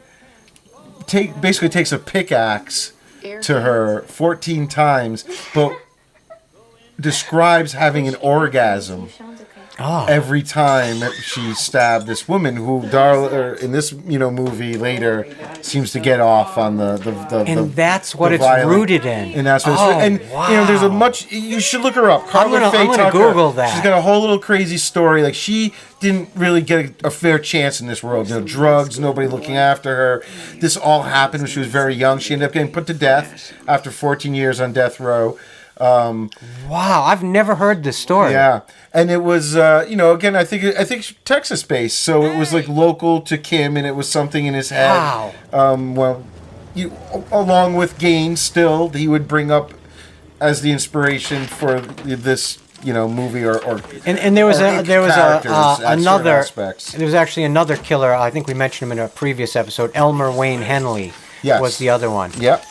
basically takes a pickaxe to her 14 times, but describes having an orgasm every time she stabbed this woman who, in this movie later, seems to get off on the that's what it's violent, rooted in. And that's what it's and wow. There's a much. You should look her up. I'm gonna Google that. She's got a whole little crazy story. Like, she didn't really get a fair chance in this world. Drugs, nobody looking after her. This all happened when she was very young. She ended up getting put to death after 14 years on death row. Wow, I've never heard this story. Yeah, and it was, again, I think Texas based, so it was like local to Kim, and it was something in his head. Wow. Along with Gaines, still he would bring up as the inspiration for this, movie or and there was another. Aspects. There was actually another killer. I think we mentioned him in a previous episode. Elmer Wayne Henley was the other one. Yep.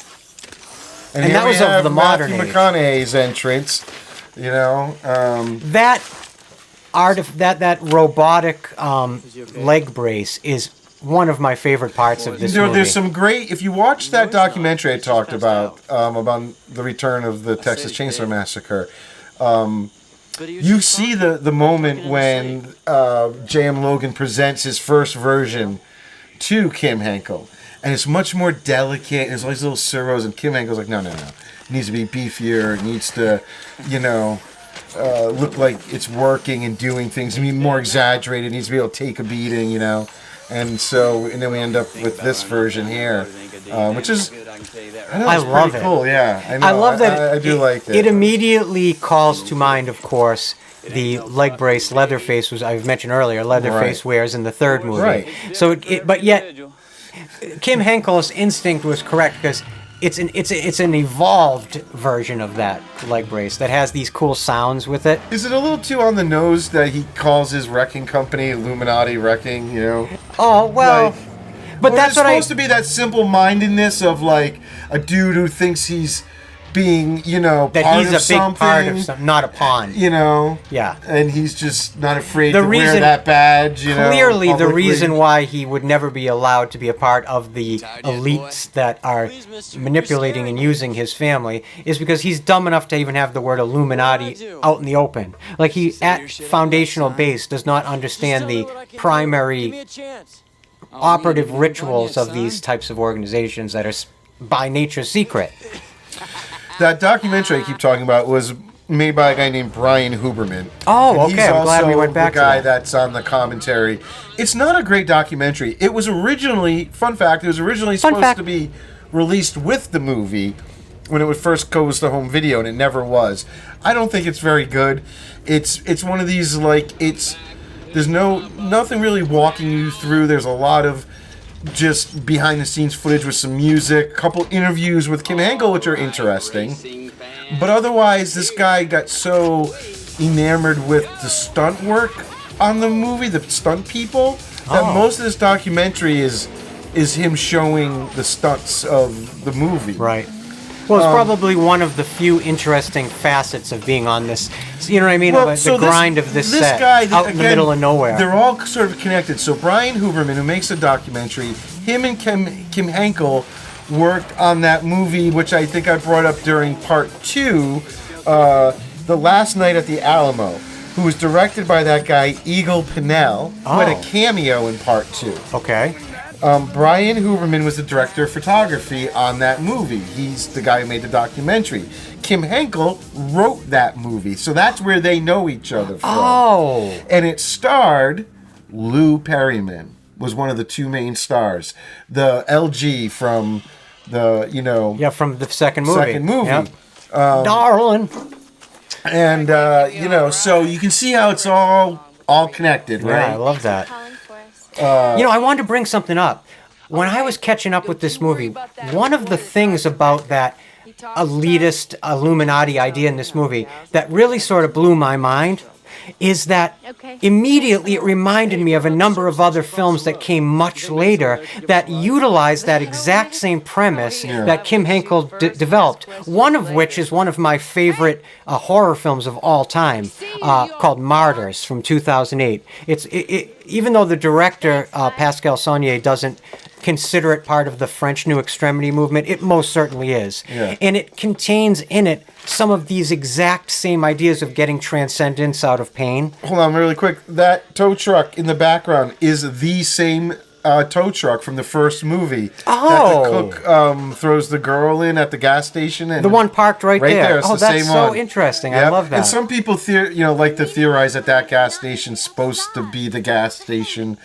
And that was of the modern age. Matthew McConaughey's entrance, that robotic leg brace is one of my favorite parts of this movie. There's some great. If you watch that documentary I talked about the return of the Texas Chainsaw Massacre, you see the moment when J.M. Logan presents his first version to Kim Henkel. And it's much more delicate. There's all these little servos, and Kim Henkel's like, no. It needs to be beefier. It needs to, look like it's working and doing things. I mean, more exaggerated. It needs to be able to take a beating, And then we end up with this version here, which is, I love it. Cool. Yeah, I love that. I do like it. It immediately calls to mind, of course, the leg brace Leatherface, was I've mentioned earlier. Leatherface wears in the third movie. Right. So, but yet, Kim Henkel's instinct was correct because it's an evolved version of that leg brace that has these cool sounds with it. Is it a little too on the nose that he calls his wrecking company Illuminati Wrecking? Oh well, but that's what supposed to be, that simple-mindedness of like a dude who thinks he's being, that part he's of a big something, part of something, not a pawn. Yeah, and he's just not afraid to reason, wear that badge. Clearly, publicly. the reason why he would never be allowed to be a part of the elites that are manipulating and using his family is because he's dumb enough to even have the word Illuminati out in the open. Like, he, at foundational base, does not understand the primary operative rituals of these types of organizations that are by nature secret. That documentary I keep talking about was made by a guy named Brian Huberman. Oh, okay. I'm glad we went back to that. He's the guy that's on the commentary. It's not a great documentary. It was originally, fun fact, supposed to be released with the movie when it first goes to home video, and it never was. I don't think it's very good. It's one of these, like, there's nothing really walking you through. There's a lot of just behind the scenes footage with some music, a couple interviews with Kim Henkel, which are interesting. But otherwise, this guy got so enamored with the stunt work on the movie, the stunt people, that most of this documentary is him showing the stunts of the movie. Right. Well, it's probably one of the few interesting facets of being on this, you know what I mean? Well, the grind of this set, guy, out in the middle of nowhere. They're all sort of connected. So Brian Huberman, who makes the documentary, him and Kim Henkel worked on that movie, which I think I brought up during part 2, The Last Night at the Alamo, who was directed by that guy, Eagle Pinnell, who had a cameo in part 2. Okay. Brian Huberman was the director of photography on that movie. He's the guy who made the documentary. Kim Henkel wrote that movie, so that's where they know each other from. Oh. And it starred Lou Perryman, was one of the two main stars. The LG from the, from the second movie. Yep. Darling. And, so you can see how it's all connected, right? Yeah, I love that. I wanted to bring something up. When I was catching up with this movie, one of the things about that elitist Illuminati idea in this movie that really sort of blew my mind is that immediately it reminded me of a number of other films that came much later that utilized that exact same premise that Kim Henkel developed. One of which is one of my favorite horror films of all time, called Martyrs from 2008. Even though the director, Pascal Saunier, doesn't consider it part of the French New Extremity movement. It most certainly is. Yeah. And it contains in it some of these exact same ideas of getting transcendence out of pain. Hold on really quick. That tow truck in the background is the same tow truck from the first movie. Oh. That the cook throws the girl in at the gas station. And The one parked right there. It's Oh, the that's same so one. interesting. I Yep. love that. And some people like to theorize that gas station's supposed to be the gas station,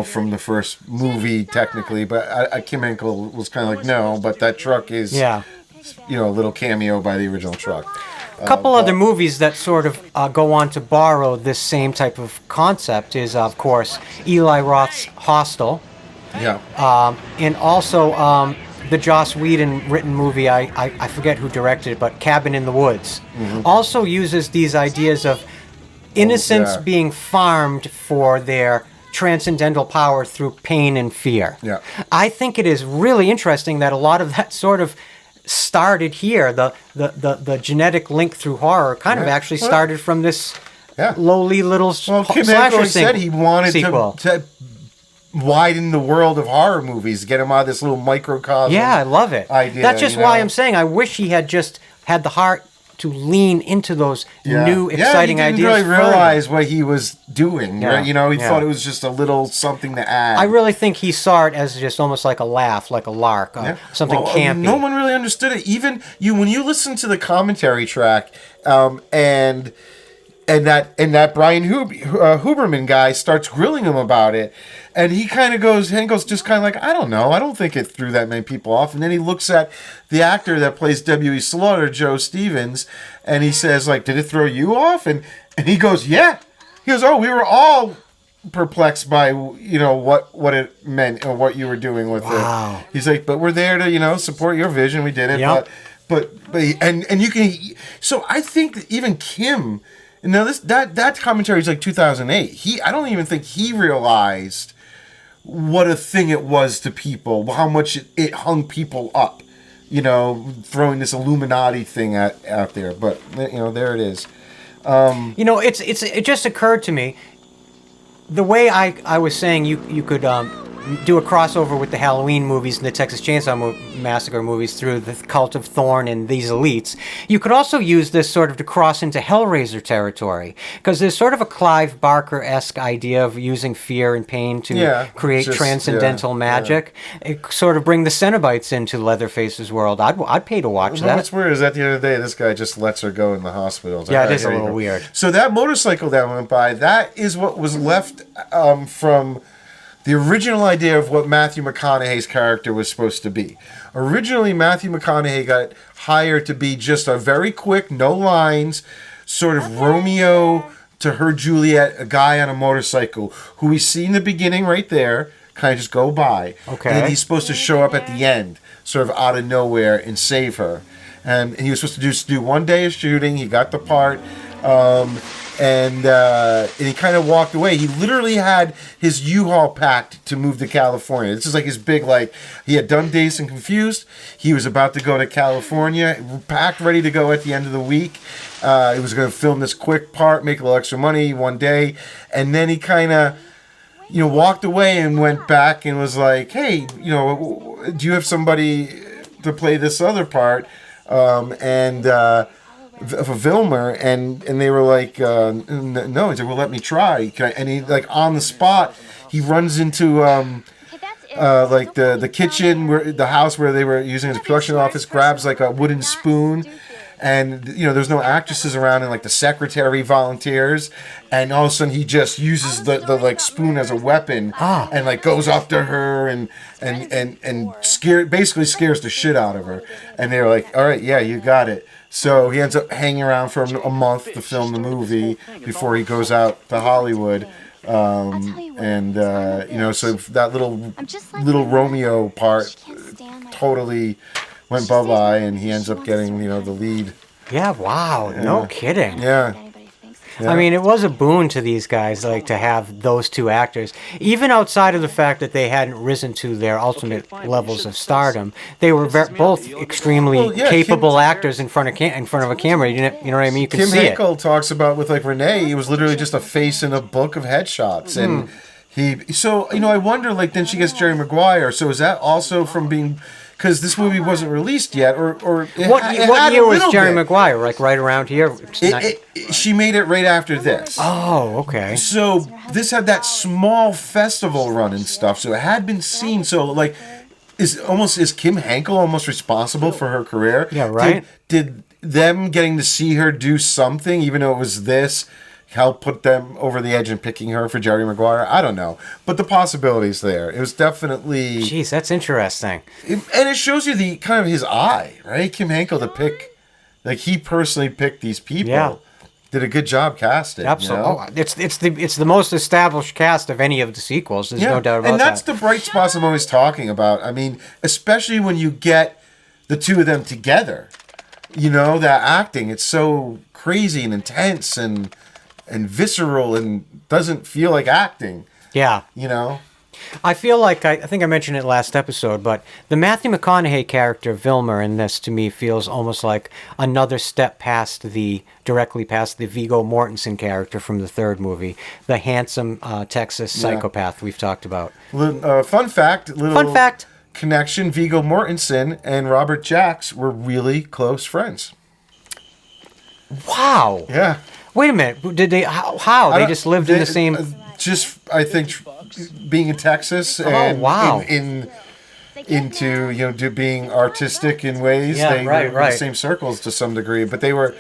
from the first movie technically. But Kim Henkel was kind of like, no, but that truck is, a little cameo by the original truck. A couple other movies that sort of go on to borrow this same type of concept is, of course, Eli Roth's Hostel. Yeah. And also the Joss Whedon written movie, I forget who directed it, but Cabin in the Woods. Mm-hmm. Also uses these ideas of innocence yeah. being farmed for their transcendental power through pain and fear. Yeah. I think it is really interesting that a lot of that sort of started here. The genetic link through horror kind of actually started from this lowly little Kim slasher Henkel said he wanted sequel. to widen the world of horror movies, get him out of this little microcosm. Yeah, I love it. Idea, That's just why I'm saying I wish he had just had the heart to lean into those new, exciting ideas. He didn't really realize what he was doing. Yeah. Right? He thought it was just a little something to add. I really think he saw it as just almost like a laugh, like a lark, something campy. No one really understood it. Even when you listen to the commentary track, and that Brian Huberman guy starts grilling him about it, and he kind of goes, Henkel's just kind of like, I don't know, I don't think it threw that many people off. And then he looks at the actor that plays W.E. Slaughter, Joe Stevens, and he says, like, did it throw you off? And he goes, yeah. He goes, oh, we were all perplexed by what it meant and what you were doing with it. He's like, but we're there to support your vision. We did it, but and you can. So I think that even Kim. Now that commentary is like 2008. I don't even think he realized what a thing it was to people, how much it hung people up, throwing this Illuminati thing out there. But there it is. It just occurred to me, the way I was saying you could do a crossover with the Halloween movies and the Texas Chainsaw Massacre movies through the Cult of Thorn and these elites. You could also use this sort of to cross into Hellraiser territory, because there's sort of a Clive Barker-esque idea of using fear and pain to create transcendental magic. It sort of bring the Cenobites into Leatherface's world. I'd pay to watch that. What's weird is that the other day this guy just lets her go in the hospital. It is a little weird. So that motorcycle that went by, that is what was left from the original idea of what Matthew McConaughey's character was supposed to be. Originally, Matthew McConaughey got hired to be just a very quick, no lines, sort of Romeo to her Juliet, a guy on a motorcycle who we see in the beginning right there, kind of just go by. Okay. And then he's supposed to show up at the end, sort of out of nowhere, and save her. And he was supposed to just do one day of shooting. He got the part. And he kind of walked away. He literally had his U-Haul packed to move to California. This is like his big, he had done Dazed and Confused. He was about to go to California, packed, ready to go at the end of the week. He was going to film this quick part, make a little extra money one day. And then he kind of, walked away and went back and was like, hey, do you have somebody to play this other part? Of a Vilmer, and they were like, no. He said, well, let me try. And he, on the spot, he runs into the kitchen, where the house where they were using as a production office, grabs a wooden spoon, and there's no actresses around, and the secretary volunteers, and all of a sudden he just uses the spoon as a weapon, and goes up to her and basically scares the shit out of her. And they were like, all right, yeah, you got it. So he ends up hanging around for a month to film the movie before he goes out to Hollywood. So that little Romeo part totally went bye-bye, and he ends up getting, the lead. Yeah, wow, no kidding. Yeah. I mean, it was a boon to these guys, to have those two actors. Even outside of the fact that they hadn't risen to their ultimate levels of stardom, they were both extremely capable actors in front of a camera. You know what I mean? You can see it. Kim Henkel talks about with Renee, he was literally just a face in a book of headshots, and So, I wonder, like, then she gets Jerry Maguire. So is that also from being... Because this movie wasn't released yet, or what year was Jerry Maguire? Like right around here? She made it right after this. Oh, okay. So this had that small festival run and stuff, so it had been seen. So, like, is Kim Henkel almost responsible for her career? Yeah, right. Did them getting to see her do something, even though it was this, help put them over the edge and picking her for Jerry Maguire? I don't know. But the possibility's there. It was definitely... Jeez, that's interesting. And it shows you the kind of his eye, right? Kim Henkel to pick... Like, he personally picked these people. Yeah. Did a good job casting. Absolutely. It's the most established cast of any of the sequels. There's no doubt about that. And that's the bright spots I'm always talking about. I mean, especially when you get the two of them together. That acting, it's so crazy and intense and visceral and doesn't feel like acting. Yeah. I feel like, I think I mentioned it last episode, but the Matthew McConaughey character, Vilmer, in this, to me, feels almost like another step directly past the Viggo Mortensen character from the third movie, the handsome Texas psychopath we've talked about. Fun fact. Connection, Viggo Mortensen and Robert Jacks were really close friends. Wow. Yeah. Wait a minute. Did they? How? They just lived in the same. I think, being in Texas and into being artistic in ways. Yeah, they were in the same circles to some degree, but they were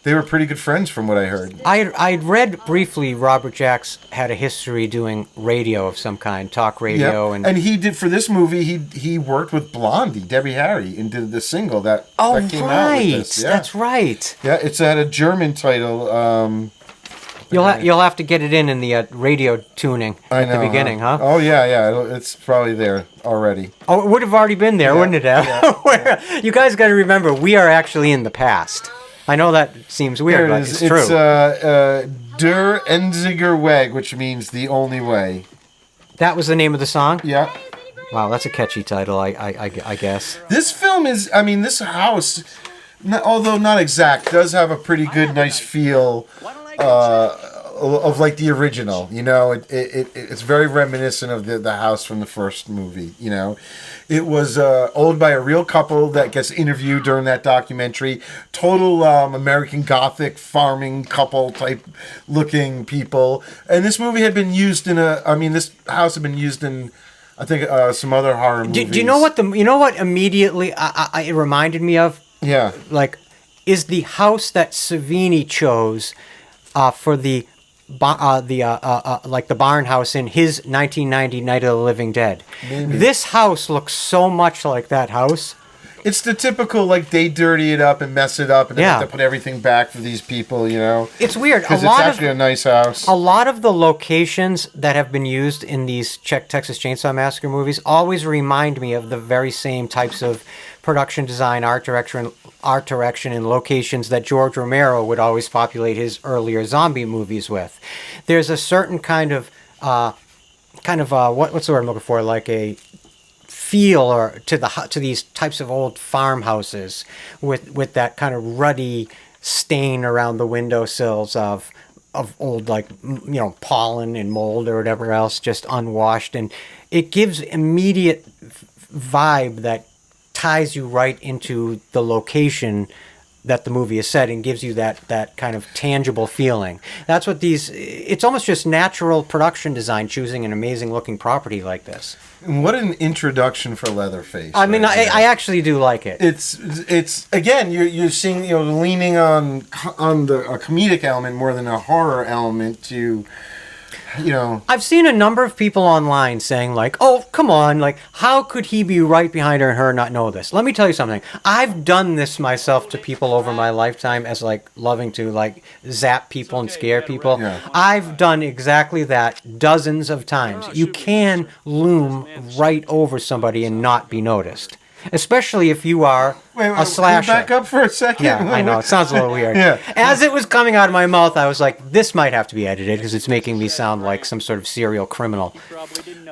pretty good friends from what I heard. I'd read briefly Robert Jacks had a history doing radio of some kind, talk radio, and he did for this movie. He worked with Blondie, Debbie Harry, and did the single that came out with this. Yeah. That's right. Yeah, it's had a German title. You'll have to get it in the radio tuning at the beginning, huh? Oh yeah, it's probably there already. Oh, it would have already been there, wouldn't it have? Yeah. You guys got to remember, we are actually in the past. I know that seems weird, but it's true. It's Der Einziger Weg, which means the only way. That was the name of the song? Yeah. Wow, that's a catchy title, I guess. This film is, this house, although not exact, does have a pretty good, nice feel of like the original. It's very reminiscent of the house from the first movie. It was owned by a real couple that gets interviewed during that documentary. Total American Gothic farming couple type looking people. And this movie had been used this house had been used in, I think, some other horror movies. Do you know what immediately it reminded me of? Yeah. Like, is the house that Savini chose for the barn house in his 1990 Night of the Living Dead. Maybe. This house looks so much like that house. It's the typical, like, they dirty it up and mess it up and they have to put everything back for these people, It's weird. Because it's actually a nice house. A lot of the locations that have been used in these Texas Chainsaw Massacre movies always remind me of the very same types of production design, art direction, and locations that George Romero would always populate his earlier zombie movies with. There's a certain kind of what's the word I'm looking for? Like a feel to these types of old farmhouses with that kind of ruddy stain around the windowsills of old, like, pollen and mold or whatever else, just unwashed, and it gives immediate vibe that ties you right into the location that the movie is set and gives you that kind of tangible feeling. That's what it's almost just natural production design, choosing an amazing looking property like this. And what an introduction for Leatherface. I mean, I actually do like it. It's again, you're seeing, leaning on a comedic element more than a horror element to... I've seen a number of people online saying, like, oh, come on, like, how could he be right behind her and her not know this? Let me tell you something. I've done this myself to people over my lifetime as, like, loving to, like, zap people and scare people. Yeah. I've done exactly that dozens of times. You can loom right over somebody and not be noticed. Especially if you are a slasher. Back up for a second. Yeah, I know. It sounds a little weird. Yeah. As it was coming out of my mouth, I was like, this might have to be edited because it's making me sound like some sort of serial criminal.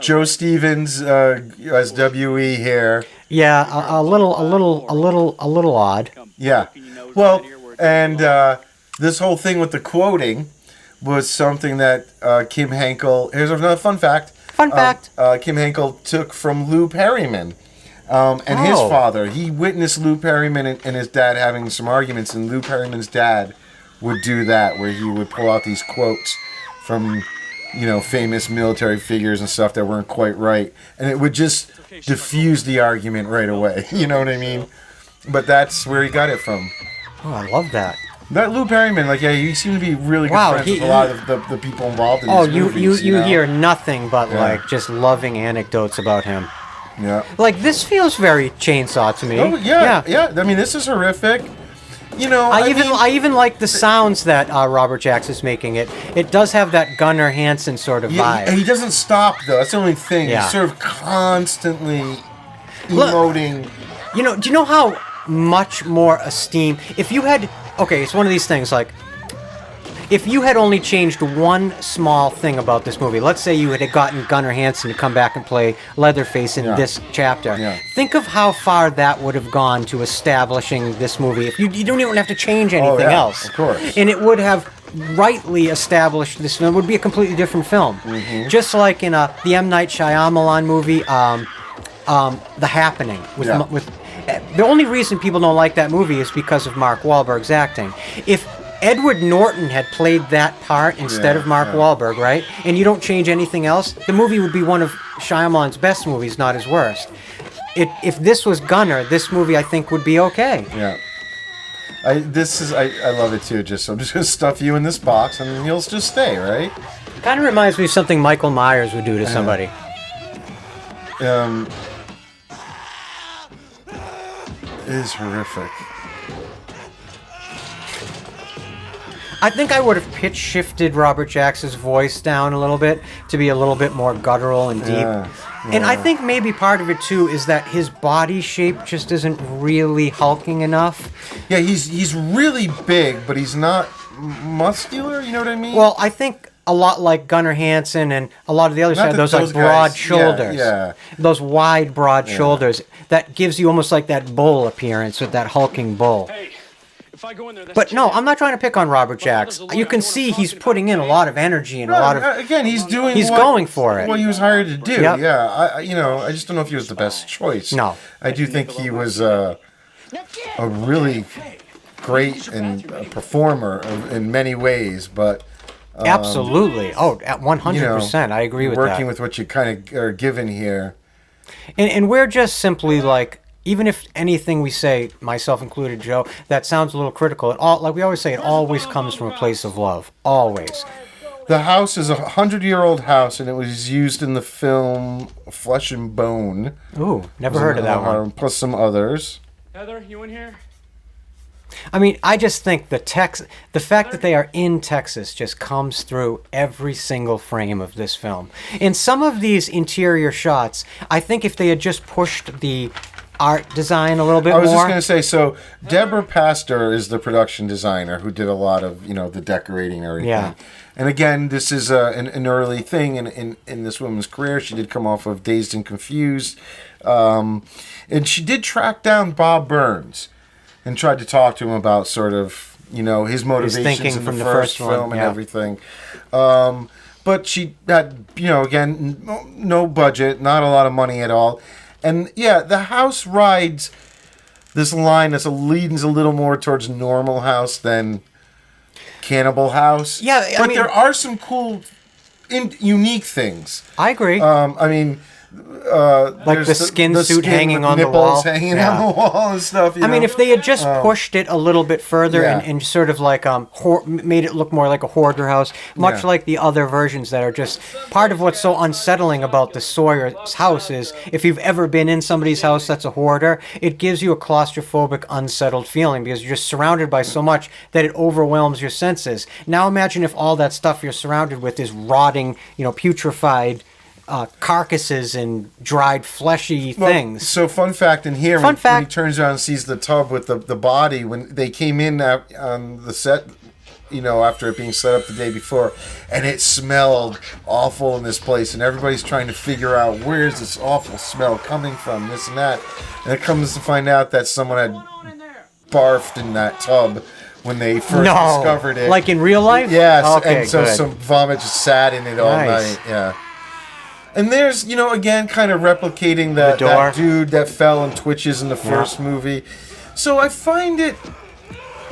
Joe Stevens as W.E. here. Yeah, a little odd. Yeah. Well, and this whole thing with the quoting was something that Kim Henkel. Here's another fun fact. Fun fact. Kim Henkel took from Lou Perryman. And his father, he witnessed Lou Perryman and his dad having some arguments, and Lou Perryman's dad would do that, where he would pull out these quotes from, famous military figures and stuff that weren't quite right, and it would just diffuse the argument right away. You know what I mean? But that's where he got it from. Oh, I love that. That Lou Perryman, he seemed to be really good friends with a lot of the people involved in these movies. You hear nothing but just loving anecdotes about him. Yeah. Like, this feels very Chainsaw to me. Oh, yeah. I mean, this is horrific. I even like the sounds that Robert Jacks is making. It does have that Gunnar Hansen sort of vibe. He doesn't stop, though. That's the only thing. Yeah. He's sort of constantly emoting. Do you know how much more esteem... If you had... Okay, it's one of these things, like... If you had only changed one small thing about this movie, let's say you had gotten Gunnar Hansen to come back and play Leatherface in this chapter, think of how far that would have gone to establishing this movie. If you don't even have to change anything else. Of course. And it would have rightly established this film. It would be a completely different film. Mm-hmm. Just like in the M. Night Shyamalan movie, The Happening. The only reason people don't like that movie is because of Mark Wahlberg's acting. If Edward Norton had played that part instead of Mark Wahlberg, right? And you don't change anything else, the movie would be one of Shyamalan's best movies, not his worst. If this was Gunnar, this movie I think would be okay. Yeah. I love it too. I'm just gonna stuff you in this box and you'll just stay, right? Kind of reminds me of something Michael Myers would do to somebody. It is horrific. I think I would have pitch shifted Robert Jacks' voice down a little bit to be a little bit more guttural and deep. Yeah. And I think maybe part of it too is that his body shape just isn't really hulking enough. Yeah, he's really big, but he's not muscular, you know what I mean? Well, I think a lot like Gunnar Hansen and a lot of the other side, those like broad guys, shoulders. Yeah. Those wide, broad shoulders. That gives you almost like that bull appearance with that hulking bull. If I go in there, But no, I'm not trying to pick on Robert Jacks. You can see he's putting in a lot of energy and a lot of... Again, he's going for it. What he was hired to do. Yep. Yeah, I just don't know if he was the best choice. No. I do think he was a really great and performer in many ways, but... Absolutely. Oh, at 100%. I agree with that. Working with what you kind of are given here. And we're just simply like... Even if anything we say, myself included, Joe, that sounds a little critical, like we always say, it always comes from a place of love. Always. The house is a 100-year-old house, and it was used in the film Flesh and Bone. Ooh, never heard of that one. Plus some others. Heather, you in here? I mean, I just think the fact that they are in Texas just comes through every single frame of this film. In some of these interior shots, I think if they had just pushed the art design a little bit more. I was just going to say, so Deborah Pastor is the production designer who did a lot of, the decorating and everything. Yeah. And again, this is an early thing in this woman's career. She did come off of Dazed and Confused. And she did track down Bob Burns and tried to talk to him about sort of, his motivations in the first film and everything. But she had, again, no budget, not a lot of money at all. And the house rides this line that's leans a little more towards normal house than Cannibal House. Yeah, but there are some cool, unique things. I agree. Like the skin suit hanging on the wall. Hanging on the wall and stuff. I mean, if they had just pushed it a little bit further and sort of like made it look more like a hoarder house, much like the other versions that are just part of what's so unsettling about the Sawyer's house is if you've ever been in somebody's house that's a hoarder, it gives you a claustrophobic, unsettled feeling because you're just surrounded by so much that it overwhelms your senses. Now imagine if all that stuff you're surrounded with is rotting, putrefied carcasses and dried fleshy things. So fun fact in here, when he turns around and sees the tub with the body, when they came in on the set, after it being set up the day before, and it smelled awful in this place, and everybody's trying to figure out where's this awful smell coming from, this and that, and it comes to find out that someone had barfed in that tub when they first discovered it. Like in real life? Yes, Okay, and so good. some vomit just sat in it all Nice. night. Yeah. And there's, again, kind of replicating The door. that dude that fell in twitches in the first movie. So I find it,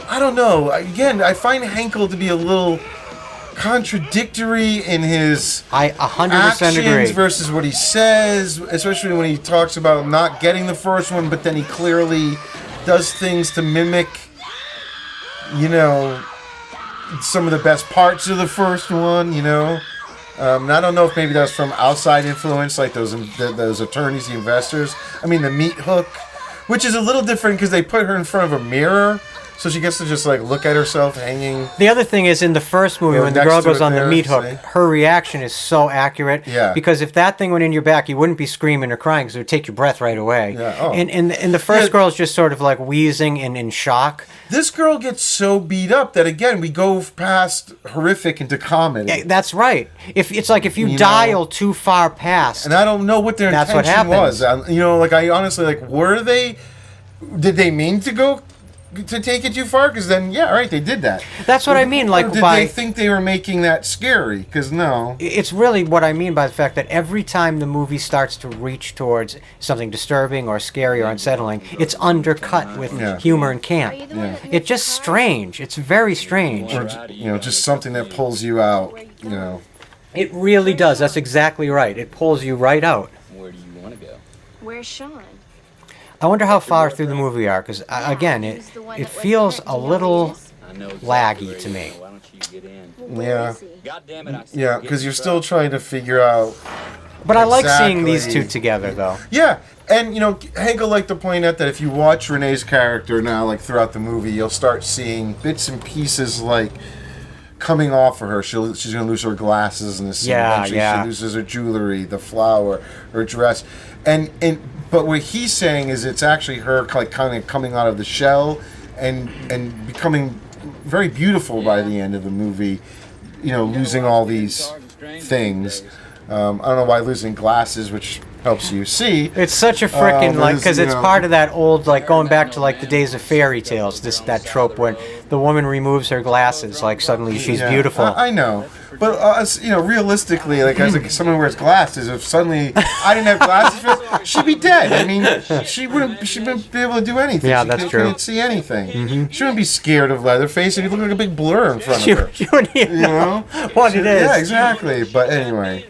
I don't know. Again, I find Henkel to be a little contradictory in his I 100% actions agree. versus what he says, especially when he talks about not getting the first one, but then he clearly does things to mimic, some of the best parts of the first one, And I don't know if maybe that's from outside influence, like those attorneys, the investors. I mean, the meat hook, which is a little different because they put her in front of a mirror, so she gets to just like look at herself hanging. The other thing is in the first movie when the next girl to goes it on the there, meat hook, see? her reaction is so accurate. Yeah. Because if that thing went in your back, you wouldn't be screaming or crying because it would take your breath right away. Yeah. Oh. And the first girl's just sort of like wheezing and in shock. This girl gets so beat up that again we go past horrific into comedy. Yeah, that's right. If it's like if you You know? dial too far past. And I don't know what their That's what intention was. happens. I honestly, did they mean to take it too far? Because then, yeah, all right, they did that. That's what I mean. Or Like did by they think they were making that scary? Because no. it's really what I mean by the fact that every time the movie starts to reach towards something disturbing or scary or unsettling, it's undercut with humor and camp. Yeah. It's just strange. It's very strange. Or, just something that pulls you out, It really does. That's exactly right. It pulls you right out. Where do you want to go? Where's Sean? I wonder how far through the movie we are, because again, it feels a little laggy to me. Why don't you get in? Yeah. God damn it! I said Yeah, get because you're in still front. trying to figure out. But I like seeing these Exactly. two together, though. Yeah, and Henkel liked to point out that if you watch Renee's character now, like throughout the movie, you'll start seeing bits and pieces like coming off of her. She's gonna lose her glasses in the scene. Yeah, Eventually yeah. She loses her jewelry, the flower, her dress, but what he's saying is it's actually her like kind of coming out of the shell and becoming very beautiful by the end of the movie. Losing all these things. I don't know why losing glasses, which helps you see. It's such a frickin' but because it's part of that old like going back to like the days of fairy tales. That trope when the woman removes her glasses, like suddenly she's Yeah, beautiful. I know, but realistically, like as someone wears glasses, if suddenly I didn't have glasses, she'd be dead. I mean, she wouldn't be able to do anything. Yeah, She that's couldn't- true. Couldn't see anything. She wouldn't be scared of Leatherface. It'd look like a big blur in front of her. You wouldn't even know what it is. Yeah, exactly. But anyway,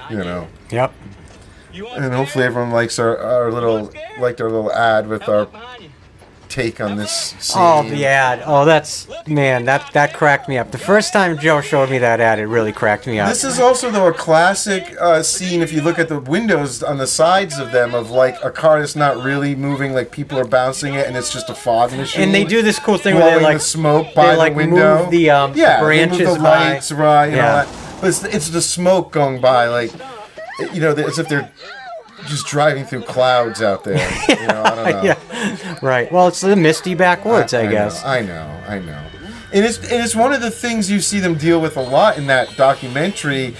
Yep. and hopefully everyone likes our little ad with our take on this scene. Oh, the ad. Oh, that cracked me up. The first time Joe showed me that ad, it really cracked me up. This is also, though, a classic scene if you look at the windows on the sides of them of, like, a car that's not really moving, like, people are bouncing it, and it's just a fog machine. And they do this cool thing where blowing they, like, the smoke by like, the window. move the branches they move the by. lights, right, and Yeah. all that. But it's the smoke going by, like, as if they're just driving through clouds out there. I don't know. Yeah, right. Well, it's the misty backwoods, I guess. I know. And it's one of the things you see them deal with a lot in that documentary.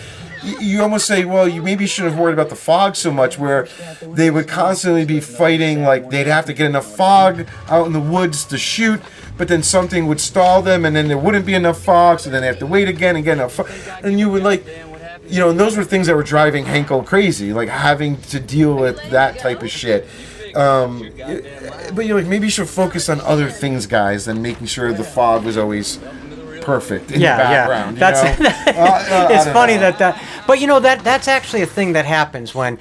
You almost say, well, you maybe shouldn't have worried about the fog so much, where they would constantly be fighting, like they'd have to get enough fog out in the woods to shoot, but then something would stall them, and then there wouldn't be enough fog, so then they have to wait again and get enough fog. And you would like... and those were things that were driving Henkel crazy, like having to deal with that type of shit. But you're like, maybe you should focus on other things, guys, than making sure the fog was always perfect in the background. Yeah, it's funny know. that. But that's actually a thing that happens when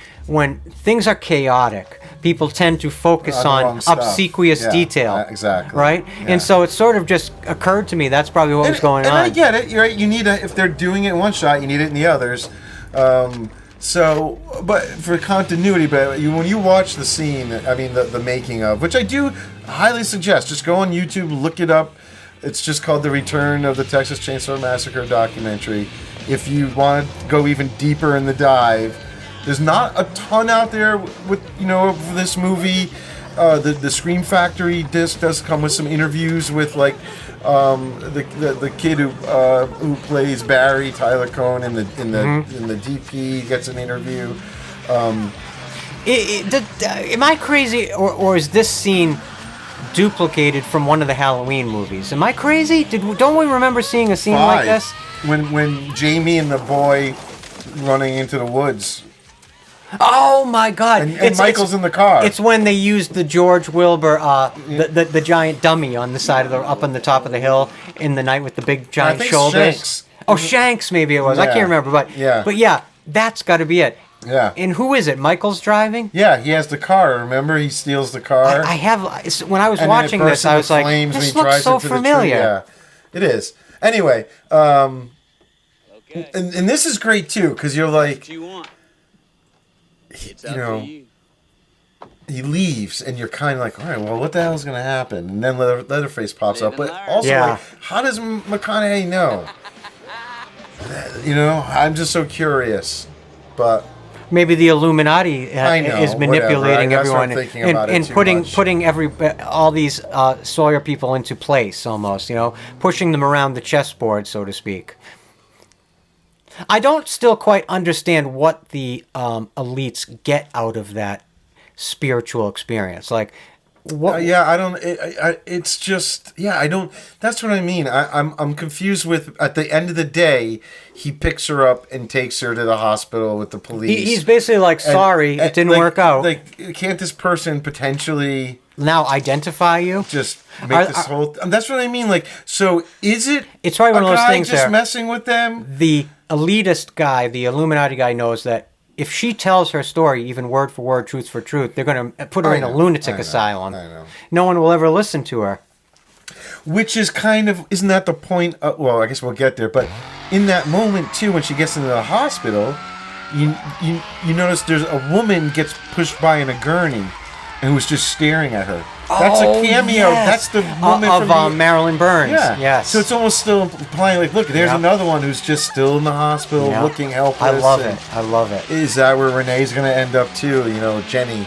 things are chaotic. People tend to focus On the on wrong stuff. obsequious Yeah, detail. exactly. Right? Yeah. And so it sort of just occurred to me that's probably what was going on. And I get it. You're right. You need if they're doing it in one shot, you need it in the others. But for continuity, when you watch the scene, I mean the making of, which I do highly suggest, just go on YouTube, look it up. It's just called The Return of the Texas Chainsaw Massacre documentary. If you want to go even deeper in the dive, there's not a ton out there with for this movie. The Scream Factory disc does come with some interviews with like the kid who plays Barry, Tyler Cohn in the DP gets an interview. Am I crazy, or is this scene duplicated from one of the Halloween movies. Am I crazy? Don't we remember seeing a scene like this? When Jamie and the boy running into the woods. Oh my God! And Michael's in the car. It's when they used the George Wilbur, the giant dummy on the side of up on the top of the hill in the night with the big giant shoulders. Shanks. Oh, Shanks, maybe it was. I can't remember, but yeah, that's got to be it. Yeah. And who is it? Michael's driving? Yeah, he has the car. Remember, he steals the car. I have. When I was watching this, I was like, this looks so familiar. Yeah, it is. Anyway, and this is great too because you're like, you know, he leaves and you're kind of like, all right, well, what the hell is going to happen? And then Leatherface pops up, but also, like, how does McConaughey know? You know, I'm just so curious, but. Maybe the Illuminati is manipulating everyone and putting all these Sawyer people into place almost, you know, pushing them around the chessboard, so to speak. I don't still quite understand what the elites get out of that spiritual experience. Like, what? I don't. It's just. I don't. That's what I mean. I'm confused with. At the end of the day, he picks her up and takes her to the hospital with the police. He's basically like, sorry, it didn't work out. Like, can't this person potentially now identify you? Just make this whole. That's what I mean. Like, so is it? It's probably one of those things. Just messing with them. The elitist guy, the Illuminati guy, knows that if she tells her story, even word for word, truth for truth, they're going to put her in a lunatic asylum. I know. No one will ever listen to her. Which is kind of, isn't that the point? Well, I guess we'll get there. But in that moment, too, when she gets into the hospital, you notice there's a woman gets pushed by in a gurney and who's just staring at her. That's a cameo. Yes. That's the woman of Marilyn Burns. Yeah. Yes. So it's almost still implying, like, look, there's another one who's just still in the hospital, looking helpless. I love it. I love it. Is that where Renee's going to end up, too? You know, Jenny.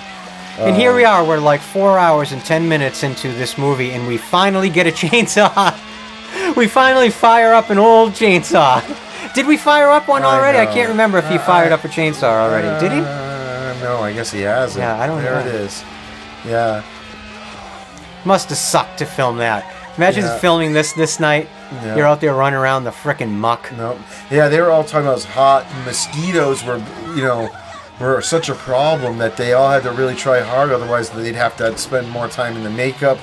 And here we are. We're like 4 hours and 10 minutes into this movie, and we finally get a chainsaw. We finally fire up an old chainsaw. Did we fire up one already? I can't remember if he fired up a chainsaw already. Did he? No, I guess he hasn't. Yeah, I don't know. There it is. Yeah. Must have sucked to film that. Imagine filming this night. Yeah. You're out there running around the frickin' muck. No. Yeah, they were all talking about it was hot. Mosquitoes were such a problem that they all had to really try hard. Otherwise, they'd have to spend more time in the makeup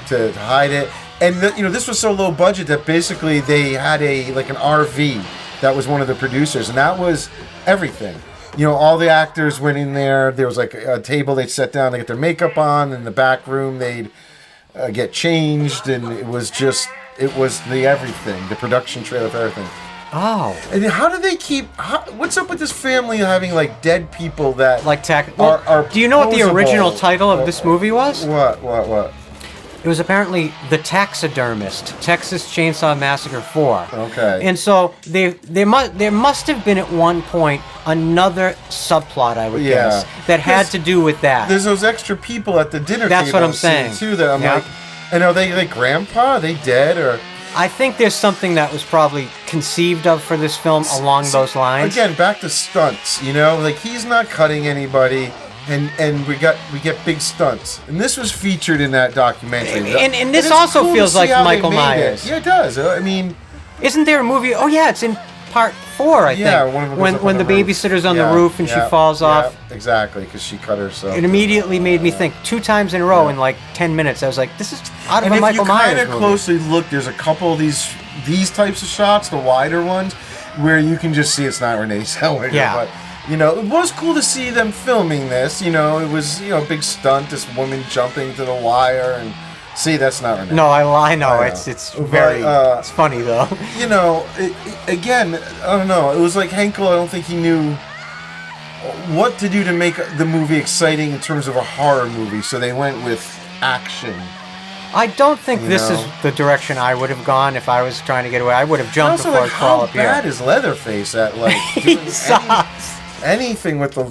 to hide it. And this was so low budget that basically they had an RV that was one of the producers, and that was everything. You know, all the actors went in there. There was like a table they'd sit down to get their makeup on. In the back room, they'd get changed, and it was the everything, the production trailer for everything. Oh. And how do they what's up with this family having like dead people that like are do you know what the posable? original title of this movie was? What? It was apparently The Taxidermist, Texas Chainsaw Massacre 4. Okay. And so there must have been at one point another subplot, I would guess, that had to do with that. There's those extra people at the dinner That's table. That's what I'm saying. Too, that I'm like, and are they like grandpa? Are they dead or? I think there's something that was probably conceived of for this film along those lines. Again, back to stunts. You know, like he's not cutting anybody. And we get big stunts, and this was featured in that documentary. And this also cool feels like Michael Myers. Yeah, it does. I mean, isn't there a movie? Oh yeah, it's in part 4, I think. Yeah, one of them when the babysitter's on the roof and she falls off. Exactly, because she cut herself. It immediately made me think 2 times in a row in like 10 minutes. I was like, this is out of a Michael Myers movie. And if you kind of closely look, there's a couple of these types of shots, the wider ones, where you can just see it's not Renee Zellweger. Yeah. But, you know, it was cool to see them filming this. You know, it was, a big stunt, this woman jumping to the wire, and see, that's not Renee. No, I know. It's very, it's funny, though. You know, again, I don't know. It was like Henkel, I don't think he knew what to do to make the movie exciting in terms of a horror movie, so they went with action. I don't think this is the direction I would have gone if I was trying to get away. I would have jumped before I'd crawl up here. How bad is Leatherface at, like, doing anything with the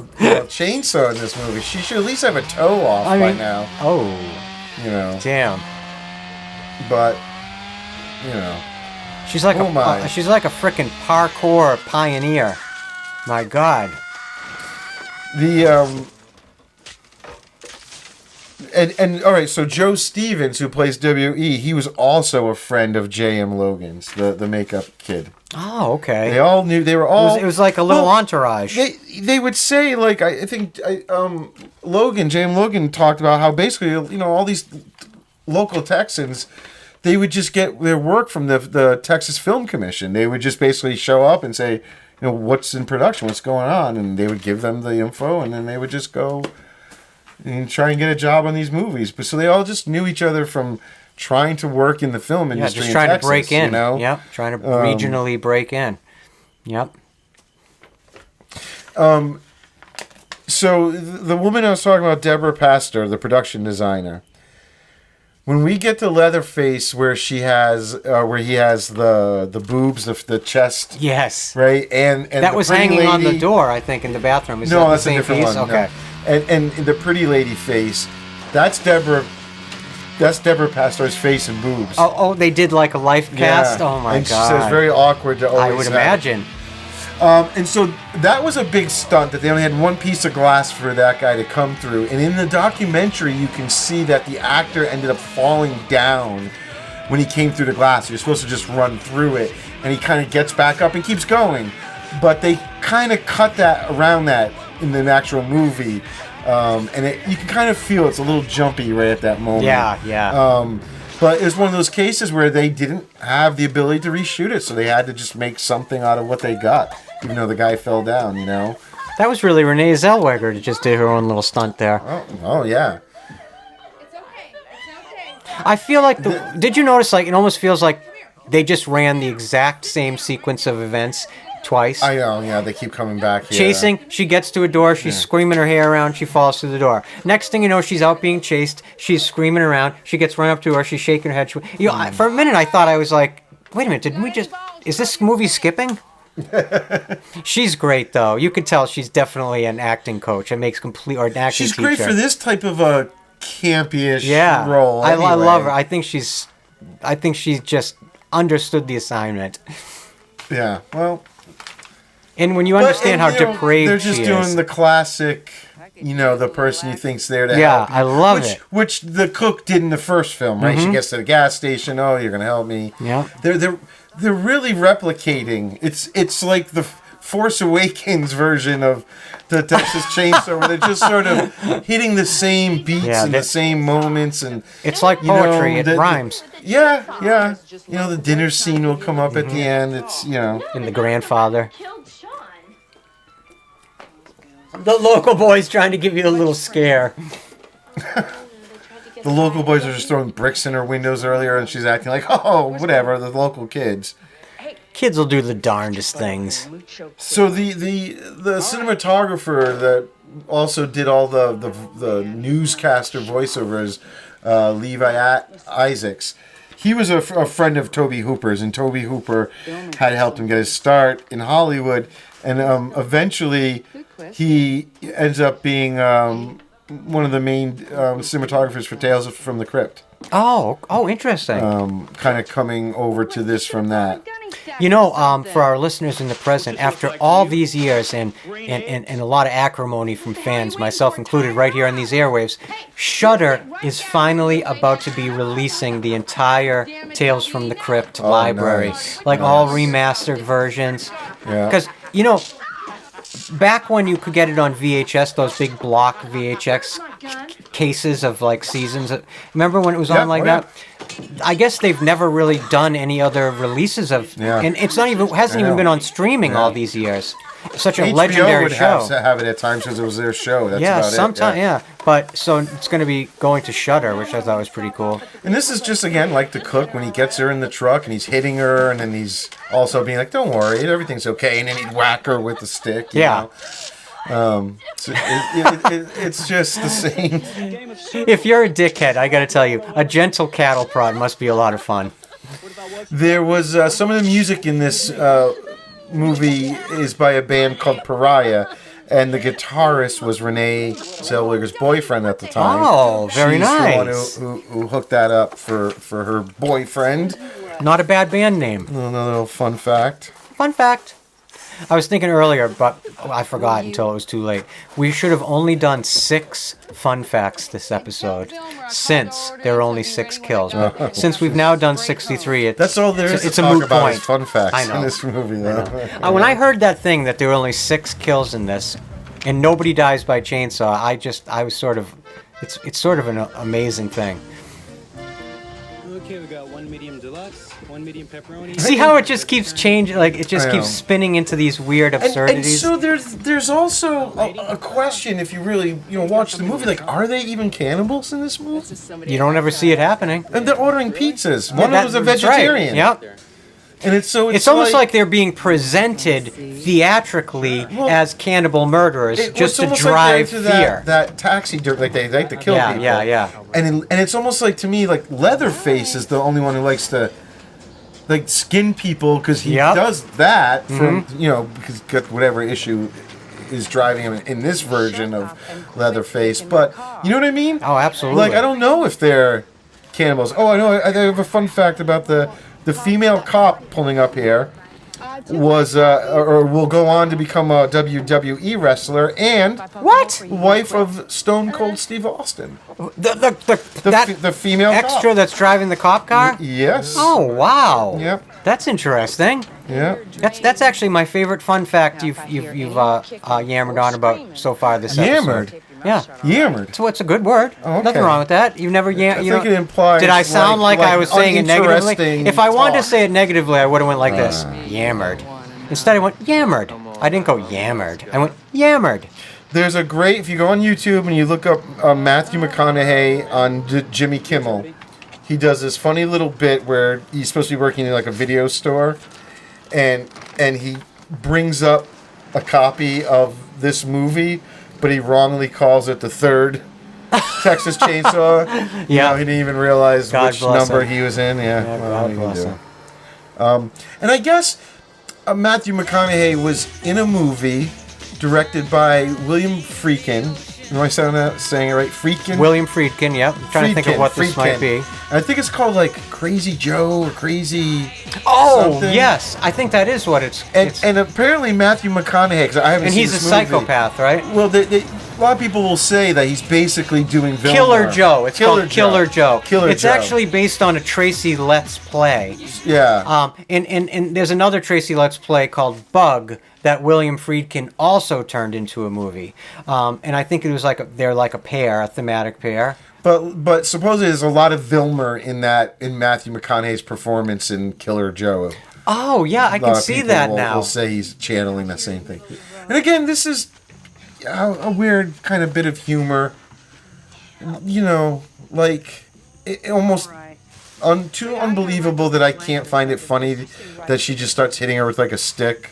chainsaw in this movie? She should at least have a toe off by now. Oh. You know. Damn. But, you know. She's like she's like a frickin' parkour pioneer. My God. And all right, so Joe Stevens, who plays W.E., he was also a friend of J.M. Logan's, the makeup kid. Oh, okay. They all knew. They were all. It was like a little entourage. They would say, like, I think Logan, J.M. Logan talked about how basically, all these local Texans, they would just get their work from the Texas Film Commission. They would just basically show up and say, what's in production, what's going on, and they would give them the info, and then they would just go and try and get a job on these movies. But so they all just knew each other from trying to work in the film industry. Yeah, just trying Texas, to break in. Yep, trying to regionally break in. Yep. So the woman I was talking about, Deborah Pastor, the production designer. When we get to Leatherface, where he has the boobs, the chest, yes, right, and that was hanging on the door, I think, in the bathroom. Is no, that that's the same a different piece? one. Okay, no. And the pretty lady face, that's Deborah. That's Deborah Pastor's face and boobs. Oh, they did like a life cast. Oh my and god! So it's very awkward to always. I would imagine. And so that was a big stunt that they only had one piece of glass for that guy to come through. And in the documentary, you can see that the actor ended up falling down when he came through the glass. You're supposed to just run through it, and he kind of gets back up and keeps going. But they kind of cut that around that in the actual movie, and you can kind of feel it's a little jumpy right at that moment. Yeah. But it was one of those cases where they didn't have the ability to reshoot it, so they had to just make something out of what they got, even though the guy fell down, That was really Renee Zellweger to just do her own little stunt there. Oh yeah. It's okay. I feel like did you notice, like, it almost feels like they just ran the exact same sequence of events twice. I know, yeah, they keep coming back here. Chasing, she gets to a door, she's screaming her hair around, she falls through the door. Next thing you know, she's out being chased, she's screaming around, she gets run up to her, she's shaking her head. For a minute I thought, I was like, wait a minute, is this movie skipping? She's great though. You could tell she's definitely an acting coach. It makes or an acting She's great teacher. for this type of a campy-ish role. I anyway. love her. I think she just understood the assignment. Yeah, well... And when you understand how depraved they're just she doing is. the classic, the person you think's there to help. Yeah, I love it. Which the cook did in the first film, right? She gets to the gas station. Oh, you're gonna help me. Yeah. They're really replicating. It's like the Force Awakens version of the Texas Chainsaw, where they're just sort of hitting the same beats and the same moments, and it's like poetry. It rhymes. Yeah. The dinner scene will come up at the end. It's And the grandfather. The local boy's trying to give you a little scare. The local boys are just throwing bricks in her windows earlier, and she's acting like, oh, whatever, the local kids. Kids will do the darndest things. So the cinematographer that also did all the newscaster voiceovers, Levi Isaacs, he was a friend of Tobe Hooper's, and Tobe Hooper had helped him get his start in Hollywood, and eventually he ends up being one of the main cinematographers for Tales from the Crypt. Oh, interesting. Kind of coming over to this from that. For our listeners in the present, after all these years and a lot of acrimony from fans, myself included, right here on these airwaves, Shudder is finally about to be releasing the entire Tales from the Crypt library. Nice. All remastered versions. Yeah. Because, back when you could get it on VHS, those big block VHS cases of seasons. Remember when it was on that? I guess they've never really done any other releases of, and it's hasn't even been on streaming all these years. Such a HBO legendary would show. have it at times because it was their show. That's about sometimes, it. But so it's going to be going to Shudder, which I thought was pretty cool. And this is just again like the cook when he gets her in the truck and he's hitting her, and then he's also being like, "Don't worry, everything's okay," and then he'd whack her with the stick. You know? So it's just the same. If you're a dickhead, I got to tell you, a gentle cattle prod must be a lot of fun. There was some of the music in this movie is by a band called Pariah, and the guitarist was Renee Zellweger's boyfriend at the time. Oh, very nice. She's the one who hooked that up for her boyfriend. Not a bad band name. Another little fun fact. Fun fact. I was thinking earlier, but I forgot until it was too late. We should have only done 6 fun facts this episode, since there are only 6 kills. But since we've now done 63, That's all there is it's to a talk moot about point. is fun facts I know. in this movie. Though. When I heard that thing that there were only 6 kills in this, and nobody dies by chainsaw, I was sort of, it's sort of an amazing thing. Okay, we got 1 medium deluxe, 1 medium pepperoni. See how it just keeps changing, like it just I keeps know. spinning into these weird absurdities. And so there's also a question if you really watch the movie, like, are they even cannibals in this movie? You don't ever see it happening. And they're ordering pizzas. One of them was a That's right. vegetarian. Yep. And it's almost like they're being presented theatrically as cannibal murderers just to drive fear. That taxi dirt, like they like to kill people. Yeah. And it's almost like, to me, like Leatherface is the only one who likes to like skin people because he does that from because got whatever issue is driving him in this version of Leatherface. But you know what I mean? Oh, absolutely. Like, I don't know if they're cannibals. Oh, I know. I have a fun fact about the female cop pulling up here was or will go on to become a WWE wrestler and wife of Stone Cold Steve Austin. The female extra cop. that's driving the cop car? Yes. Oh, wow. Yep. That's interesting. Yeah. That's actually my favorite fun fact you've yammered on about so far this episode. Yammered? Yeah. Yammered. So it's a good word. Oh, okay. Nothing wrong with that. You've never I think it implies. Did I sound like I was saying it negatively? uninteresting If I wanted to talk. say it negatively, I would have went like this. Yammered. Instead I went yammered. I didn't go yammered. I went yammered. There's a great, if you go on YouTube and you look up Matthew McConaughey on Jimmy Kimmel, he does this funny little bit where he's supposed to be working in like a video store, and he brings up a copy of this movie, but he wrongly calls it the third Texas Chainsaw. Yeah. He didn't even realize God which bless number him. he was in. Yeah, Yeah, well, God what are you gonna bless do? him. And I guess Matthew McConaughey was in a movie directed by William Friedkin. Am I saying it right? Friedkin? William Friedkin, yep. I'm trying to think of what this might be. And I think it's called like Crazy Joe or Crazy. Oh, something. yes. I think that is what it's. And apparently Matthew McConaughey, because I haven't And seen he's a this movie. psychopath, right? Well, a lot of people will say that he's basically doing villain Killer work. Joe. It's called Killer Joe. It's Joe. actually based on a Tracy Letts play. Yeah. And there's another Tracy Letts play called Bug that William Friedkin also turned into a movie. And I think it was they're like a pair, a thematic pair. But supposedly there's a lot of Vilmer in Matthew McConaughey's performance in Killer Joe. Oh, yeah, I can see that now. Will say he's channeling the same thing. And again, this is a weird kind of bit of humor. Like it almost too unbelievable that I can't find it funny that she just starts hitting her with like a stick.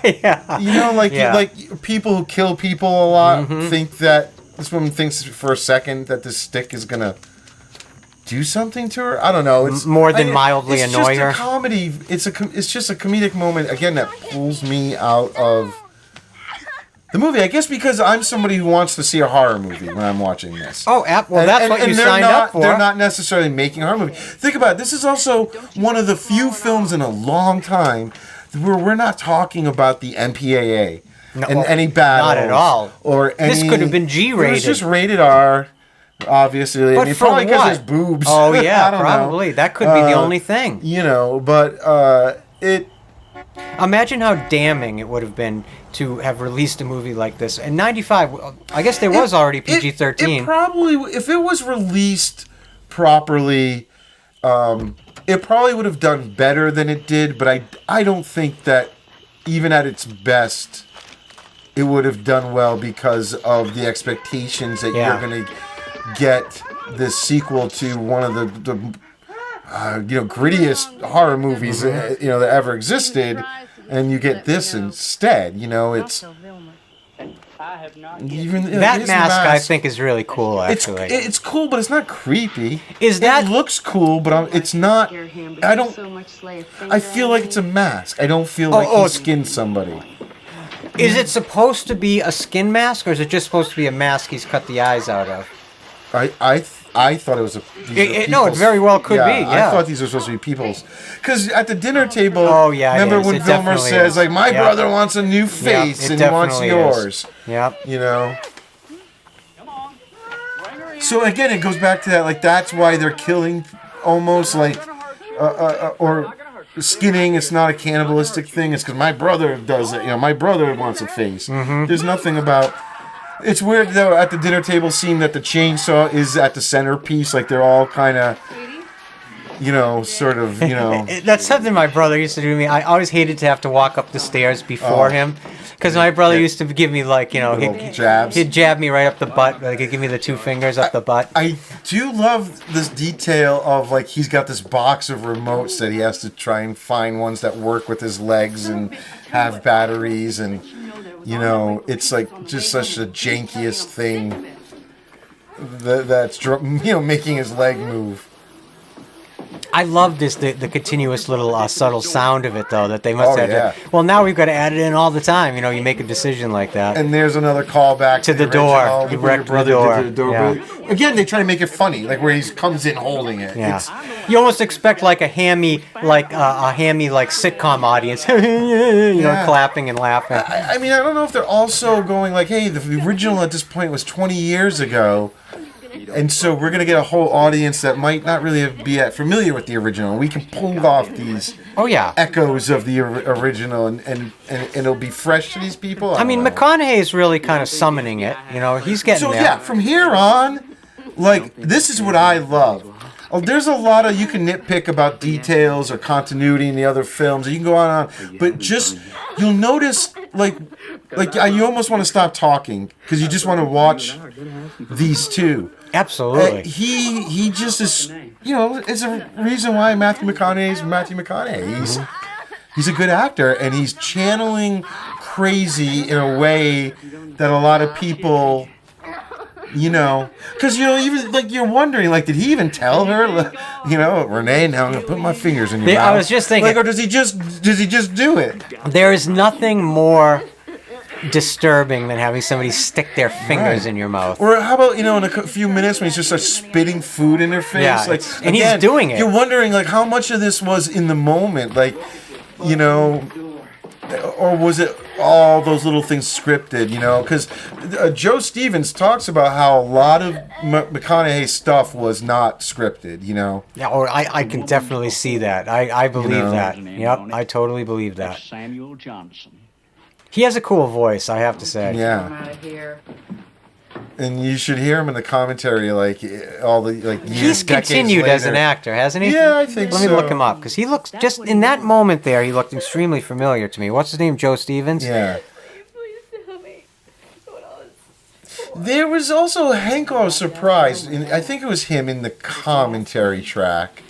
Yeah. Like people who kill people a lot think that this woman thinks for a second that this stick is gonna do something to her. I don't know. It's more than mildly it's annoy just her. A comedy. It's just a comedic moment again that pulls me out of the movie. I guess because I'm somebody who wants to see a horror movie when I'm watching this. Oh, well, that's what you signed up for. They're not necessarily making a horror movie. Think about it. This is also one of the few films in a long time where we're not talking about the MPAA and any battles. Not at all. Or any, this could have been G-rated. It was just rated R, obviously. But and for probably because what? there's boobs. Oh, yeah, I don't probably. know. That could be the only thing. But it... Imagine how damning it would have been to have released a movie like this. In 95, I guess there was already PG-13. It probably, if it was released properly, it probably would have done better than it did, but I don't think that even at its best, it would have done well because of the expectations that you're going to get this sequel to one of the grittiest horror movies that ever existed, and you get this instead. It's even that mask I think is really cool. Actually, it's cool, but it's not creepy. It looks cool, but it's not. I don't. I feel like it's a mask. I don't feel like he skinned somebody. Is it supposed to be a skin mask, or is it just supposed to be a mask he's cut the eyes out of? I thought it was a. No, it very well could be. Yeah, I thought these were supposed to be people's. Because at the dinner table, remember when Vilmer says, like, my brother wants a new face and he wants yours. Yep. You know? So again, it goes back to that, like, that's why they're killing almost like, or skinning. It's not a cannibalistic thing. It's because my brother does it. You know, my brother wants a face. Mm-hmm. There's nothing about. It's weird though at the dinner table, seeing that the chainsaw is at the centerpiece. Like they're all kind of, you know, sort of, you know. That's something my brother used to do to me. I always hated to have to walk up the stairs before him. Because my brother used to give me, like, you know, he'd jab me right up the butt. Like, he'd give me the 2 fingers up the butt. I do love this detail of, like, he's got this box of remotes that he has to try and find ones that work with his legs and have batteries. And, you know, it's, like, just such the jankiest thing that's, you know, making his leg move. I love the continuous little subtle sound of it, though, that they must have to. Well, now we've got to add it in all the time. You know, you make a decision like that. And there's another callback to the door. You wrecked the door. Yeah. Again, they try to make it funny, like where he comes in holding it. Yeah. You almost expect like a hammy, like sitcom audience, you know, clapping and laughing. I mean, I don't know if they're also going like, hey, the original at this point was 20 years ago. And so we're going to get a whole audience that might not really be familiar with the original. We can pull off these echoes of the original and it'll be fresh to these people. I mean, McConaughey is really kind of summoning it. You know, he's getting there. So, yeah, from here on, like, this is what I love. Oh, there's a lot of, you can nitpick about details or continuity in the other films. You can go on and on. But just, you'll notice, like you almost want to stop talking because you just want to watch these two. Absolutely. He just is, you know, it's a reason why Matthew McConaughey is Matthew McConaughey. He's a good actor, and he's channeling crazy in a way that a lot of people, you know, because, you know, even, like, you're wondering, like, did he even tell her, you know, Renee, now I'm going to put my fingers in your mouth? I was just thinking. Like, or does he just do it? There is nothing more disturbing than having somebody stick their fingers in your mouth. Or how about, you know, in a few minutes when he's just like spitting food in their face? Yeah, like, and he's doing it. You're wondering, like, how much of this was in the moment? Like, you know, or was it all those little things scripted, you know? Because Joe Stevens talks about how a lot of McConaughey's stuff was not scripted, you know? Yeah, or I can definitely see that. I believe that. Yep, I totally believe that. Samuel Johnson. He has a cool voice, I have to say. Yeah. And you should hear him in the commentary, like, all the, like, years, he's continued as an actor, hasn't he? Yeah, I think so. Let me look him up, because he looks, just in that moment there, he looked extremely familiar to me. What's his name, Joe Stevens? Yeah. There was also Henkel, I was surprised, I think it was him in the commentary track,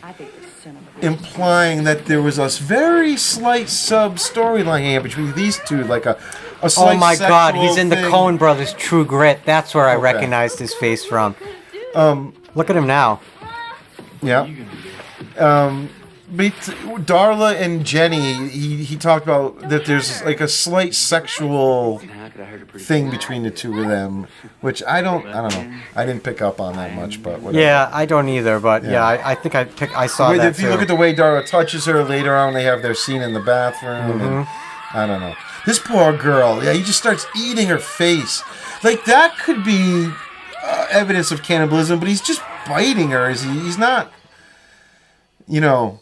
implying that there was a very slight sub-storyline here between these two, like a slight oh my God, he's in the thing. Coen Brothers True Grit. That's where I recognized his face from. Look at him now. Yeah. But Darla and Jenny, he talked about that there's like a slight sexual thing between the two of them, which I don't know. I didn't pick up on that much, but whatever. Yeah, I don't either, but I think I saw that if you look at the way Darla touches her later on, they have their scene in the bathroom, and I don't know. This poor girl, he just starts eating her face. Like, that could be evidence of cannibalism, but he's just biting her. He's not, you know...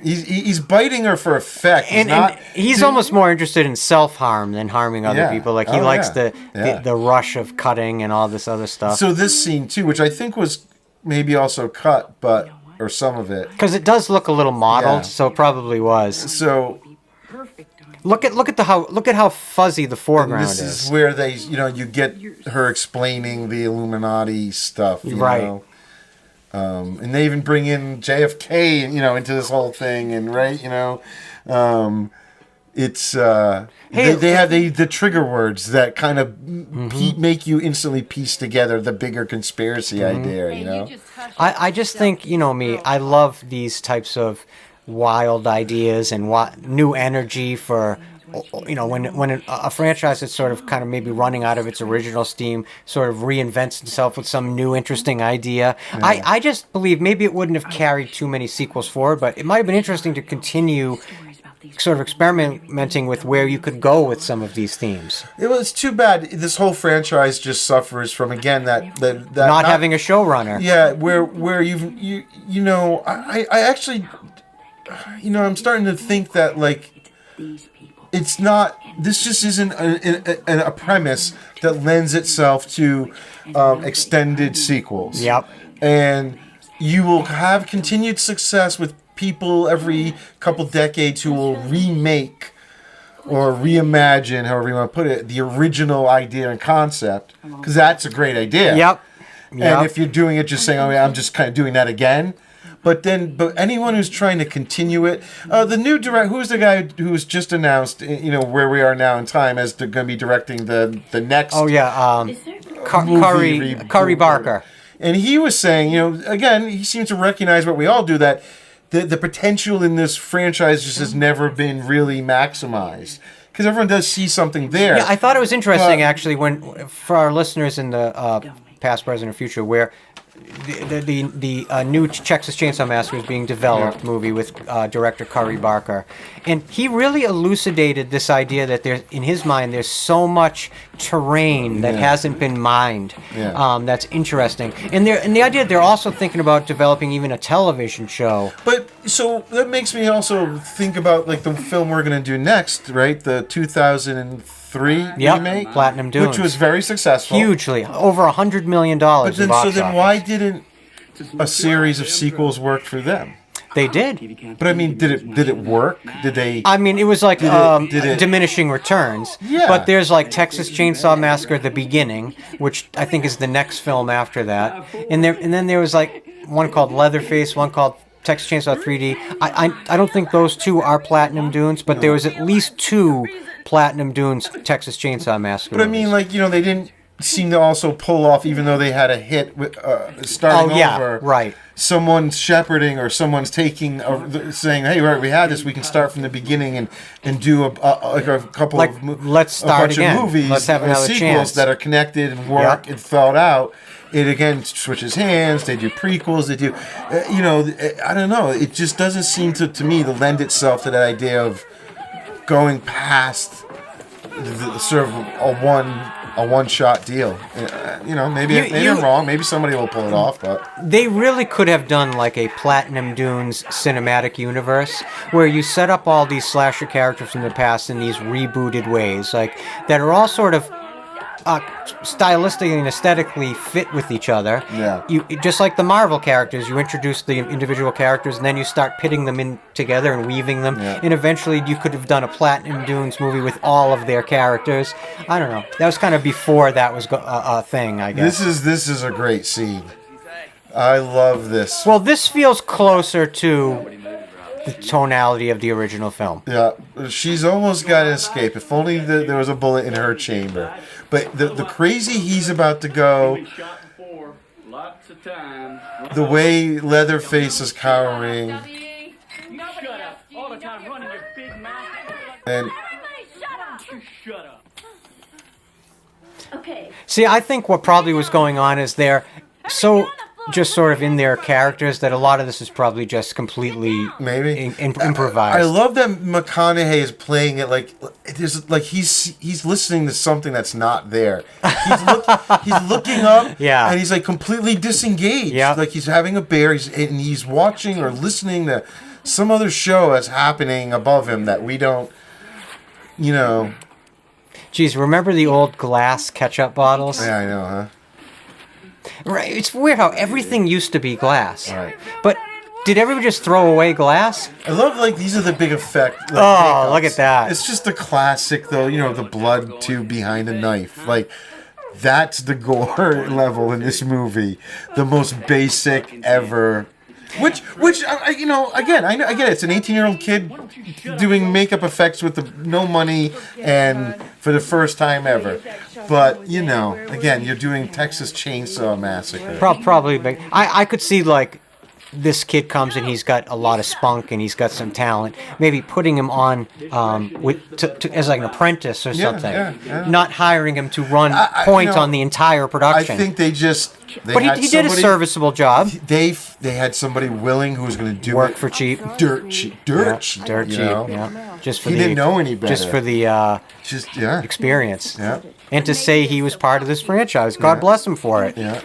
He's biting her for effect. He's almost more interested in self-harm than harming other people. Like, he likes the rush of cutting and all this other stuff. So this scene, too, which I think was maybe also cut, or some of it. Because it does look a little modeled, so it probably was. So... Look at how fuzzy the foreground is. This is where they, you know, you get her explaining the Illuminati stuff, you know? And they even bring in JFK, you know, into this whole thing, and it's they have the trigger words that kind of make you instantly piece together the bigger conspiracy idea, you know. I just think, you know me, I love these types of wild ideas and new energy for when a franchise that's sort of kind of maybe running out of its original steam sort of reinvents itself with some new interesting idea. Yeah. I just believe maybe it wouldn't have carried too many sequels forward, but it might have been interesting to continue sort of experimenting with where you could go with some of these themes. It's too bad this whole franchise just suffers from, again, that not having a showrunner. Yeah, where you know, I actually, you know, I'm starting to think that, like, it's not, this just isn't a premise that lends itself to extended sequels. Yep. And you will have continued success with people every couple decades who will remake or reimagine, however you want to put it, the original idea and concept, because that's a great idea. Yep. And if you're doing it just saying, oh yeah, I'm just kind of doing that again. But anyone who's trying to continue it, the new director, who's the guy who was just announced, you know, where we are now in time as going to be directing the next. Oh yeah, Curry Barker. And he was saying, you know, again, he seems to recognize what we all do, that the potential in this franchise just has never been really maximized. Because everyone does see something there. Yeah, I thought it was interesting, actually, for our listeners in the past, present, or future, where the new Texas Chainsaw Massacre is being developed, movie with director Curry Barker, and he really elucidated this idea that in his mind there's so much terrain that hasn't been mined. That's interesting, and the idea they're also thinking about developing even a television show. But so that makes me also think about, like, the film we're going to do next, right? The 2003 remake, Platinum Dunes, which was very successful, hugely over $100 million. But then, why didn't a series of sequels work for them? They did. But I mean, did it work? Did they? I mean, it was like diminishing returns. Yeah. But there's like Texas Chainsaw Massacre: The Beginning, which I think is the next film after that. And then there was like one called Leatherface, one called Texas Chainsaw 3D. I don't think those two are Platinum Dunes, but there was at least two Platinum Dunes Texas Chainsaw Massacre. But I mean, like, you know, they didn't seem to also pull off, even though they had a hit with starting over. Right. Someone's shepherding or someone's taking, saying, "Hey, right, we had this. We can start from the beginning and do a couple of let's start again. Of movies, let's have another sequels chance that are connected and work and thought out." It again switches hands. They do prequels. They do, you know, I don't know. It just doesn't seem to me to lend itself to that idea of going past the sort of a one-shot deal. You know, maybe I'm wrong. Maybe somebody will pull it off, but they really could have done like a Platinum Dunes cinematic universe where you set up all these slasher characters from the past in these rebooted ways, like that are all sort of stylistically and aesthetically fit with each other. Yeah. You just like the Marvel characters, you introduce the individual characters and then you start pitting them in together and weaving them. Yeah. And eventually you could have done a Platinum Dunes movie with all of their characters. I don't know. That was kind of before that was a thing, I guess. This is a great scene. I love this. Well, this feels closer to the tonality of the original film. Yeah, she's almost got to escape. If only there was a bullet in her chamber. But the crazy he's about to go, the way Leatherface is cowering, and see, I think what probably was going on is they're so just sort of in their characters that a lot of this is probably just completely improvised. I love that McConaughey is playing it like he's listening to something that's not there. He's looking up, and he's like completely disengaged. Yeah. Like he's having a beer, and he's watching or listening to some other show that's happening above him that we don't, you know. Geez, remember the old glass ketchup bottles? Yeah, I know, huh? Right, it's weird how everything used to be glass. Right. But did everybody just throw away glass? I love, like, these are the big effect. Like, oh, look at that. It's just the classic, though, you know, the blood tube behind a knife. Like, that's the gore level in this movie. The most basic ever. Which you know, again, I get it. It's an 18-year-old kid doing makeup effects with no money and for the first time ever. But, you know, again, you're doing Texas Chainsaw Massacre. Probably big. I could see, like, this kid comes and he's got a lot of spunk and he's got some talent, maybe putting him on as like an apprentice or something, not hiring him to run point on the entire production. I think they he did a serviceable job. They had somebody willing who was going to do work it for cheap, dirt cheap. Yeah. Just for he didn't know any better. Just for the experience. Yeah. And to say he was part of this franchise, God bless him for it. Yeah.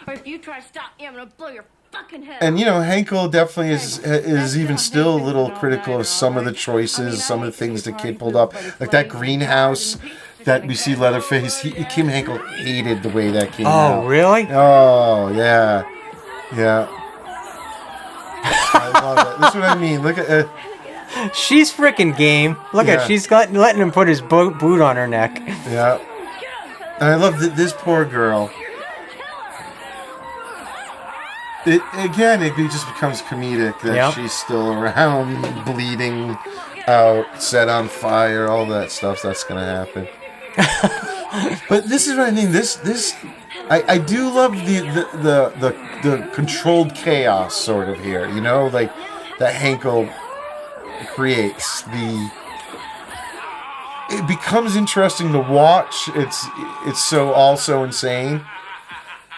Or if you try to stop me, I'm gonna blow your fucking head. And Henkel definitely is even still a little critical of some of the choices, some of the things the kid pulled up, like that greenhouse that we see Leatherface. Kim Henkel hated the way that came out. Oh, really? Oh, yeah. I love it. That's what I mean. Look at. She's freaking game. Look at she's letting him put his boot on her neck. Yeah. And I love this poor girl. It just becomes comedic that she's still around, bleeding out, set on fire, all that stuff. That's gonna happen. But this is what I mean. I do love the controlled chaos sort of here. Like that Henkel creates. It becomes interesting to watch. It's so also insane.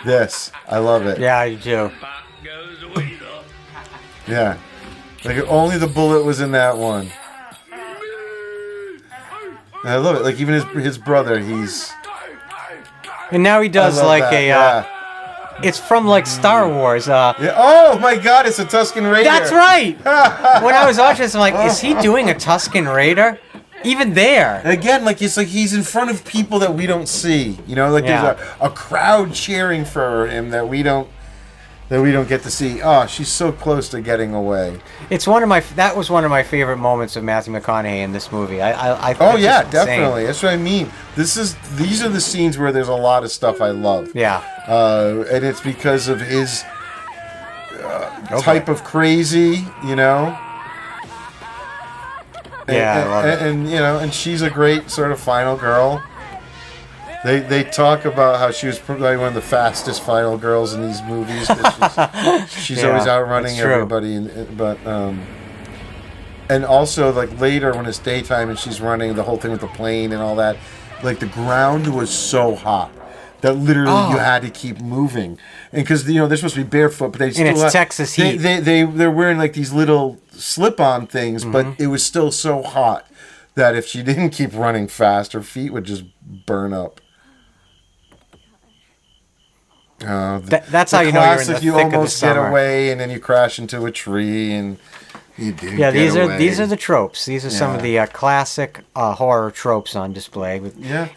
I love it. Yeah, I do. Yeah. Like if only the bullet was in that one. And I love it. Like even his brother, he's. And now he does like it's from like Star Wars. Oh my God! It's a Tusken Raider. That's right. When I was watching this, I'm like, is he doing a Tusken Raider? Even there. Again, it's like he's in front of people that we don't see. There's a crowd cheering for him that we don't get to see. Oh, she's so close to getting away. That was one of my favorite moments of Matthew McConaughey in this movie. Definitely. That's what I mean. These are the scenes where there's a lot of stuff I love. Yeah. And it's because of his type of crazy, Yeah, I love it. And she's a great sort of final girl. They talk about how she was probably one of the fastest final girls in these movies. She's always outrunning everybody. And also like later when it's daytime and she's running the whole thing with the plane and all that, like the ground was so hot that literally you had to keep moving. And because they're supposed to be barefoot, but they still it's Texas heat. They're wearing like these little slip-on things, but it was still so hot that if she didn't keep running fast, her feet would just burn up. That's how you know you're in the thick of the summer. You almost get away, and then you crash into a tree, and you do. Yeah, these are the tropes. These are some of the classic horror tropes on display.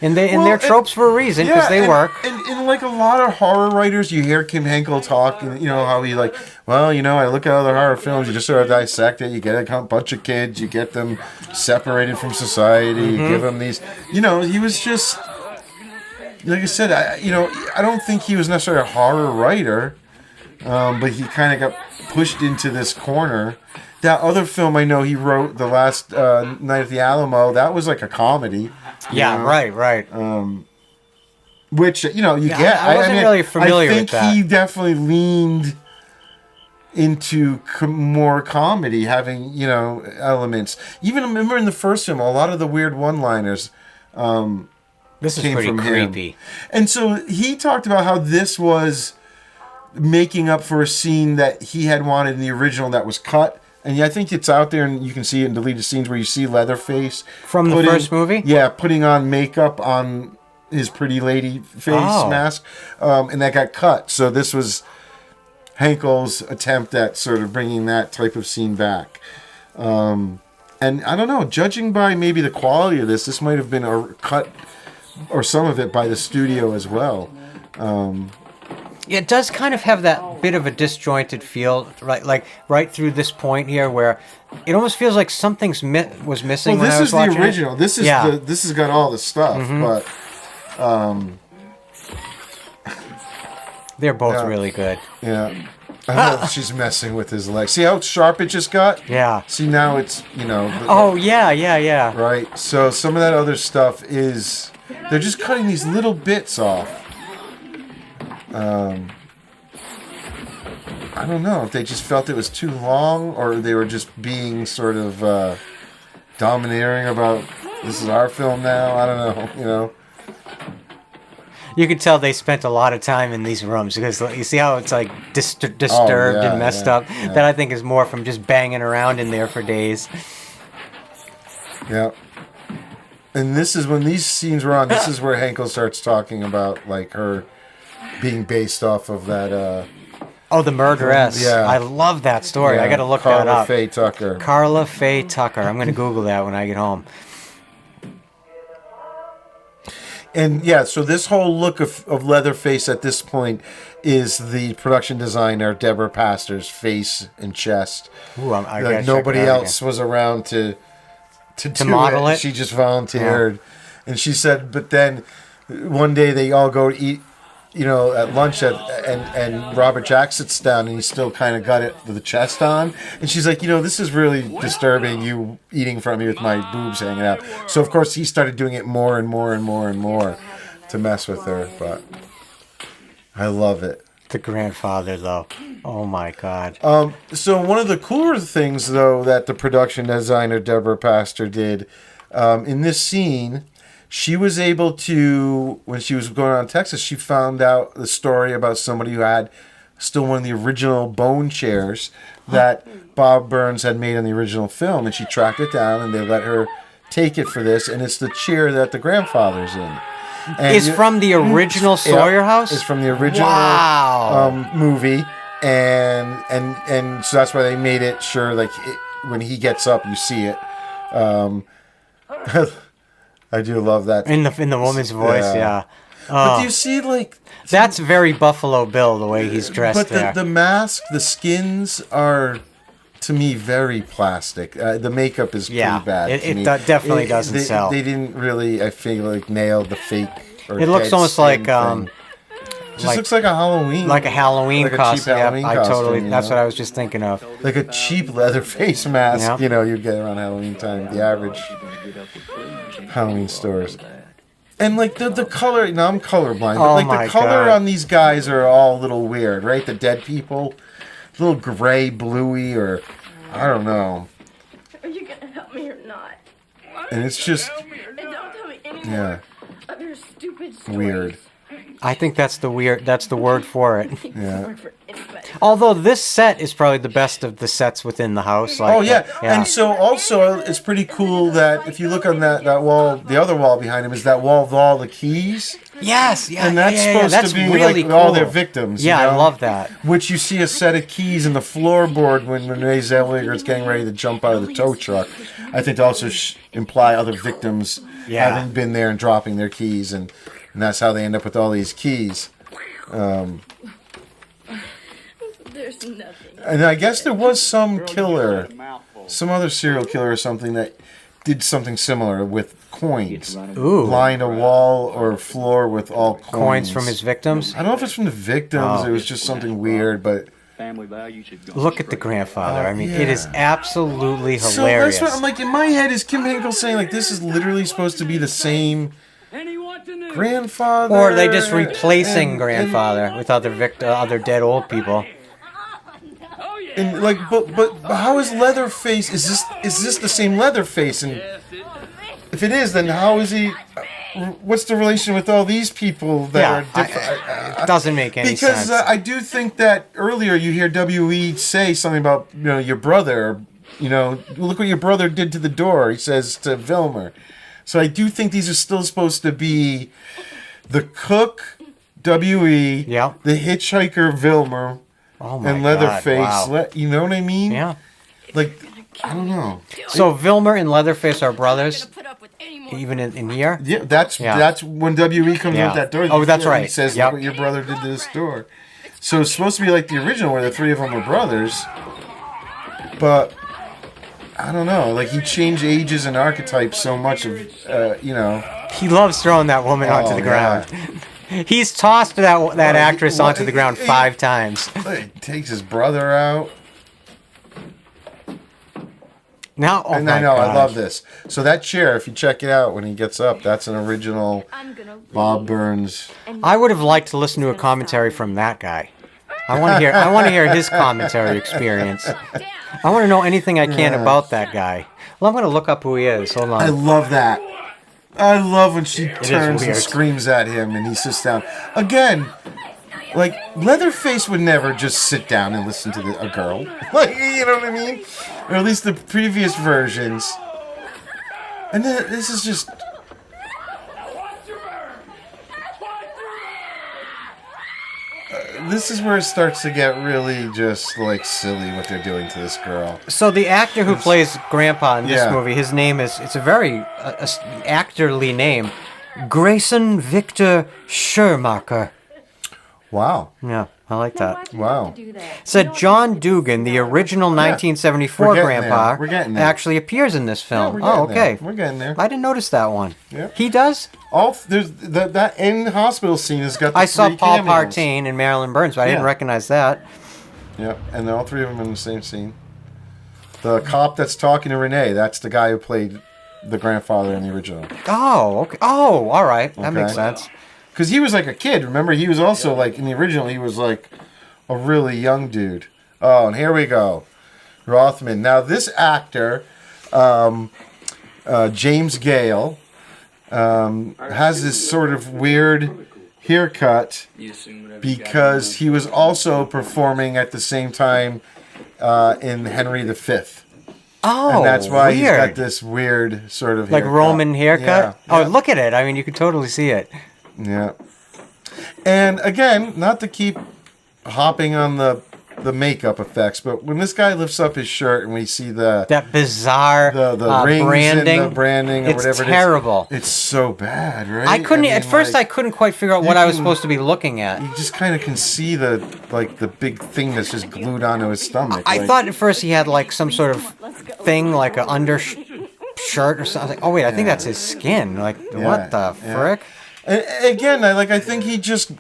And they're tropes for a reason because they work. And like a lot of horror writers, you hear Kim Henkel talk, and how he like, I look at other horror films, you just sort of dissect it. You get a bunch of kids, you get them separated from society, you give them these. He was just. Like I said, I don't think he was necessarily a horror writer, but he kind of got pushed into this corner. That other film I know he wrote, The Last Night at the Alamo, that was like a comedy. Yeah, right. Which, get. I wasn't really familiar with that. I think he definitely leaned into more comedy, having, elements. Even remember in the first film, a lot of the weird one-liners this is pretty creepy. Him. And so he talked about how this was making up for a scene that he had wanted in the original that was cut. And I think it's out there, and you can see it in deleted scenes where you see Leatherface. From the first movie? Yeah, putting on makeup on his pretty lady face mask. And that got cut. So this was Henkel's attempt at sort of bringing that type of scene back. And I don't know, judging by maybe the quality of this might have been a cut... or some of it by the studio as well. It does kind of have that bit of a disjointed feel, right? Like right through this point here, where it almost feels like something's was missing. Well, when I was watching the original. It. This is this has got all the stuff, but they're both really good. Yeah. I don't know if she's messing with his leg. See how sharp it just got? Yeah. See, now it's, yeah. Right. So some of that other stuff is... They're just cutting these little bits off. I I don't know if they just felt it was too long, or they were just being sort of domineering about this is our film now. I don't know, you know. You can tell they spent a lot of time in these rooms because you see how it's like disturbed and messed up. Yeah. That I think is more from just banging around in there for days. Yeah. And this is when these scenes were on. This is where Henkel starts talking about like her being based off of that. Oh, the murderess. Yeah. I love that story. Yeah, I got to look Carla that up. Faye Tucker. Carla Faye Tucker. I'm going to Google that when I get home. And yeah, so this whole look of Leatherface at this point is the production designer Deborah Pastor's face and chest. Ooh, I like gotta nobody check that out else was around to do model it. She just volunteered, and she said. But then one day they all go eat, you know, at lunch and Robert Jack sits down and he's still kind of got it with the chest on, and she's like, you know, this is really disturbing. You eating from me with my boobs hanging out. So of course he started doing it more and more and more and more to mess with her. But I love it. The grandfather, though. Oh my God. So one of the cooler things, though, that the production designer Deborah Pastor did in this scene, she was able to, when she was going around Texas, she found out the story about somebody who had still one of the original bone chairs that Bob Burns had made on the original film, and she tracked it down, and they let her take it for this, and it's the chair that the grandfather's in. And Is from the original Sawyer house? It's from the original movie, and so that's why they made it sure, like, when he gets up, you see it. I do love that. In the woman's voice, yeah. But do you see, like... That's very Buffalo Bill, the way he's dressed but there. the mask, the skins are, to me, very plastic. The makeup is pretty bad. It definitely doesn't sell. They didn't really, I feel like, nail the fake or it looks dead almost skin like... thing. Just looks like a Halloween. Like a Halloween like costume. A cheap Halloween costume, totally. you That's know? what I was just thinking of. Like a cheap leather face mask, you know, you'd get around Halloween time. The average Halloween stores. And like the color, now I'm colorblind, but like the color on these guys are all a little weird, right? The dead people, a little gray, bluey, or I don't know. Are you gonna help me or not? And it's just, And don't tell me anymore yeah, of your stupid stories. weird. I think that's the word for it. Yeah. Although this set is probably the best of the sets within the house. Like, Oh yeah. And so also it's pretty cool that if you look on that wall, the other wall behind him is that wall with all the keys. Yes, yeah, and that's supposed that's to be really like cool. all their victims. Yeah, you know? I love that. Which you see a set of keys in the floorboard when Renee Zellweger is getting ready to jump out of the tow truck. I think to also imply other victims having been there and dropping their keys, and that's how they end up with all these keys. There's nothing. And I guess there was some killer, some other serial killer or something that did something similar with coins. Ooh. Lined a wall or floor with all Coins from his victims? I don't know if it's from the victims. Oh. It was just something weird, but... Look at the grandfather. I mean, it is absolutely hilarious. So that's what I'm like, in my head, is Kim Henkel saying, like, this is literally supposed to be the same grandfather? Or are they just replacing grandfather with other dead old people? And like, but how is Leatherface? Is this the same Leatherface? And if it is, then how is he? What's the relation with all these people that are different? It doesn't make any sense. Because I do think that earlier you hear W.E. say something about your brother. Look what your brother did to the door. He says to Vilmer. So I do think these are still supposed to be the cook, W.E., the hitchhiker, Vilmer. Oh my and Leatherface, God, wow. You know what I mean? Yeah. Like, I don't know. So Vilmer and Leatherface are brothers, even in here? Yeah, that's when W.E. comes out that door. Oh, that's right. He says, look what your brother did to this door. So it's supposed to be like the original where the three of them are brothers. But, I don't know. Like, he changed ages and archetypes so much of, He loves throwing that woman onto the ground. He's tossed that actress onto the ground 5 times. He takes his brother out. Now, I love this. So that chair, if you check it out when he gets up, that's an original Bob Burns. I would have liked to listen to a commentary from that guy. I want to hear his commentary experience. I want to know anything I can about that guy. Well, I'm going to look up who he is. Hold on. I love that. I love when she turns and weird. screams at him and he sits down. Again, like, Leatherface would never just sit down and listen to a girl. Like, you know what I mean? Or at least the previous versions. And then this is just... this is where it starts to get really just, like, silly what they're doing to this girl. So the actor who plays Grandpa in this Yeah. movie, his name is, it's a very actorly name, Grayson Victor Schermacher. Wow. Yeah, I like that. Wow. Said John Dugan, the original 1974 We're getting Grandpa, there. We're getting there. actually appears in this film. Yeah, we're oh, getting okay. there. We're getting there. I didn't notice that one. Yeah. He does? There's that end hospital scene has got the I saw three Paul cameos. Partain and Marilyn Burns, but I didn't Yeah. recognize that. Yep, and all three of them in the same scene. The cop that's talking to Renee, that's the guy who played the grandfather in the original. Oh, okay. Oh, all right. That makes Okay. sense. Because he was like a kid. Remember, he was also like, in the original, he was like a really young dude. Oh, and here we go. Rothman. Now, this actor, James Gale, has this sort of weird haircut because he was also performing at the same time in Henry V. Oh, And that's why he's weird. got this weird sort of Like haircut. Roman haircut? Yeah, Oh, yeah. look at it. I mean, you can totally see it. Yeah. And again, not to keep hopping on the makeup effects, but when this guy lifts up his shirt and we see That bizarre the rings branding. and the branding or It's whatever terrible. it is, it's so bad, right? I couldn't, mean, at first like, I couldn't quite figure out what I was supposed to be looking at. you just kind of can see the big thing that's just glued onto his stomach. I like- thought at first he had like some sort of thing, like an shirt or something. I was like, oh wait, I think that's his skin. Like, what the frick? And again, I think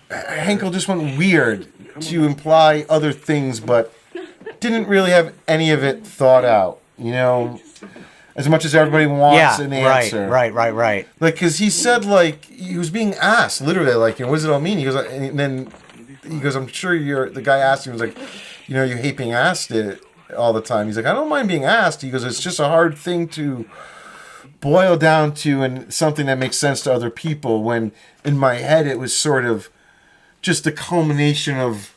Henkel just went weird to imply other things, but didn't really have any of it thought out, you know, as much as everybody wants an answer. Right. Like, because he said, like, he was being asked, literally, like, you know, what does it all mean? He goes, and then he goes, I'm sure the guy asked him, he was like, you know, you hate being asked it all the time. He's like, I don't mind being asked. He goes, it's just a hard thing to boil down to and something that makes sense to other people, when in my head it was sort of just a culmination of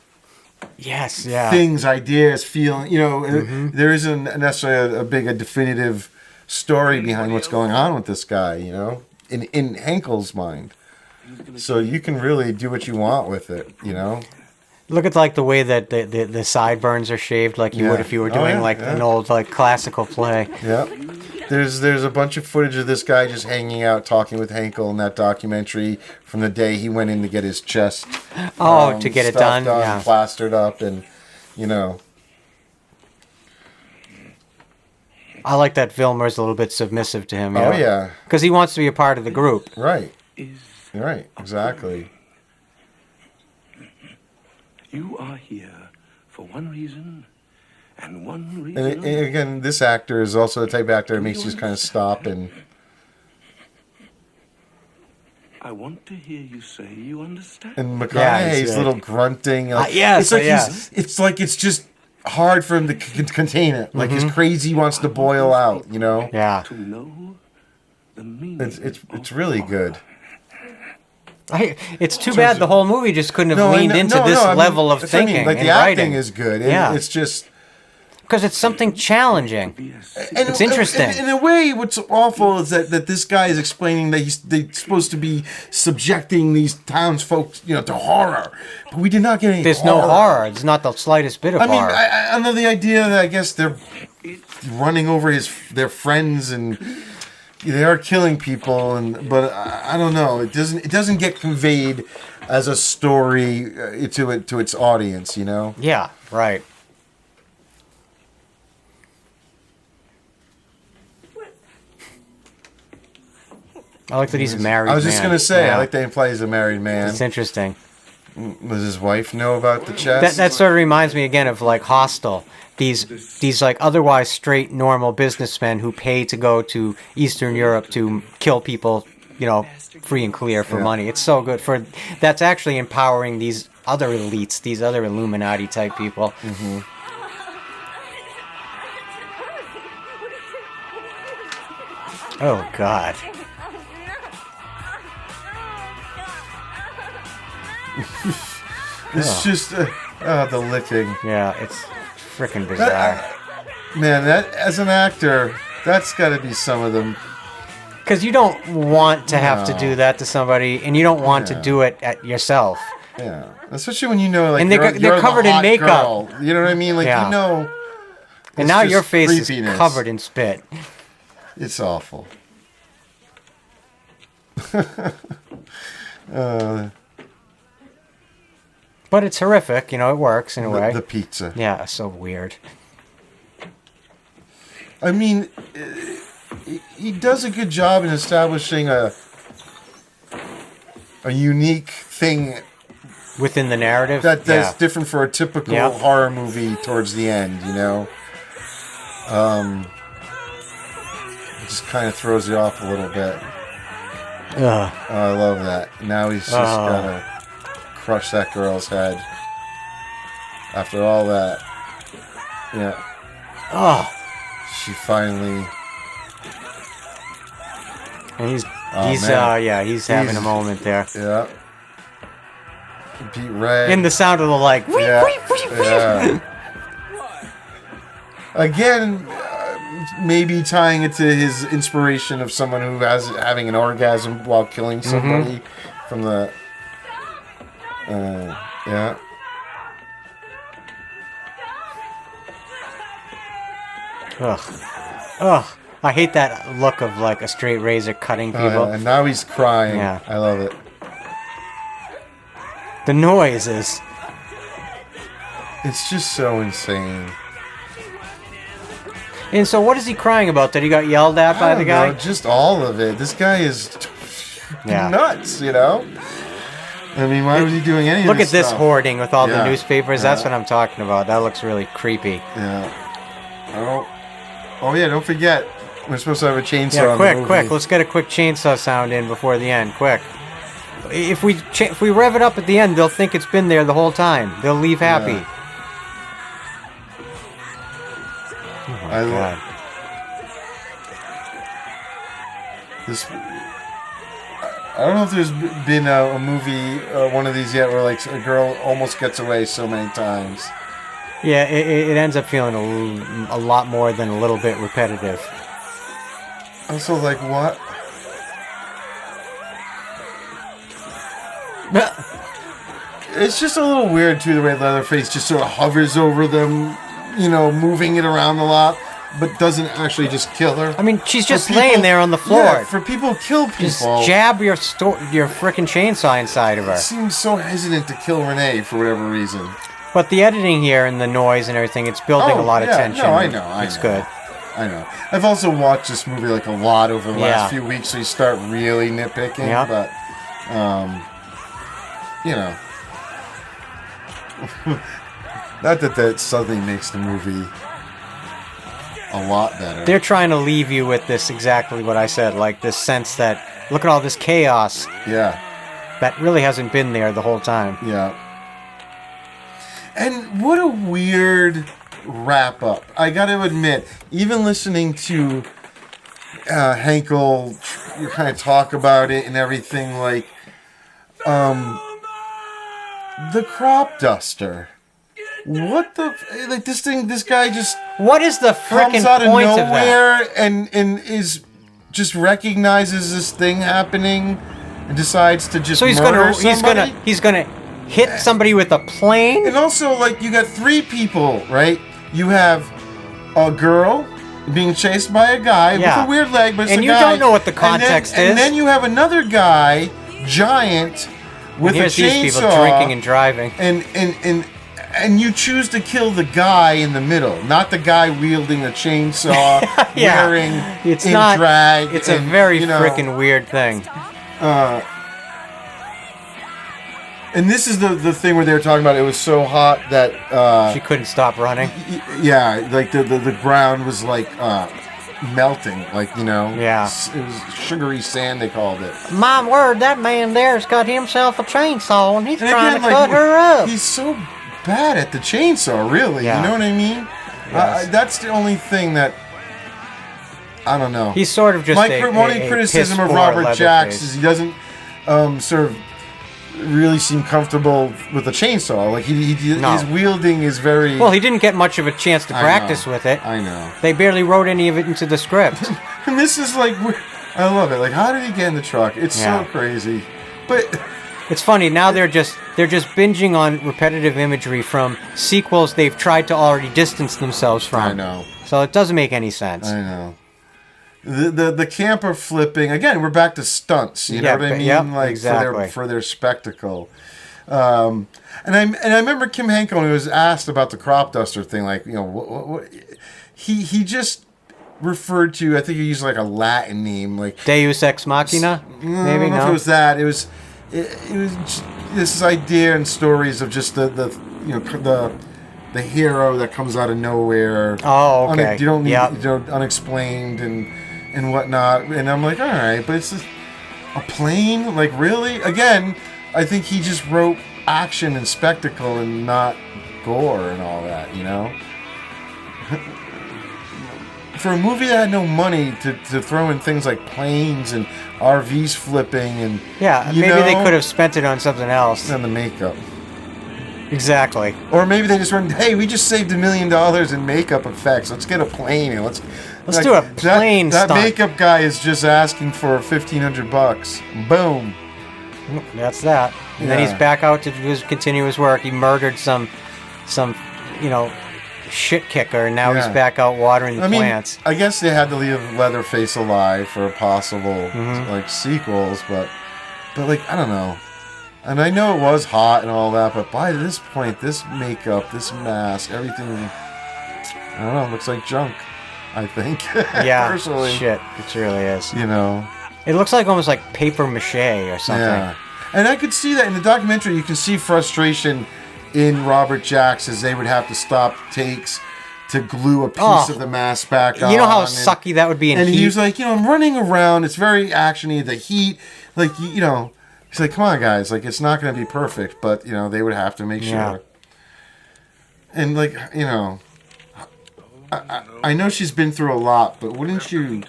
things, ideas, feeling, you know, there isn't necessarily a definitive story behind what's going on with this guy, you know, in Henkel's mind. So you can really do what you want with it, you know. Look at like the way that the sideburns are shaved, like you would if you were doing an old like classical play. Yeah. There's a bunch of footage of this guy just hanging out, talking with Henkel in that documentary from the day he went in to get his chest. To get it stuff done, yeah. plastered up, and you know. I like that Vilmer's a little bit submissive to him. Oh, yeah. Because he wants to be a part of the group. Right. Right. Exactly. You are here for one reason. And one reason. And again, this actor is also the type of actor that makes you just kind of stop and. I want to hear you say you understand. And McConaughey's little grunting. Like, yes, it's like yes. it's like it's just hard for him to contain it. Like his crazy wants to boil out. You know. Yeah. To know the meaning. It's really good. It's too bad the whole movie just couldn't have leaned into this I mean, level of that's what I thinking mean. Like and the acting writing. is good. Yeah. It's just. Because it's something challenging. And It's interesting. In a way, what's awful is that this guy is explaining that they're supposed to be subjecting these townsfolk, you know, to horror. But we did not get any There's horror. no horror. There's not the slightest bit of I mean, horror. I know the idea that I guess they're running over their friends and they are killing people, but I don't know. It doesn't get conveyed as a story to its audience, you know? Yeah, right. I like that he's a married man. I was just gonna say, Yeah. I like that he implies he's a married man. It's interesting. Does his wife know about the chest? That sort of reminds me again of like Hostel. These like otherwise straight normal businessmen who pay to go to Eastern Europe to kill people free and clear for money. It's so good that's actually empowering these other elites, these other Illuminati type people. Mm-hmm. Oh God. It's just the licking. Yeah, it's freaking bizarre. Man, that as an actor, that's got to be some of them. Because you don't want to have to do that to somebody, and you don't want to do it at yourself. Yeah, especially when you know, like, and you're they're covered the in hot makeup. Girl. You know what I mean? Like, you know. And now just your face creepiness. is covered in spit. It's awful. But it's horrific, it works in a way. The pizza. Yeah, so weird. I mean, he does a good job in establishing a unique thing within the narrative that's different for a typical horror movie towards the end. It just kind of throws you off a little bit. I love that. Now he's just gotta crush that girl's head. After all that, she finally. And he's having a moment there. Yeah. Beat red. In the sound of the Yeah. Again, maybe tying it to his inspiration of someone who has having an orgasm while killing somebody from the. Yeah. Ugh. I hate that look of like a straight razor cutting people. And now he's crying. Yeah. I love it. The noises. It's just so insane. And so what is he crying about? That he got yelled at by the guy? Just all of it. This guy is nuts, I mean, why was he doing any of this Look at this stuff? hoarding with all the newspapers. That's what I'm talking about. That looks really creepy. Yeah. Oh yeah, don't forget. We're supposed to have a chainsaw. Yeah, quick. Let's get a quick chainsaw sound in before the end. Quick. If we rev it up at the end, they'll think it's been there the whole time. They'll leave happy. Yeah. Oh my God. I don't know if there's been a movie, one of these yet, where like a girl almost gets away so many times. Yeah, it ends up feeling a lot more than a little bit repetitive. Also, like, what? It's just a little weird, too, the way Leatherface just sort of hovers over them, moving it around a lot, but doesn't actually just kill her. I mean, she's just laying there on the floor. Yeah, for people who kill people. Just jab your frickin' chainsaw inside of her. Seems so hesitant to kill Renee for whatever reason. But the editing here and the noise and everything, it's building a lot of tension. No, I know. It's good. I know. I've also watched this movie like a lot over the last few weeks, so you start really nitpicking. Yeah. But, not that suddenly makes the movie a lot better. They're trying to leave you with this exactly what I said, like this sense that, look at all this chaos. Yeah. That really hasn't been there the whole time. Yeah. And what a weird wrap up. I got to admit, even listening to Henkel kind of talk about it and everything, like the crop duster. What the this guy just what is the frickin' comes out of point of nowhere that? and is just recognizes this thing happening and decides to just murder somebody? He's gonna hit somebody with a plane. And also, like, you got three people, right? You have a girl being chased by a guy with a weird leg, but it's and a you guy. don't know what the context is. And then you have another guy, giant, with a chainsaw. These people drinking and driving. And you choose to kill the guy in the middle, not the guy wielding a chainsaw, wearing drag. It's a very freaking weird thing. And this is the thing where they were talking about it was so hot that she couldn't stop running. Yeah, like the ground was like melting, like, you know. Yeah. It was sugary sand, they called it. My word, that man there's got himself a chainsaw and he's And trying again, to cut her up. He's so bad at the chainsaw, really. Yeah. You know what I mean? Yes. That's the only thing that, I don't know. He's sort of just my only criticism of Robert Jacks is he doesn't sort of really seem comfortable with a chainsaw. Like his wielding is very. Well, he didn't get much of a chance to practice with it. I know. They barely wrote any of it into the script. And this is like, I love it. Like, how did he get in the truck? It's so crazy. But it's funny now. They're just binging on repetitive imagery from sequels they've tried to already distance themselves from. I know. So it doesn't make any sense. I know. The camper flipping again. We're back to stunts. You know what I mean? Yep, like exactly. for their spectacle. And I remember Kim Henkel when he was asked about the crop duster thing. Like, you know, what he just referred to. I think he used like a Latin name, like Deus Ex Machina. Maybe I don't know if it was that. It was just this idea and stories of just the hero that comes out of nowhere. Oh, okay. You don't need unexplained and whatnot. And I'm like, all right, but it's just a plane? Like, really? Again, I think he just wrote action and spectacle and not gore and all that, you know? For a movie that had no money to throw in things like planes and RVs flipping and... Yeah, maybe they could have spent it on something else. And the makeup. Exactly. Or maybe they just went, hey, we just saved $1 million in makeup effects. Let's get a plane and let's do a plane That stunt. makeup guy is just asking for $1,500. Boom. That's that. And then he's back out to do his continuous work. He murdered some shit kicker, and now he's back out watering the plants. I guess they had to leave Leatherface alive for possible like sequels, but like, I don't know. And I know it was hot and all that, but by this point, this makeup, this mask, everything, I don't know, looks like junk, I think. Yeah, personally. shit, it really is. You know. It looks like almost like paper mache or something. Yeah. And I could see that in the documentary. You can see frustration in Robert Jacks as they would have to stop takes to glue a piece of the mask back on. You know how sucky that would be in heat? And he was like, I'm running around. It's very actiony. The heat, like, he's like, come on, guys. Like, it's not going to be perfect, but, they would have to make sure. And, like, I know she's been through a lot, but wouldn't you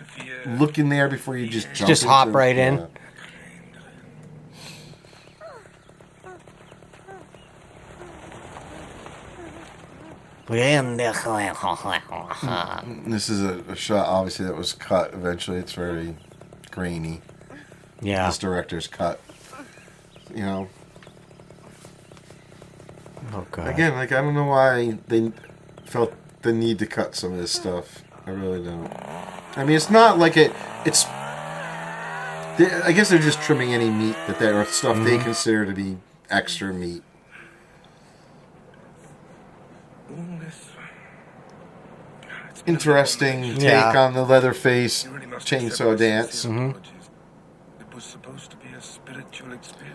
look in there before you just jump hop right in? This is a shot, obviously, that was cut eventually. It's very grainy. Yeah. This director's cut. Oh, God. Again, like, I don't know why they felt the need to cut some of this stuff. I really don't. I mean, it's not like it's... I guess they're just trimming any meat or stuff they consider to be extra meat. Interesting take on the Leatherface chainsaw dance. It was supposed to be a spiritual experience.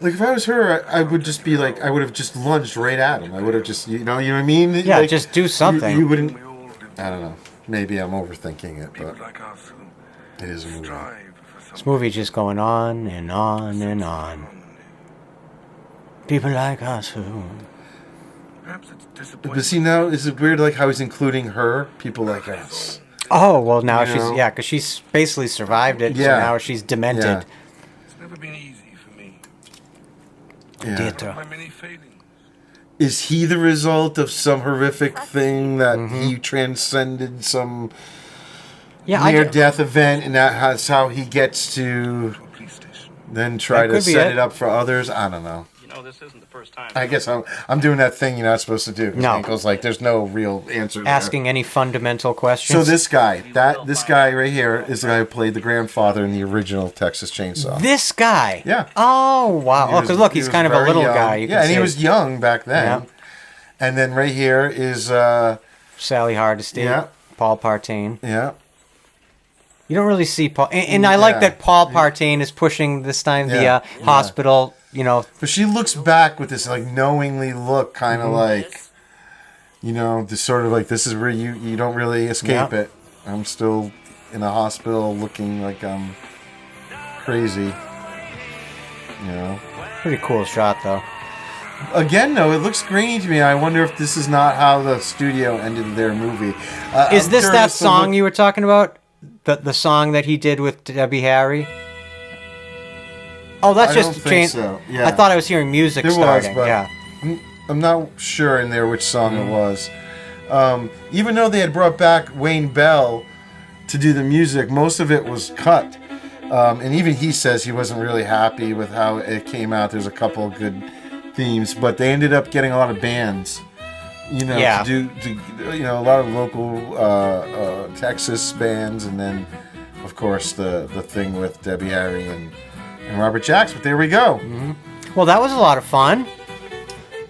Like, if I was her, I would just be like, I would have just lunged right at him. I would have just, you know what I mean? Yeah, like, just do something. You wouldn't, I don't know. Maybe I'm overthinking it, but it is a movie. This movie's just going on and on and on. People like us who... But see, now, is it weird, like, how he's including her? People like us. Oh, well, now because she's basically survived it, so now she's demented. Yeah. It's never been easy for me. Yeah. My many failings. Is he the result of some horrific thing that he transcended some near-death event, and that's how he gets to then try to set it up for others? I don't know. This isn't the first time. I guess I'm doing that thing you're not supposed to do. No. Henkel's like, there's no real answer there. Asking any fundamental questions. So this guy right here is the guy who played the grandfather in the original Texas Chainsaw. This guy? Yeah. Oh, wow. Because look, he's kind of a little guy. You can and see he was young back then. Yeah. And then right here is... Sally Hardesty. Yeah. Paul Partain. Yeah. You don't really see Paul... And I like that Paul Partain is pushing this time the hospital... But she looks back with this, like, knowingly look, kind of like, this sort of like, this is where you don't really escape it. I'm still in a hospital looking like I'm crazy. You know. Pretty cool shot, though. Again, though, it looks grainy to me. I wonder if this is not how the studio ended their movie. Is this that song you were talking about? The song that he did with Debbie Harry? Oh, that's I just don't think so. Yeah. I thought I was hearing music There starting. was, but Yeah. I'm not sure in there which song it was. Even though they had brought back Wayne Bell to do the music, most of it was cut. And even he says he wasn't really happy with how it came out. There's a couple of good themes, but they ended up getting a lot of bands, to do a lot of local Texas bands, and then of course the thing with Debbie Harry and Robert Jackson. But there we go. Mm-hmm. Well, that was a lot of fun.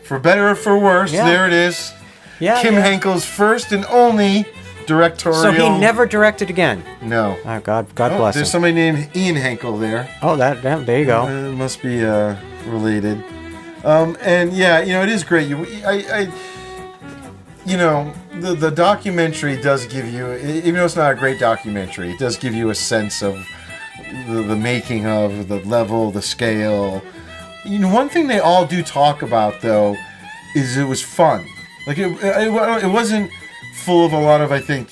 For better or for worse, Yeah. there it is. Yeah, Kim Henkel's first and only directorial. So he never directed again. No. Oh, God bless him. There's somebody named Ian Henkel there. Oh, there you go. It must be related. And yeah, it is great. The documentary does give you, even though it's not a great documentary, it does give you a sense of the making of, the level, the scale. One thing they all do talk about, though, is it was fun. Like, it wasn't full of a lot of, I think,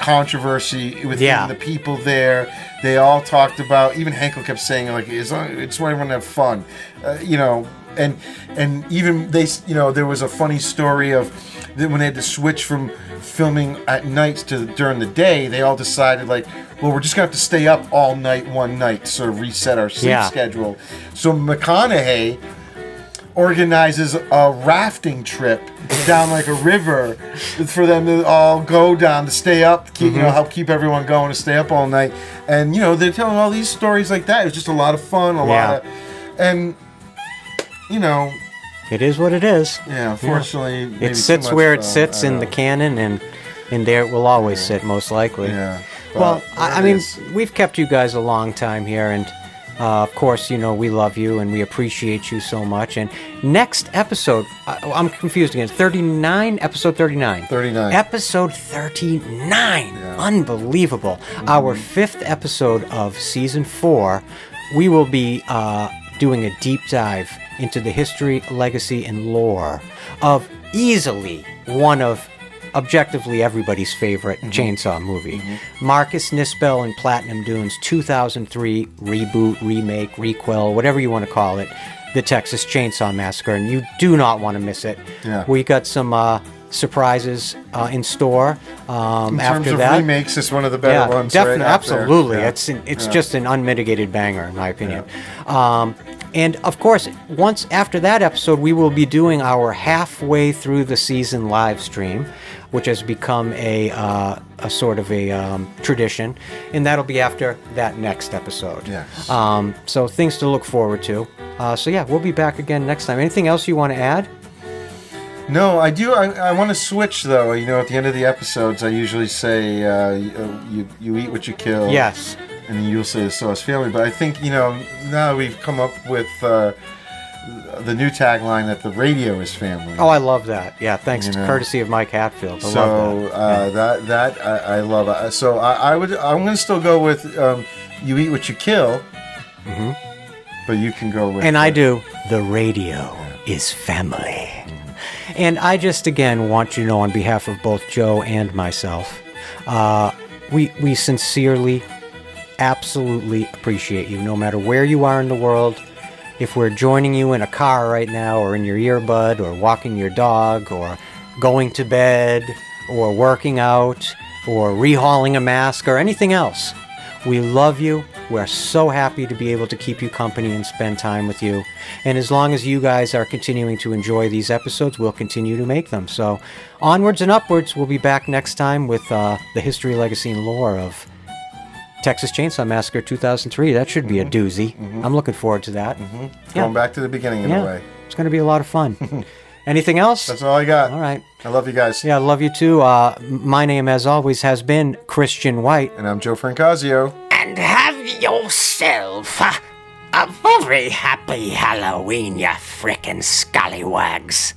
controversy within the people there. They all talked about, even Henkel kept saying, like, it's why everyone have fun. And even they, there was a funny story of when they had to switch from filming at nights to during the day, they all decided, like, well, we're just going to have to stay up all night one night to sort of reset our sleep schedule. So McConaughey organizes a rafting trip down like a river for them to all go down to stay up, help keep everyone going to stay up all night. And, they're telling all these stories like that. It was just a lot of fun, and, it is what it is. Yeah, unfortunately. Yeah. It sits where it sits in the canon, and there it will always sit, most likely. Yeah. Well, I mean, we've kept you guys a long time here, and of course, we love you and we appreciate you so much. And next episode, I'm confused again. 39, episode 39. 39. Episode 39. Yeah. Unbelievable. Mm-hmm. Our 5th episode of season 4, we will be doing a deep dive into the history, legacy, and lore of easily one of objectively everybody's favorite chainsaw movie. Marcus Nispel and Platinum Dunes 2003 reboot, remake, requel, whatever you want to call it, the Texas Chainsaw Massacre, and you do not want to miss it. Yeah. We got some surprises in store. In terms of remakes, it's one of the better ones. Definitely, right absolutely. It's just an unmitigated banger, in my opinion. Yeah. And of course, once after that episode, we will be doing our halfway through the season live stream, which has become a sort of a tradition, and that'll be after that next episode. Yes. So things to look forward to. So yeah, we'll be back again next time. Anything else you want to add? No, I do. I want to switch, though. At the end of the episodes, I usually say, you eat what you kill. Yes. And you'll say, so is family. But I think, now we've come up with the new tagline that the radio is family. Oh, I love that. Yeah, thanks to courtesy of Mike Hatfield. I love that. I love it. So I'm going to still go with you eat what you kill. Mm-hmm. But you can go with... And I do. The radio is family. And I just, again, want you to know on behalf of both Joe and myself, we sincerely, absolutely appreciate you, no matter where you are in the world. If we're joining you in a car right now, or in your earbud, or walking your dog, or going to bed, or working out, or rehauling a mask, or anything else, we love you. We're so happy to be able to keep you company and spend time with you. And as long as you guys are continuing to enjoy these episodes, we'll continue to make them. So onwards and upwards, we'll be back next time with the history, legacy, and lore of Texas Chainsaw Massacre 2003. That should be a doozy. Mm-hmm. I'm looking forward to that. Mm-hmm. Going back to the beginning in a way. It's going to be a lot of fun. Anything else? That's all I got. All right. I love you guys. Yeah, I love you too. My name, as always, has been Christian White. And I'm Joe Francasio. And have yourself a very happy Halloween, you frickin' scallywags.